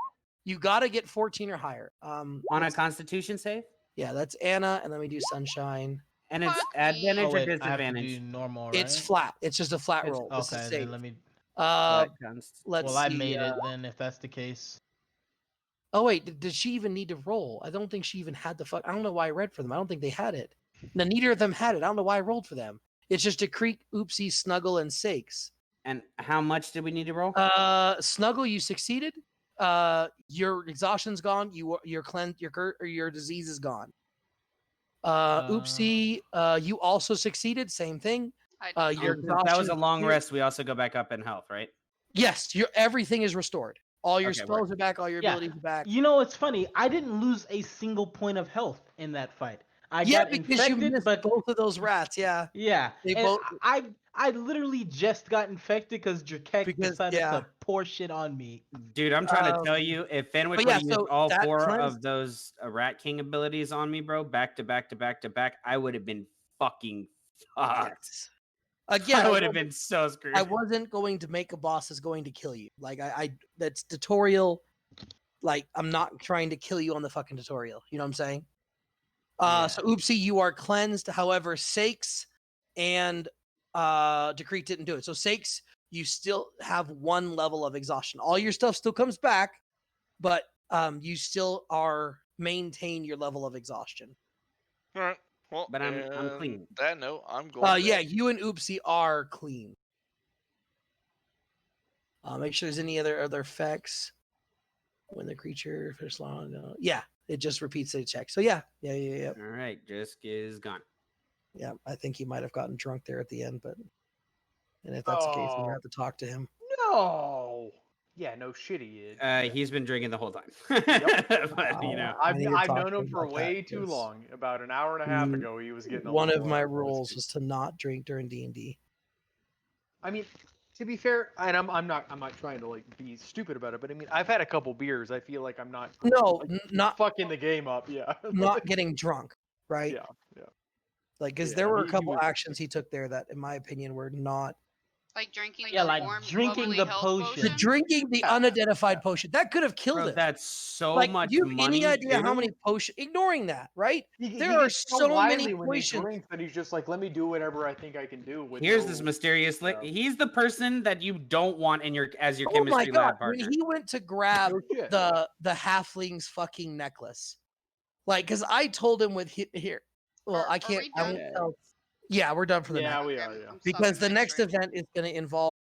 You gotta get 14 or higher. On a Constitution save? Yeah, that's Anna, and then we do sunshine. And it's Fuck me. advantage Oh or wait, I have to disadvantage? do normal, right? It's flat. It's just a flat It's- roll. This is Okay, safe. then let me. Uh, let's Well, I see. made it then. If that's the case. Oh wait, did she even need to roll? I don't think she even had the fuck. I don't know why I read for them. I don't think they had it. No, neither of them had it. I don't know why I rolled for them. It's just a creek, oopsie, snuggle, and sakes. And how much did we need to roll? Snuggle, you succeeded. Your exhaustion's gone. Your cleanse, your disease is gone. Oopsie, you also succeeded. Same thing. Your And since that was exhaustion a is long clear. rest. We also go back up in health, right? Yes, your everything is restored. All your Okay, spells are back. All your Yeah. abilities are back. You know, it's funny. I didn't lose a single point of health in that fight. I Yeah, got because infected, you missed but both of those rats. Yeah, yeah, they and both. I literally just got infected because Drakek Because- decided yeah. to pour shit on me. Dude, I'm trying to tell you, if Fenwick but would yeah, have used so all that 4 cleanse- of those Rat King abilities on me, bro, back to back to back to back, I would have been fucking fucked. Yes. Again, I would have been so screwed. I wasn't going to make a boss that's going to kill you. Like I that's tutorial. Like I'm not trying to kill you on the fucking tutorial. You know what I'm saying? So oopsie, you are cleansed. However, Sakes and Decree didn't do it. So Sakes, you still have 1 level of exhaustion. All your stuff still comes back, but you still maintain your level of exhaustion. All right. Well, But I'm clean. That note, I'm going. Yeah, you and Oopsie are clean. Make sure there's any other effects when the creature finishes long. Yeah, it just repeats the check. So yeah. All right, Jisk is gone. Yeah, I think he might have gotten drunk there at the end, and if that's the case, I'm gonna have to talk to him. No. Yeah, no shit he did. He's been drinking the whole time. Yep. But, you know, I I've need to I've talk known to him him for about way that, too 'cause long. About an hour and a half Mm, ago, he was getting a One of little, my rules whiskey. is to not drink during D&D. I mean, to be fair, and I'm not trying to like be stupid about it, but I mean, I've had a couple beers. I feel like I'm not No, like, not fucking the game up. Yeah. not getting drunk, right? Yeah. Like, because Yeah, there were a he couple was- actions he took there that, in my opinion, were not Like drinking Yeah, the like warm, drinking bubbly the health potion. the drinking the unidentified potion that could have killed bro, him. that's so Like, much do you have money. any idea how too. many potions? Ignoring that, right? He There are gets so many wily when he potions. drinks that he's just like, let me do whatever I think I can do. With Here's no- this mysterious. Yeah. He's the person that you don't want in your as your Oh my chemistry god! lab When partner. he went to grab No shit. the halfling's fucking necklace, like, because I told him with here. Well, I can't. we I won't done? tell. Yeah, we're done for the Yeah, night we are. I'm Yeah. because the stopping my next drink. event is going to involve